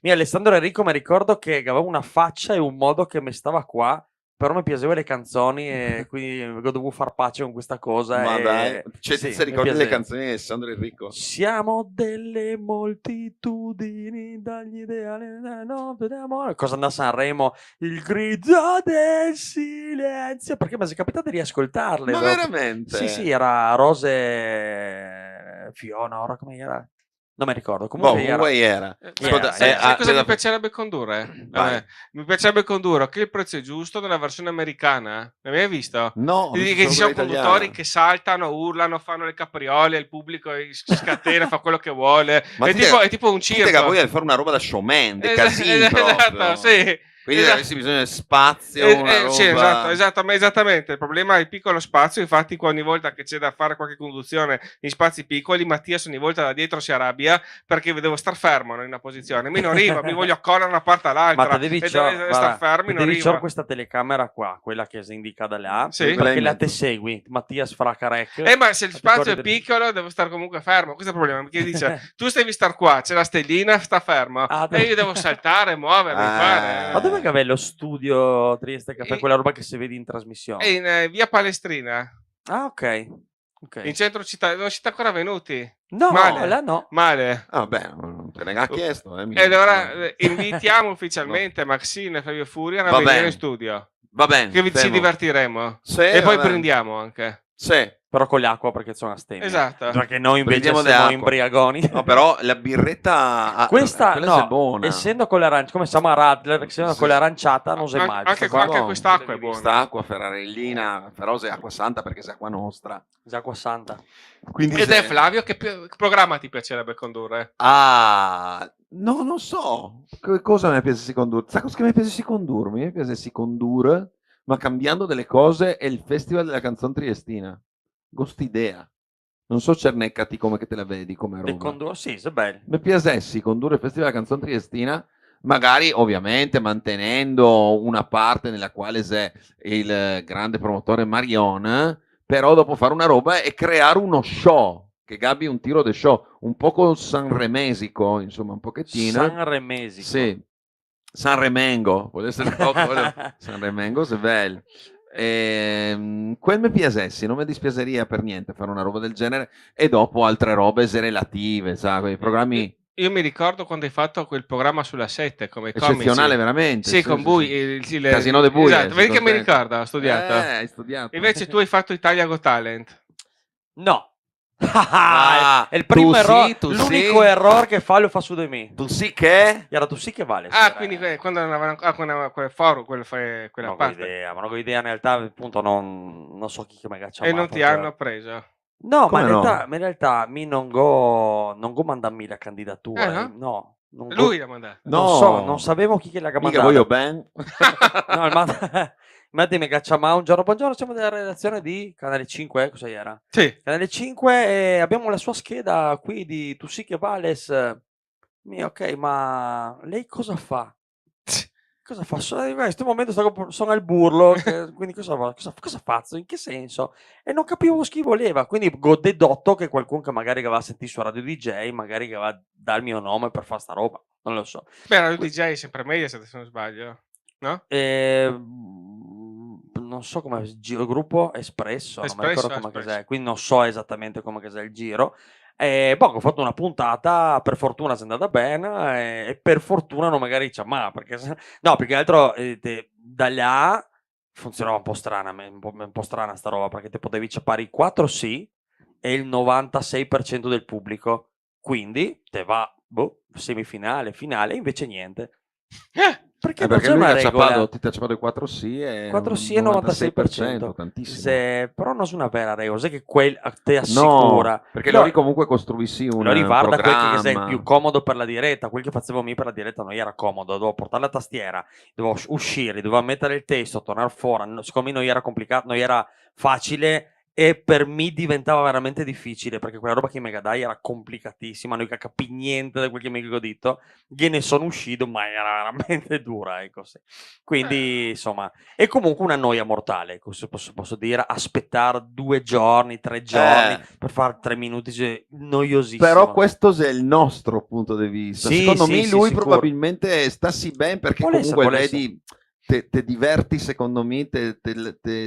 Mi Alessandro Enrico mi ricordo che aveva una faccia e un modo che mi stava qua, però mi piacevano le canzoni e quindi dovevo far pace con questa cosa. Ma e... dai, cioè, sì, ti mi ricordi le piaceva. canzoni di Alessandro Enrico? Siamo delle moltitudini dagli ideali della notte d'amore. Cosa andava a Sanremo? Il grido del silenzio. Perché mi è capitato di riascoltarle. Ma dopo. veramente? Sì, sì, era Rose Fiona, ora come era? Non mi ricordo. Boh, Comunque era. comunque era. Ascolta, sai cosa te la- mi piacerebbe condurre? Vai. Mi piacerebbe condurre che il prezzo è giusto nella versione americana. L'hai mai visto? No, ho visto Che ci solo sono quella conduttori italiana. che saltano, urlano, fanno le capriole, il pubblico scatena, fa quello che vuole. Ma È tu tipo, te- è tipo un tu te circo. che voglio fare una roba da showman, dei casini Esatto, proprio. sì. Quindi Esatto. avessi bisogno di spazio, una roba... Sì, esattamente. Il problema è il piccolo spazio. Infatti, ogni volta che c'è da fare qualche conduzione in spazi piccoli, Mattias ogni volta da dietro si arrabbia perché devo star fermo in una posizione. Mi non arriva, mi voglio accorrere da una parte all'altra. Ma te devi e cior- deve star guarda, fermi, te non devi arriva. cior questa telecamera qua, quella che si indica da là, Sì. Quella perché in la mezzo. te segui, Mattias Fracarec. Ma se il ti spazio è corri dritto. piccolo, devo stare comunque fermo. Questo è il problema. Perché dice: tu devi star qua, c'è la stellina, sta fermo. Ah, E io devo saltare, muovermi, fare. Ma dov'è che aveva lo studio Trieste Caffè, quella roba che si vede in trasmissione? È in via Palestrina, Ah, ok. in centro città. Non siete ancora venuti? No, Male. là no. Male. Ah, beh, non te ne ha chiesto. E allora invitiamo ufficialmente Maxine e Fabio Furian a Va venire bene. in studio. Va bene. Che ci fermo. divertiremo. Sì, E poi va bene. prendiamo anche. Sì. Però con l'acqua perché sono astemia. Esatto. Perché noi invece Prendiamo siamo dell'acqua. imbriagoni. No, però la birretta... Questa quella è no, buona. essendo con l'arancia, come siamo a Radler, essendo Sì. con l'aranciata non sei mai. Anche, anche quest'acqua è buona. Quest'acqua ferrarellina, però se è acqua santa perché se è acqua nostra. Acqua santa. Quindi Ed se- è Flavio, che programma ti piacerebbe condurre? Ah, no, non so. Cosa mi piace condurre? Sai cosa che mi piace condurmi? Mi piace condurre, ma cambiando delle cose, è il Festival della Canzone Triestina. Quest'idea. Non so Cerneccati come che te la vedi come roba. Sì, è bello. Mi piacessi condurre il Festival della Canzone Triestina, magari ovviamente mantenendo una parte nella quale c'è il grande promotore Marion, però dopo fare una roba e creare uno show, che Gabi un tiro de show, un po' con sanremesico, insomma un pochettino. Sanremesico. Sì. Sanremengo, vuole essere Sanremengo, c'est belle. Quel mi piacessi, non mi dispiaceria per niente fare una roba del genere e dopo altre robe relative, sai, quei programmi Io mi ricordo quando hai fatto quel programma sulla 7 come eccezionale comici. veramente. Sì, con Bui. Casino de Bui. Esatto, vedi che mi ricordo, ho studiato. Hai studiato. Invece tu hai fatto Italia Got Talent. No. È il tu primo sì, errore, tu l'unico sì. errore che fa lo fa su di me. Tu sì che? Era tu sì che vale. Quindi quando non avevano quel foro, quella non ho parte. idea, ma non ho idea in realtà, appunto non so chi che mi caccia. E non ti hanno preso. No, Come ma in realtà mi non go mandami la candidatura. no? No, non go- Lui l'ha mandato. Non No. so, non sapevo chi che l'ha Mica mandato. voglio ben. No, Matti mi caccia ma un giorno, buongiorno, siamo della redazione di Canale 5, cosa era? Sì. Canale 5 e abbiamo la sua scheda qui di Tu sì che vales. Ok, ma lei cosa fa? Cosa fa? In questo momento sono al burlo, quindi cosa faccio? In che senso? E non capivo chi voleva, quindi ho dedotto che qualcuno che magari aveva sentito su Radio DJ, magari che aveva dato il mio nome per fare sta roba, non lo so. Beh, Radio DJ è sempre meglio se non sbaglio, no? Non so come il gruppo Espresso, non mi ricordo come Espresso. cos'è, quindi non so esattamente come cos'è il giro. Ho fatto una puntata, per fortuna si è andata bene e per fortuna non magari dice ma perché no, più che altro da là funzionava un po' strana, un po' strana sta roba, perché te potevi ciappare i 4 sì e il 96% del pubblico, quindi te va semifinale, finale, invece niente. Perché non perché c'è lui una ti ha regola. ciappato i 4 sì e 4 un sì e 96%. tantissimo. Però non è una vera regola, sai che quel te No, assicura. perché loro comunque costruissi un lo riguarda quel che sei programma. più comodo per la diretta. Quel che facevo io per la diretta non era comodo, dovevo portare la tastiera, dovevo uscire, dovevo mettere il testo, tornare fuori. Secondo me non era complicato, non era facile e per me diventava veramente difficile perché quella roba che mi dai era complicatissima, non capi niente da quel che mi ho detto. Gliene sono uscito, ma era veramente dura, ecco. Sì. Quindi, insomma, è comunque una noia mortale, posso dire, aspettare 2 giorni, 3 giorni per fare 3 minuti, noiosissimo. Però questo è il nostro punto di vista. Sì, Secondo me lui sicuro. probabilmente stassi ben perché comunque Vuole vedi te diverti, secondo me, te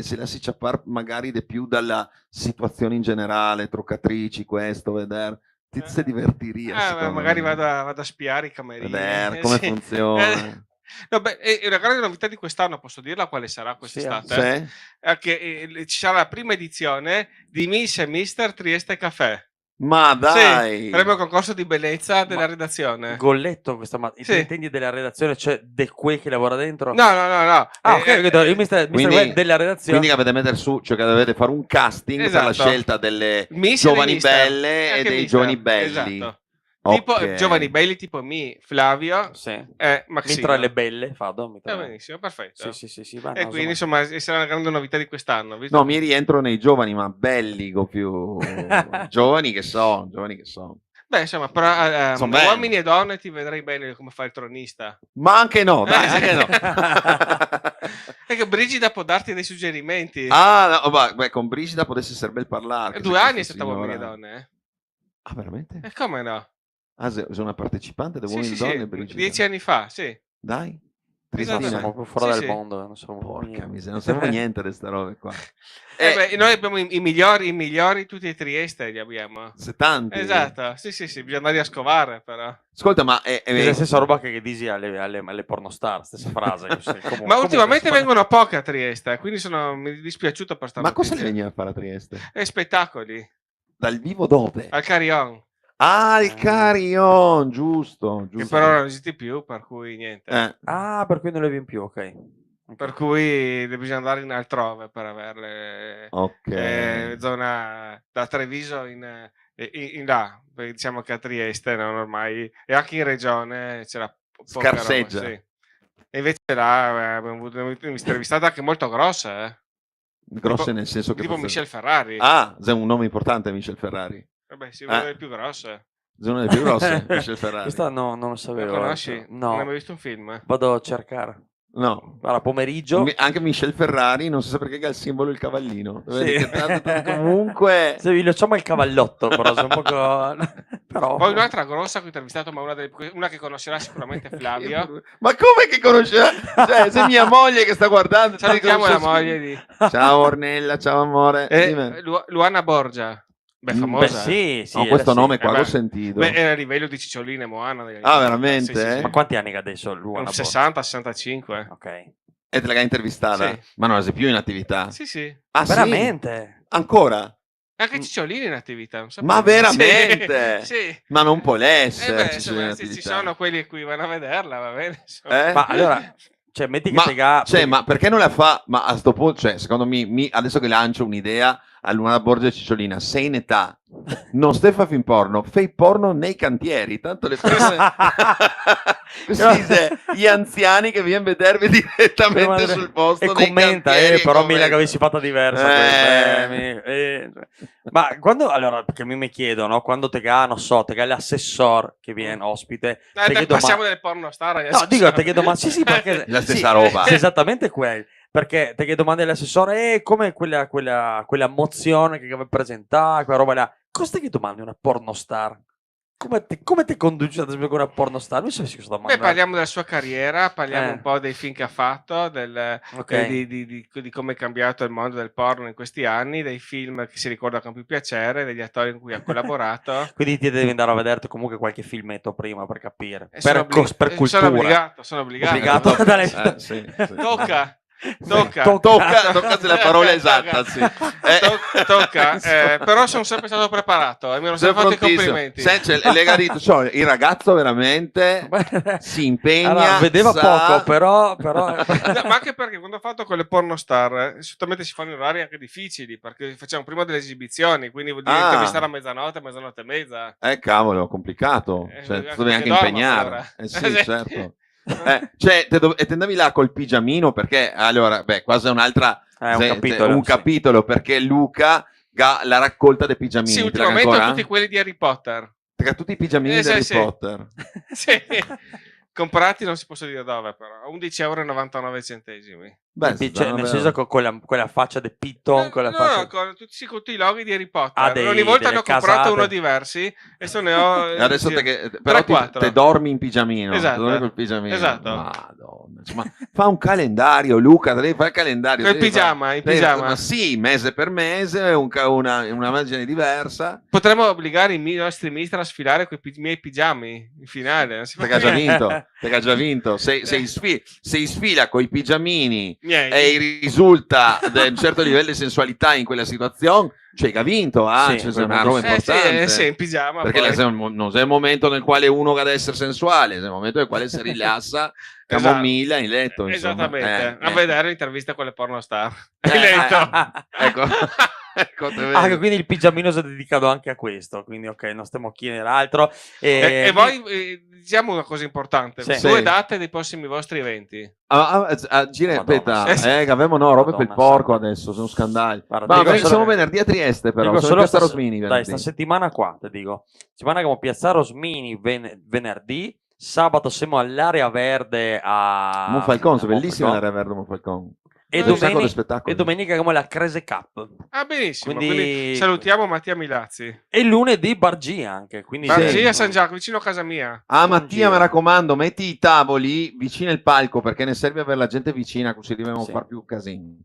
se lasci ciappare magari di più dalla situazione in generale, truccatrici, questo, vedere, ti se divertiria. Magari vado a spiare i camerini. Vedere come Sì. funziona. No, beh, una grande novità di quest'anno, posso dirla quale sarà quest'estate? Sì. È che ci sarà la prima edizione di Miss e Mister Trieste Café. Ma dai! Sì, faremo il concorso di bellezza della redazione. Golletto questa mattina. Sì. Intendi della redazione, cioè de quel che lavora dentro? No. Ah, ok, io Mister Web della redazione. Quindi dovete mettere su, cioè che dovete fare un casting per la Esatto. scelta delle Miss giovani e Mister. belle e Anche dei Mister, giovani belli. esatto. Tipo Ok. giovani belli tipo me, Flavio e Maximo. Mitra le belle, Fado. Benissimo, perfetto. Sì, va, E no, quindi insomma sarà una grande novità di quest'anno. No, mi rientro nei giovani, ma belli, più giovani che sono. Beh, insomma, però Son belli. uomini e donne ti vedrei bene come fa il tronista. Ma anche no, dai, sì. anche no. Perché Brigida può darti dei suggerimenti. No, beh, con Brigida potesse essere bel parlare. 2 anni è stata uomini e donne. Ah, veramente? E come no? Ah, sei una partecipante di uomini e Sì, donne, Brigida? 10 anni fa, sì. Dai. Esatto. Siamo più fuori Sì, dal sì. mondo. Non siamo Porca miseria, non sappiamo niente di queste robe qua. Noi abbiamo i migliori tutti a Trieste, li abbiamo. 70. Esatto, sì, bisogna andare a scovare però. Ascolta, ma è la stessa roba che dici alle pornostar, stessa frase. Ma ultimamente vengono poche a Trieste, quindi mi è dispiaciuto per sta ma cosa notizia. le veniva a fare a Trieste? E spettacoli. Dal vivo dove? Al Carillon. Ah, il Carillon, giusto. Che però non esiste più, per cui niente. Ah, per cui non le viene più, ok. Per cui bisogna andare in altrove per averle. Ok. Zona da Treviso in là. Perché diciamo che a Trieste non ormai e anche in regione c'era poca roba, Scarseggia. sì. E invece là abbiamo avuto un'intervistata anche molto grossa, Grosse nel senso che... tipo Michel Ferrari. Ah, è un nome importante Michel Ferrari. Vabbè, sì, una delle più grosse. È una delle più grosse, Michel Ferrari. Questa non lo sapevo. La conosci? No. Non hai mai visto un film? Vado a cercare. No. Guarda, pomeriggio. Anche Michel Ferrari, non so perché ha il simbolo il cavallino. Sì. Comunque... Se vi facciamo il cavallotto, però sono un po'... Però... Poi un'altra grossa che ho intervistato, ma una che conoscerà sicuramente Flavio. Ma come che conoscerà? Cioè, se mia moglie che sta guardando... Salutiamo la moglie di... Ciao Ornella, ciao amore. Dimmi. Luana Borgia. Beh, Beh, famosa. sì, sì, No, questo sì. nome qua l'ho sentito. Beh, era a livello di Cicciolina e Moana. Ah, veramente? Sì, sì, sì. Ma quanti anni che adesso Luana? 60, 65. Ok. E te l'hai intervistata? Sì. Ma non sei più in attività? Sì, sì. Ah, sì? Veramente? Ancora? Anche Cicciolina in attività. Non sapevo. Ma veramente? Sì, sì. Ma non può Beh, esserci in insomma, se attività. ci sono quelli qui vanno a vederla, va bene. Insomma. Ma allora, cioè, metti che te ga... ma perché non la fa? Ma a sto punto, cioè, secondo me, adesso che lancio un'idea a Luana Borgia e Cicciolina, sei in età, non stai fa film porno, fai porno nei cantieri, tanto le persone... Così gli anziani che viene a vedervi direttamente sul posto e nei commenta, cantieri, però commenta. mila che avessi fatto diversa. Ma quando, allora, perché mi chiedono, quando te ga, non so, te ga l'assessor che viene ospite, te chiedo, Passiamo delle porno star. No, dico, te chiedo, ma sì, perché... La stessa roba. Sì, esattamente quel. Perché te chiedo domande all'assessore, come quella mozione che aveva presentato, quella roba là. Cosa ti domandi una pornostar? Come ti conduci ad esempio con una pornostar? Non so se cosa domandare. Beh, parliamo della sua carriera, parliamo un po' dei film che ha fatto, di come è cambiato il mondo del porno in questi anni, dei film che si ricorda con più piacere, degli attori in cui ha collaborato. Quindi ti devi andare a vederti comunque qualche filmetto prima per capire. Sono Per cultura. Sono obbligato. Sì. Tocca se la parola esatta, sì. Tocca, però sono sempre stato preparato e mi hanno sempre fatto i complimenti. Il ragazzo veramente si impegna. Allora, vedeva poco, però... No, ma anche perché quando ho fatto con le pornostar, solitamente si fanno in orari anche difficili, perché facciamo prima delle esibizioni, quindi vuol dire intervistare a mezzanotte e mezza. Cavolo, complicato. Cioè, tu devi anche impegnare. Allora. Sì, certo. Cioè, te andavi là col pigiamino perché allora, quasi un'altra un capitolo perché Luca la raccolta dei pigiamini. Sì, ultimamente ho tutti quelli di Harry Potter. Perché tutti i pigiamini di Harry Potter. Sì. Comprati non si posso dire dove, però a €11,99. Nel senso con quella faccia di Piton, con tutti i loghi di Harry Potter. Ogni volta ne ho comprato uno diversi e se ne ho adesso però te dormi in pigiamino. Esatto. Dormi col pigiamino. Esatto. Madonna. Ma fa un calendario, Luca, devi fare il calendario. In pigiama. Ma sì, mese per mese, una immagine diverra. Potremmo obbligare i nostri ministri a sfilare con i miei pigiami in finale. Perché ha già vinto. Se sfila con i pigiamini e risulta da un certo livello di sensualità in quella situazione, cioè che ha vinto, c'è una roba importante. Sì, in pigiama. Perché non è il momento nel quale uno deve essere sensuale, è il momento nel quale si rilassa, camomilla in letto. Esattamente, a vedere l'intervista con le pornostar. In letto. Ecco, quindi il pigiamino si è dedicato anche a questo, quindi ok, non stiamo chiedendo altro. E voi diciamo una cosa importante, 2 date dei prossimi vostri eventi. Che avevamo robe per il porco adesso, sono scandali. Siamo venerdì a Trieste però, sono Piazza Rosmini venerdì. Dai, sta settimana qua, ti dico. Settimana che Piazza Rosmini venerdì, sabato siamo all'area verde a Monfalcone, bellissima l'area verde a Monfalcone. E domenica abbiamo la Crese Cup. Benissimo, quindi salutiamo Mattia Milazzi. E lunedì Bargi anche. Bargi a San Giacomo, vicino a casa mia. Mattia, mi raccomando, metti i tavoli vicino al palco perché ne serve avere la gente vicina così dobbiamo fare più casini.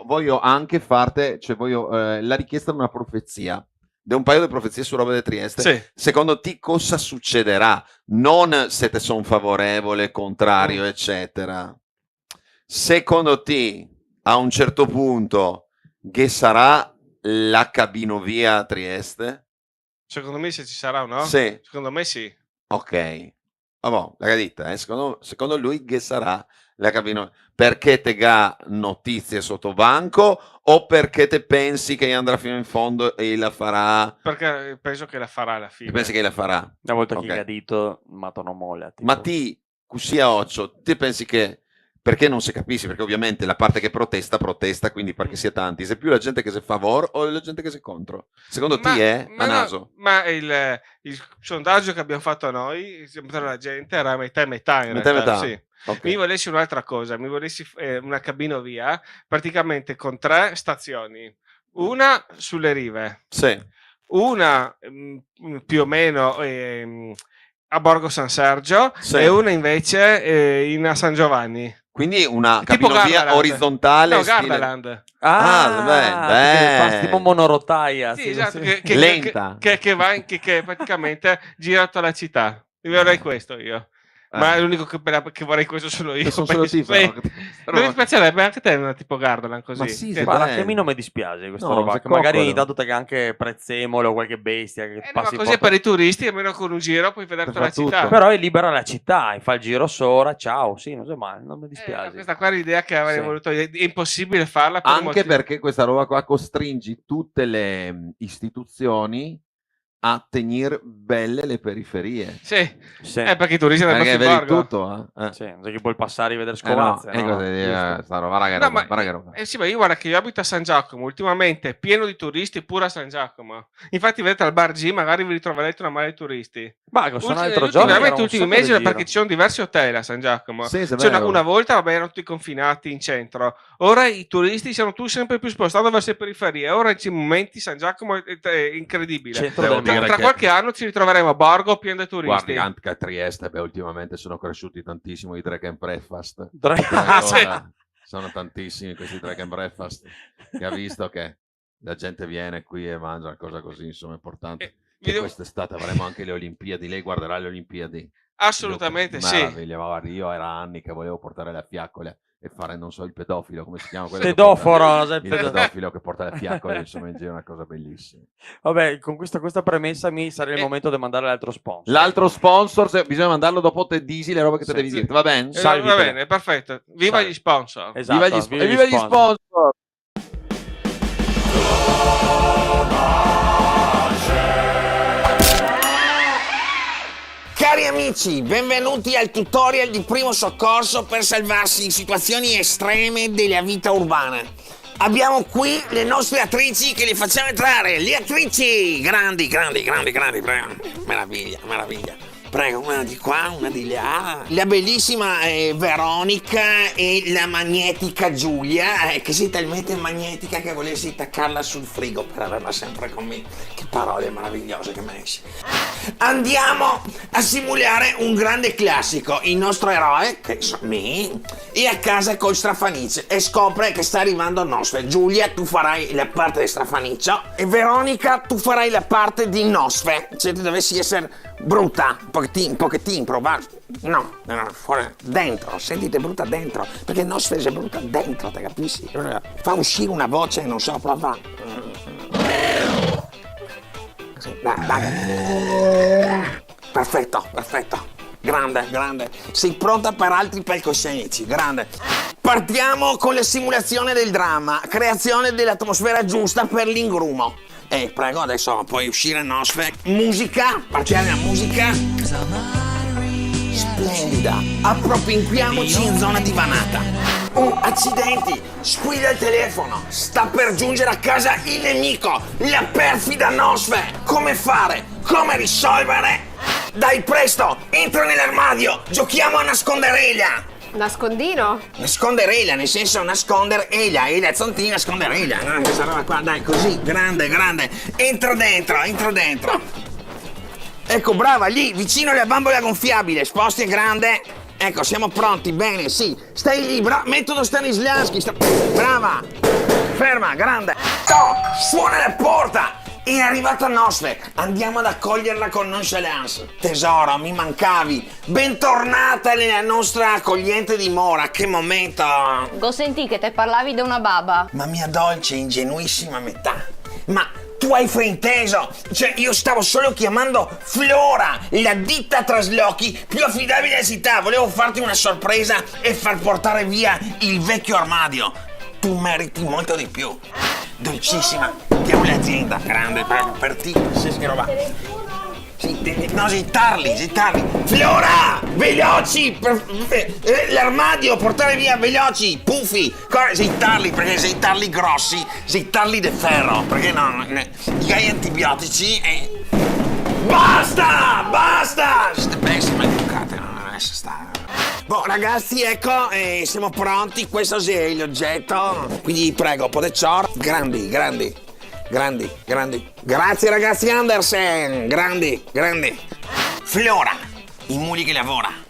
Voglio anche farti, la richiesta di una profezia. Di un paio di profezie su roba di Trieste. Sì. Secondo te cosa succederà? Non se te sono favorevole, contrario, eccetera. Secondo te, a un certo punto, che sarà la cabinovia a Trieste? Secondo me se ci sarà o no? Sì. Secondo me sì. Ok. La gadita, secondo lui che sarà la cabinovia? Perché te ga notizie sotto banco o perché te pensi che andrà fino in fondo e la farà? Perché penso che la farà alla fine. Pensi che la farà? Una volta che ha detto, ma non molla. Ma ti, così a occhio, te pensi che... Perché non si capisce? Perché ovviamente la parte che protesta, quindi perché sia tanti. Se più la gente che si favor o la gente che si contro? Secondo te è a naso? Ma il sondaggio che abbiamo fatto noi, tra la gente, era metà e metà in realtà. Metà. Sì. Okay. Mi volessi un'altra cosa, mi volessi una cabinovia praticamente con 3 stazioni. Una sulle rive. Sì. una più o meno a Borgo San Sergio e una invece a San Giovanni. Quindi una Tipo capinovia Gardaland. orizzontale. No, stile- Gardaland. Fa tipo monorotaia. Sì, sì, esatto, sì. Lenta. che praticamente gira tutta la città. Io vorrei questo io. Ma l'unico che vorrei questo sono io. Che sono solo perché sì, non mi piacerebbe anche te una tipo Gardaland così. Ma sì, Che- Guarda, anche a me non mi dispiace questa No, roba. sei Che magari coccolo. ogni tanto te anche prezzemolo o qualche bestia che no, ma passi così è per i turisti, almeno con un giro puoi vedere tutta la città. Però è libera la città, e fa il giro sopra, ciao, sì, non so male, non mi dispiace. Questa qua è l'idea che avrei Sì. voluto. È impossibile farla per un Anche motivo. perché questa roba qua costringi tutte le istituzioni a tenere belle le periferie. Sì, Sì. perché i turisti hanno Perché messo in vedi borgo. tutto, eh? Sì, non so chi puoi passare a vedere No, scovazze. e cosa devi dire, sta roba, raga, No, ma, guarda che roba. sì, ma io guarda che io abito a San Giacomo, ultimamente è pieno di turisti pure a San Giacomo. Infatti vedete al bar G magari vi ritroverete una marea di turisti. Ma lo sono l'altro giorno. Veramente era un ultimi sacco mesi di perché giro. ci sono diversi hotel a San Giacomo. Sì, sì, è Cioè, vero. una volta vabbè, erano tutti confinati in centro, ora i turisti sono tutti sempre più spostati verso le periferie. Ora in momenti San Giacomo è incredibile. Centro Devo del dire Tra che- qualche anno ci ritroveremo a Borgo pieno di turisti. Guardi, anche a Trieste, ultimamente sono cresciuti tantissimo i drag and breakfast. Ah, sì. Sono tantissimi questi drag and breakfast che ha visto che la gente viene qui e mangia una cosa così, insomma, importante. Che quest'estate avremo anche le Olimpiadi. Lei guarderà le Olimpiadi? Assolutamente sì. Meraviglia, ma guardi, io era anni che volevo portare le fiaccole e fare, non so, il pedofilo, come si chiama? quello che Pedoforo, porta- sai, il pedofilo che porta le fiaccole, insomma, in giro è una cosa bellissima. Vabbè, con questa premessa mi sarà il momento di mandare l'altro sponsor. L'altro sponsor, bisogna mandarlo dopo te Disi, le robe che te devi dire, va bene? Va bene, perfetto. Viva Salve. gli sponsor. Esatto, Viva gli sponsor! Cari amici, benvenuti al tutorial di primo soccorso per salvarsi in situazioni estreme della vita urbana. Abbiamo qui le nostre attrici che le facciamo entrare. Le attrici! Grandi, prego. Meraviglia. Prego, una di qua, una di là. La bellissima Veronica e la magnetica Giulia, che sei talmente magnetica che volessi attaccarla sul frigo per averla sempre con me. Che parole meravigliose che mi esci. Andiamo a simulare un grande classico. Il nostro eroe, che sono me, è a casa col strafanice e scopre che sta arrivando Nosfe. Giulia, tu farai la parte di strafaniccio e Veronica, tu farai la parte di Nosfe. Se tu dovessi essere brutta, un pochettino, provare. No, fuori, dentro, sentite brutta dentro, perché Nosfe è brutta dentro, te capisci? Fa uscire una voce, non so, prova. Dai. Perfetto. Grande. Sei pronta per altri palcoscenici, grande. Partiamo con la simulazione del dramma, creazione dell'atmosfera giusta per l'ingrumo. Prego, adesso puoi uscire Nosfe. Musica, partiamo la musica. Splendida. Appropinquiamoci in zona divanata. Accidenti, squilla il telefono. Sta per giungere a casa il nemico, la perfida Nosfe. Come fare? Come risolvere? Dai, presto, entra nell'armadio, giochiamo a nasconderella. Nascondino? Nasconderella, nel senso nascondere Elia Zontina, nasconderella. Questa roba qua, dai, così, grande. Entra dentro. Ecco, brava, lì, vicino alla bambola gonfiabile, sposti è grande. Ecco, siamo pronti, bene, sì. Stai lì, metodo Stanislavski. Brava. Ferma, grande. Suona la porta. È arrivata Nosfe. Andiamo ad accoglierla con nonchalance. Tesoro, mi mancavi. Bentornata nella nostra accogliente dimora. Che momento. Go sentì che te parlavi di una baba. Ma mia dolce, ingenuissima metà. Ma tu hai frainteso. Cioè, io stavo solo chiamando Flora, la ditta traslochi più affidabile della città. Volevo farti una sorpresa e far portare via il vecchio armadio. Tu meriti molto di più. Dolcissima, diamo l'azienda. Grande, per te. Sì, roba. Zittarli. Flora, veloci. L'armadio, portare via, veloci. Puffi. Zittarli, perché zittarli grossi, zittarli di ferro. Perché no? Dai antibiotici e... Basta! Siete pessime, educate, non adesso sta... Boh, ragazzi, ecco, siamo pronti. Questo è l'oggetto. Quindi, prego, potete grandi. grandi, grandi. Grazie ragazzi Andersen, grandi, grandi. Flora, i muli che lavora.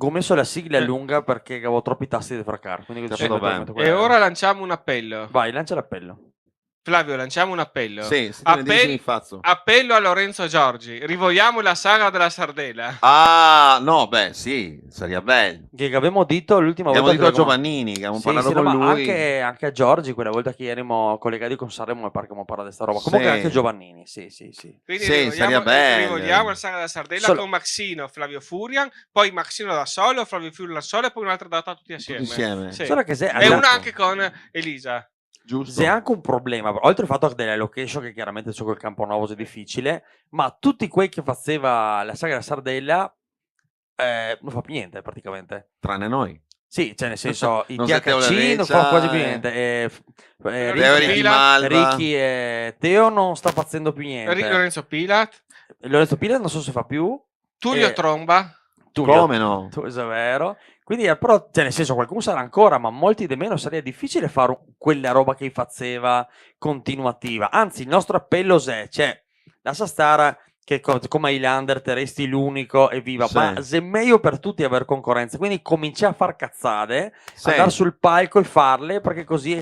Ho messo la sigla lunga perché avevo troppi tasti da fraccare. Quindi E ora lanciamo un appello. Vai, lancia l'appello. Flavio, lanciamo un appello. Sì, se te ne dici mi faccio. Appello a Lorenzo Giorgi. Rivogliamo la saga della Sardella. Ah, no, beh, sì, sarebbe bello. Che avevamo detto l'ultima Abbiamo volta. detto a Giovannini, che avevamo parlato con ma lui. anche a Giorgi, quella volta che eravamo collegati con Sanremo e parlavamo parlato di sta roba. Comunque Sì. anche Giovannini, sì. Quindi Sì, sarebbe bello. rivogliamo la saga della Sardella con Maxino, Flavio Furian, poi Maxino da solo, Flavio Furian da solo e poi un'altra data tutti assieme. insieme. Sì. Solo che se- E una anche con Elisa. Giusto. C'è anche un problema, oltre al fatto che delle location che chiaramente su quel campo nuovo è difficile, ma tutti quei che faceva la saga della Sardella non fa più niente praticamente. Tranne noi. Sì, cioè nel senso i Non sei Teo THC non fanno quasi più Leccia, niente. Ricky Malva. Ricky e Teo non sta facendo più niente. Lorenzo Pilat. Lorenzo Pilat non so se fa più. Tullio Tromba. Come no? È vero. Quindi però, cioè, nel senso, qualcuno sarà ancora, ma molti di meno sarebbe difficile fare quella roba che faceva continuativa. Anzi, il nostro appello è, cioè, lascia stare che come Highlander te resti l'unico e viva, Sì. ma se è meglio per tutti avere concorrenza, quindi comincia a far cazzate, Sì. andare sul palco e farle, perché così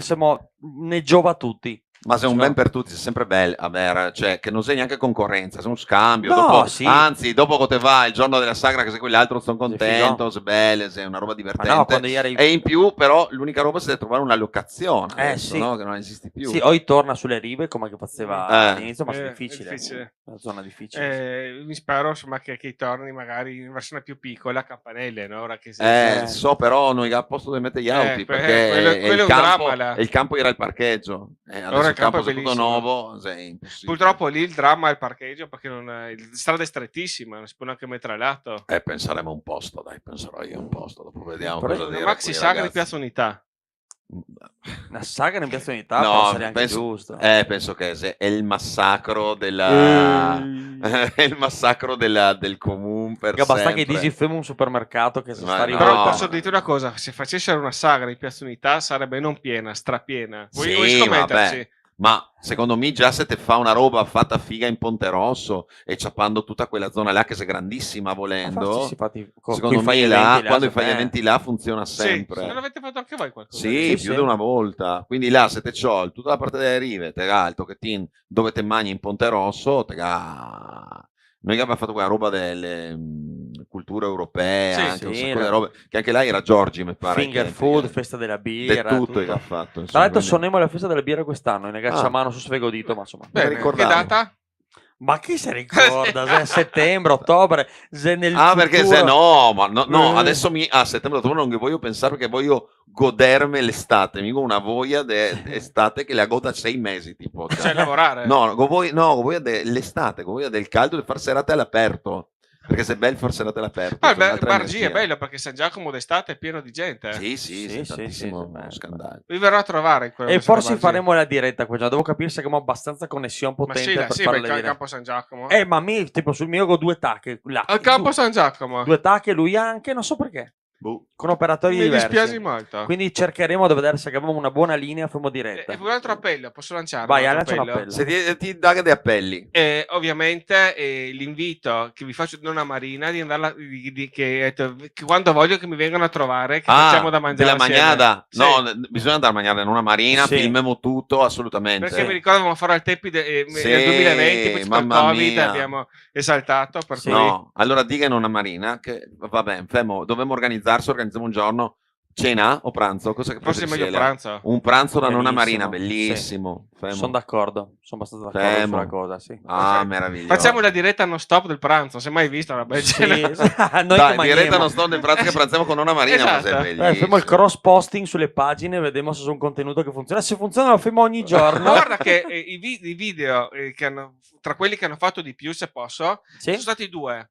ne giova a tutti. Ma se è un No. ben per tutti, è sempre bello, vabbè, cioè che non sei neanche concorrenza, sei un scambio. No, Dopo, sì. Anzi, dopo che te va il giorno della sagra, che se quell'altro sono contento, figo. sei bello, sei una roba divertente. no, quando ieri- E in più, però, l'unica roba è deve trovare una locazione, adesso, sì. no? Che non esiste più. Sì, poi torna sulle rive come che faceva all'inizio, ma è È difficile. difficile. È una zona difficile. Mi spero insomma che torni magari in versione più piccola a Campanelle, no? Ora che So, però noi a posto dove mettere gli auti, perché quello è il un campo, dramma, là. il campo era il parcheggio. Adesso Ora il campo è tutto bellissimo. nuovo, sei impossibile. Purtroppo lì il dramma è il parcheggio perché la strada è strettissima, non si può neanche mettere a lato. Penseremo un posto, dai, penserò io un posto, dopo vediamo Però cosa una dire. maxi saga di Piazza Unità. Una saga in Piazza Unità No, può essere anche penso, giusto. penso che è il massacro è il massacro del comune per Basta che sempre. dici femo un supermercato che si Ma sta no. Però posso dirti una cosa, se facessero una saga di Piazza Unità sarebbe non piena, strapiena. Vuoi Sì, scommetterci? vabbè. Ma secondo me già se te fa una roba fatta figa in Ponte Rosso e ciappando tutta quella zona là che è grandissima volendo, secondo me là, quando fai gli eventi là funziona sempre. Sì, non l'avete fatto anche voi qualcosa? Sì, più di una volta. Quindi là se te c'ho tutta la parte delle rive, te alto che dove te mangi in Ponte Rosso, noi abbiamo fatto quella roba delle culture europee, Sì, anche un sì, sacco di robe, che anche là era Giorgi, mi pare. Finger che- food, festa della birra, di tutto che ha fatto. Tra insomma, l'altro quindi- sonemo alla festa della birra quest'anno, in agaccia Ah. a mano su Svegodito, ma insomma. Bene, che data? Ma chi si ricorda? Se è settembre, ottobre, se nel perché futuro- se no, no, Eh. adesso a settembre ottobre non voglio pensare perché voglio godermi l'estate, mica una voglia d'estate che la goda 6 mesi tipo. Cioè lavorare? No, voglia dell'estate, voglia del caldo di far serate all'aperto, perché se è bello far serate all'aperto. Ah, c'è un'altra Bar G è energia. bello perché San Giacomo d'estate è pieno di gente. Sì, tantissimo scandale. Vi verrò a trovare in quello E che sono forse Bar G. faremo la diretta quel giorno. Devo capire se abbiamo abbastanza connessione Ma potente sì, per sì, fare perché la al diretta. campo San Giacomo. Ma tipo sul mio ho due tacche là. Al campo San Giacomo. Due tacche, lui anche, non so perché. Con operatori Mi diversi. dispiace molto. Quindi cercheremo di vedere se abbiamo una buona linea, faremo diretta. E poi un altro appello, posso lanciare? Vai, un lancia altro un appello. Se ti dà dei appelli. Ovviamente l'invito che vi faccio da una Marina di andare che quando voglio che mi vengano a trovare, che facciamo da mangiare della assieme. magnata? Sì. No, bisogna andare a mangiare in una marina, Sì. filmiamo tutto assolutamente. Perché mi ricordo che fare al Tepi Sì, nel 2020, poi c'è il mamma Covid, mia. abbiamo esaltato, per cui No, allora dica in una marina che va bene, dovremmo organizziamo un giorno cena o pranzo, cosa che Forse è meglio preferisci, pranzo. Un pranzo da nonna Bellissimo, marina, bellissimo. Femo. Sono d'accordo, sono abbastanza d'accordo Femo. sulla cosa, sì. Ah, Ok. meraviglioso. Facciamo la diretta non stop del pranzo, se mai visto una bella Sì, cena. noi Dai, comaniamo. diretta non sto nel pranzo che pranziamo con nonna marina, ma sei Esatto. bellissimo. Facciamo il cross posting sulle pagine, vediamo se sono un contenuto che funziona. Se funziona lo facciamo ogni giorno. Ma guarda che i video che tra quelli che hanno fatto di più, se posso, Sì? sono stati due.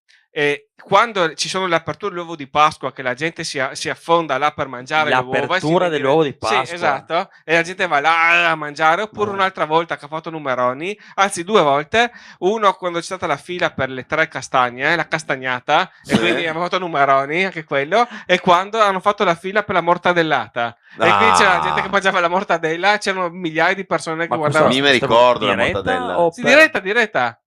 quando ci sono le aperture dell'uovo di Pasqua, che la gente si affonda là per mangiare le uova, L'apertura dell'uovo di Pasqua. Sì, esatto, e la gente va là a mangiare, oppure un'altra volta che ha fatto numeroni, anzi 2 volte, uno quando c'è stata la fila per le 3 castagne, la castagnata, e quindi abbiamo fatto numeroni, anche quello, e quando hanno fatto la fila per la mortadellata, e quindi c'era la gente che mangiava la mortadella, c'erano migliaia di persone che guardavano. Mi ricordo la mortadella. Sì, diretta.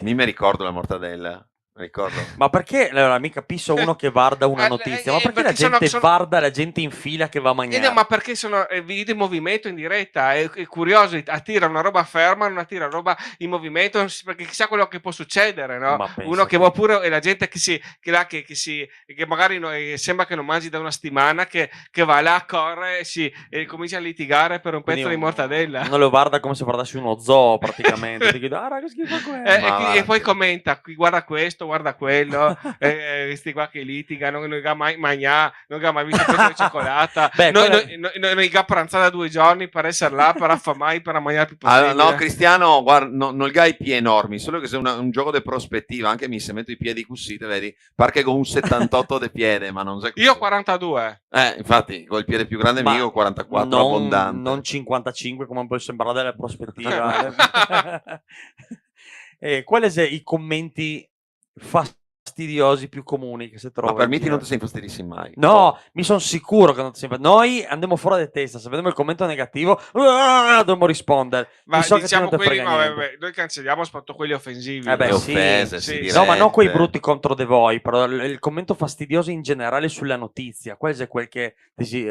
Mi ricordo la mortadella. Ricordo. Ma perché allora mi capisco uno che guarda una notizia, ma perché la gente guarda la gente in fila che va a mangiare? No, ma perché sono video in movimento in diretta, è curioso, attira una roba ferma, non attira roba in movimento, perché chissà quello che può succedere, no? Uno che va pure, e la gente che magari sembra che non mangi da una settimana, che va là, corre e comincia a litigare per un pezzo di mortadella. Non lo guarda come se guardassi uno zoo praticamente. Ti chiedo, raga, schifo quello. E poi commenta, qui guarda questo, guarda quello, questi qua che litigano, non ga mai mangià, non ga mai visto questo di cioccolata. Noi ga pranzare da 2 giorni per essere là, per affamare, per mangiare più possibile. No, Cristiano, guarda, non il gai piedi enormi, solo che se è un gioco di prospettiva, anche mi se metto i piedi così, vedi, perché con un 78 di piede, ma non so. Io 42. Infatti, con il piede più grande mio, 44 abbondante. Non 55 come può sembrare dalla prospettiva. Quali sono i commenti fastidiosi più comuni che si trovano? Ma per me non ti sei infastidissi mai. No, mi sono sicuro che non ti sei infastidissi. Noi andiamo fuori di testa, se vediamo il commento negativo dobbiamo rispondere. Ma so diciamo che quelli, noi cancelliamo soprattutto quelli offensivi. Sì. No, ma non quei brutti contro di voi, però il commento fastidioso in generale sulla notizia, quello è quel che così.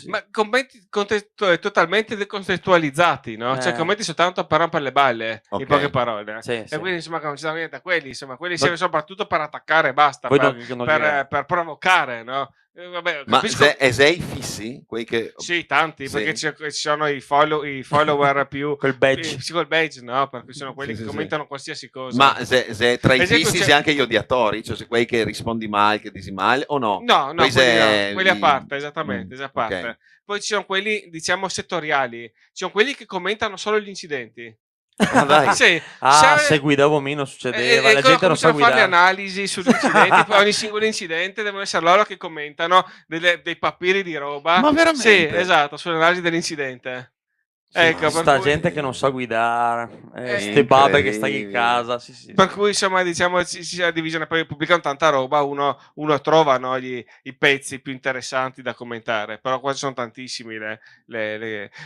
Ma commenti totalmente decontestualizzati, no? Cioè commenti soltanto per rompere le balle, in poche parole. Sì. Quindi insomma non ci dà niente a quelli, insomma, quelli servono soprattutto per attaccare e basta, non per provocare, no? Vabbè, ma sei fissi? Quei che... Sì, tanti, perché ci sono i follower più col badge. Col badge, no? Perché sono quelli che commentano qualsiasi cosa. Ma se tra i fissi c'è anche gli odiatori, cioè se quei che rispondi male, che dici male o no? No, quelli a parte, esattamente, a parte. Okay. Poi ci sono quelli, diciamo, settoriali. Ci sono quelli che commentano solo gli incidenti. Ah, dai. Se guidavo meno succedeva, la gente non sa guidare. Fare le analisi sugli incidenti, poi ogni singolo incidente devono essere loro che commentano dei papiri di roba. Ma veramente? Sì, esatto, sull'analisi dell'incidente. Ecco, sta gente che non sa guidare, ste babe che stai in casa. Sì. Per cui insomma diciamo si è divisione, poi pubblicano tanta roba, uno trova, no, i pezzi più interessanti da commentare, però qua ci sono tantissimi.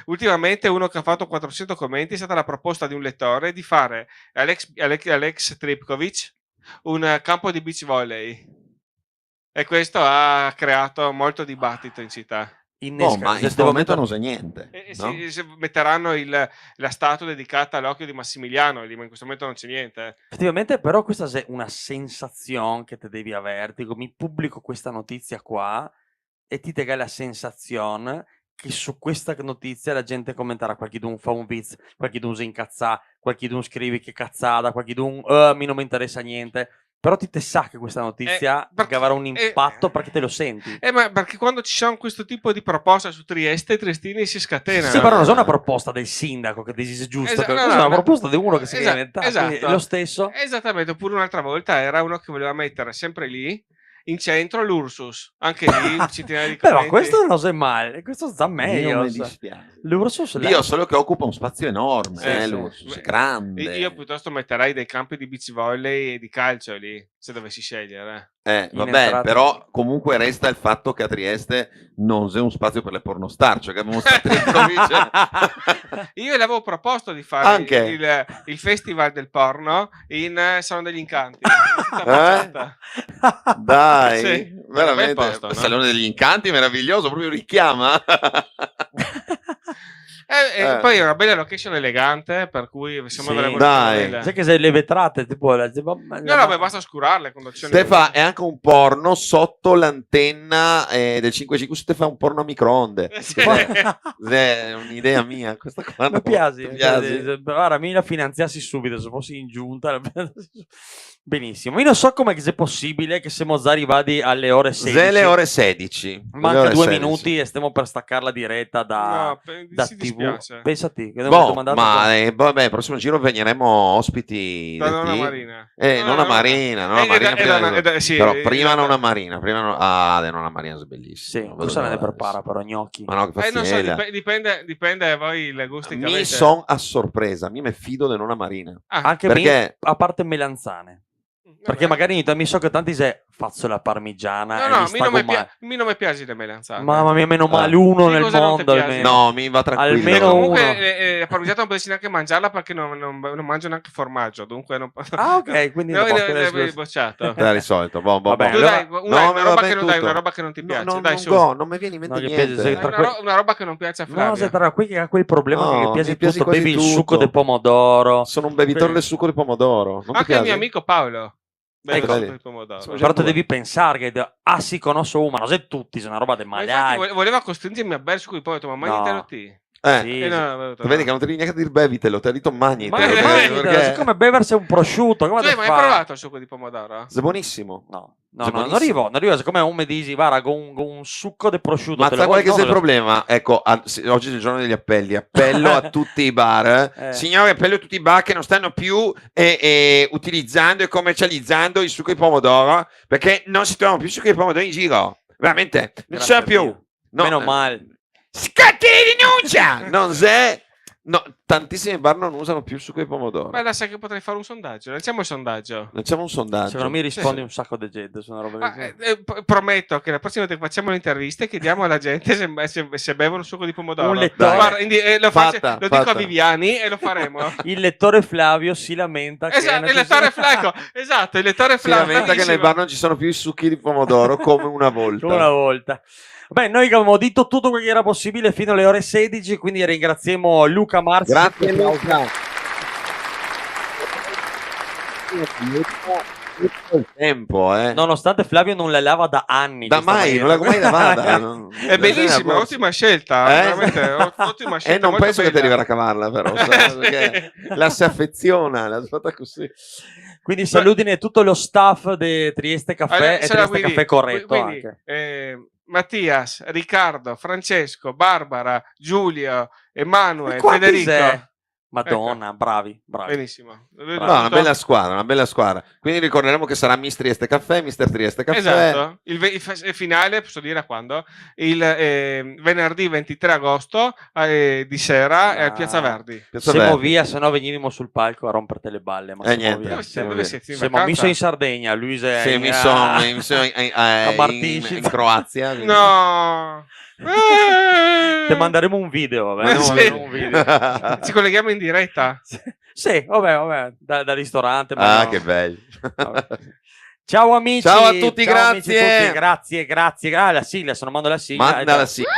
Ultimamente uno che ha fatto 400 commenti è stata la proposta di un lettore di fare Alex Tripkovic un campo di beach volley, e questo ha creato molto dibattito in città. Ma in questo momento non sa niente. No? Metteranno la statua dedicata all'occhio di Massimiliano, ma in questo momento non c'è niente. Effettivamente, però, questa è una sensazione che te devi avere. Dico, mi pubblico questa notizia qua e ti dà la sensazione che su questa notizia la gente commenterà, qualcuno fa un viz, qualcuno si incazza, qualcuno scrive che cazzata, qualcuno mi non mi interessa niente. Però ti sa che questa notizia avrà un impatto perché te lo senti. Ma perché quando ci sono questo tipo di proposte su Trieste, i triestini si scatenano. Sì, però non è una proposta del sindaco che dici giusto, è una proposta di uno che si è inventato. Esatto. Lo stesso. Esattamente, oppure un'altra volta era uno che voleva mettere sempre lì in centro l'Ursus, anche lì centinaia di commenti. Però questo non è male, questo sta meglio. Mi dispiace. L'Ursus io solo che occupa un spazio enorme, l'Ursus è grande. Io piuttosto metterei dei campi di beach volley e di calcio lì, se dovessi scegliere. Vabbè, però comunque resta il fatto che a Trieste non c'è un spazio per le pornostar, cioè che abbiamo stato Io l'avevo proposto di fare anche il festival del porno in Salone degli Incanti. Dai, sì, veramente posto, no? Salone degli Incanti meraviglioso, proprio richiama. Poi è una bella location elegante, per cui siamo dai. Sai che se le vetrate tipo no, basta oscurarle quando c'è. Te fa è anche un porno sotto l'antenna del 5G, te fa un porno a microonde. È un'idea mia questa qua. Mi piace. Guarda, mi la finanziassi subito se fossi in giunta. Benissimo. Io non so come è possibile che siamo già arrivati alle ore 16. Le ore 16. Manca 2 minuti e stiamo per staccare la diretta da TV. piace. Pensati, che abbiamo domandato vabbè, il prossimo giro veniremo ospiti Da da Nonna te. Marina. Nonna Marina, Nonna Marina prima, sì, però prima Nonna Marina, da Nonna Marina è bellissimo. Sì, tu se ne prepara però gnocchi. Ma no, che Non so, faziella. dipende a voi il gusto che Mi avete. son a sorpresa, mi fido di Nonna Marina. Anche perché a parte melanzane. Perché magari mi so che tanti se faccio la parmigiana e No, mi stago male. mi non mi piace le melanzane. Mamma mia, meno male uno Di nel cosa non ti mondo piace? almeno. No, mi va tranquillo. Almeno Comunque uno. la parmigiana non potresti neanche mangiarla perché non mangio neanche formaggio, dunque non Ah, ok, quindi no, a posto, l'avevi bocciato. Te l'ha risolto. Vabbè, Tu allora- dai, una roba che non dai, una tutto. roba che non ti piace. No, dai, non su. go, non mi viene in mente No, gli niente. piace, sei tra Una roba che non piace a Flavio. No, se tra qui che ha quel problema No, che mi piace piace tutto, quasi bevi il tutto. succo del pomodoro. Sono un bevitore del succo di pomodoro. Non ti Anche il piace? mio amico Paolo. Beve Ecco, il succo vedi. di pomodoro. Però tu devi pensare che sì, conosco uno, ma non sei tutti, sono una roba del Ma infatti maiale. voleva costringermi a bere il succo di pomodoro, ma No. te. Sì, E sì. non avevo Vedi che non ti devi neanche dire bevitelo, ti ha detto magnitelo. Ma è come beversi un prosciutto. Come Tu hai te mai fa? provato il succo di pomodoro? È buonissimo. No, È non buonissimo. arrivo, come un me dici, guarda, con un succo di prosciutto. Ma te lo sai qual è vuoi- che è il no, problema? Ecco, oggi è il giorno degli appelli. Appello a tutti i bar. Signore, appello a tutti i bar che non stanno più utilizzando e commercializzando il succo di pomodoro, perché non si trovano più succo di pomodoro in giro. Veramente, non ci sono più. No, Meno male. Scatti di denuncia! Non c'è. No, tantissimi bar non usano più il succo di pomodoro. Beh, sai che potrei fare un sondaggio. Lanciamo il sondaggio. Facciamo un sondaggio. Secondo me rispondi un sacco di gente su una roba così. Prometto che la prossima volta che facciamo l'intervista chiediamo alla gente se bevono il succo di pomodoro. Un lettore. Guarda, Fatta, lo dico a fatta. Viviani e lo faremo. Il lettore Flavio si lamenta che Esatto, non il ci lettore sono- Flavio. Esatto, il lettore Si Flavio. lamenta che nel bar non ci sono più i succhi di pomodoro come una volta. Come una volta. Beh, noi abbiamo detto tutto quello che era possibile fino alle ore 16, quindi ringraziamo Luca Marzi. Grazie Luca. Tutto il tempo, Nonostante Flavio non la lava da anni. Da mai, non l'ho mai lavata. È bellissima, ottima scelta. Veramente, ottima scelta. E non molto penso che ti bella. arriverà a cavarla, però. Perché la si affeziona, l'ha fatta così. Quindi salutine tutto lo staff di Trieste Caffè Allora, e sarà Trieste quindi- Caffè Corretto quindi, anche. Mattias, Riccardo, Francesco, Barbara, Giulio, Emanuele, Quanti Federico. sei? Madonna, bravi. Benissimo. No, una bella squadra. Quindi ricorderemo che sarà Miss Trieste Caffè, Mister Trieste Caffè. Esatto, il finale, posso dire quando? Il venerdì 23 agosto di sera a Piazza Verdi. Siamo via, se no venivamo sul palco a romperti le balle. Ma siamo niente. via. Dove siete in Siamo vacanza? miso in Sardegna, lui è Sì, in, mi sono a Martinsci. in Croazia. No. Ti manderemo un video, vabbè. Sì. Manderemo un video. Ci colleghiamo in diretta. Sì, vabbè, da ristorante. ma Ah, no. che bello. Ciao amici. Ciao a tutti, ciao amici grazie. tutti, grazie. Ah, la sigla, sono mando la sigla. Manda la sigla.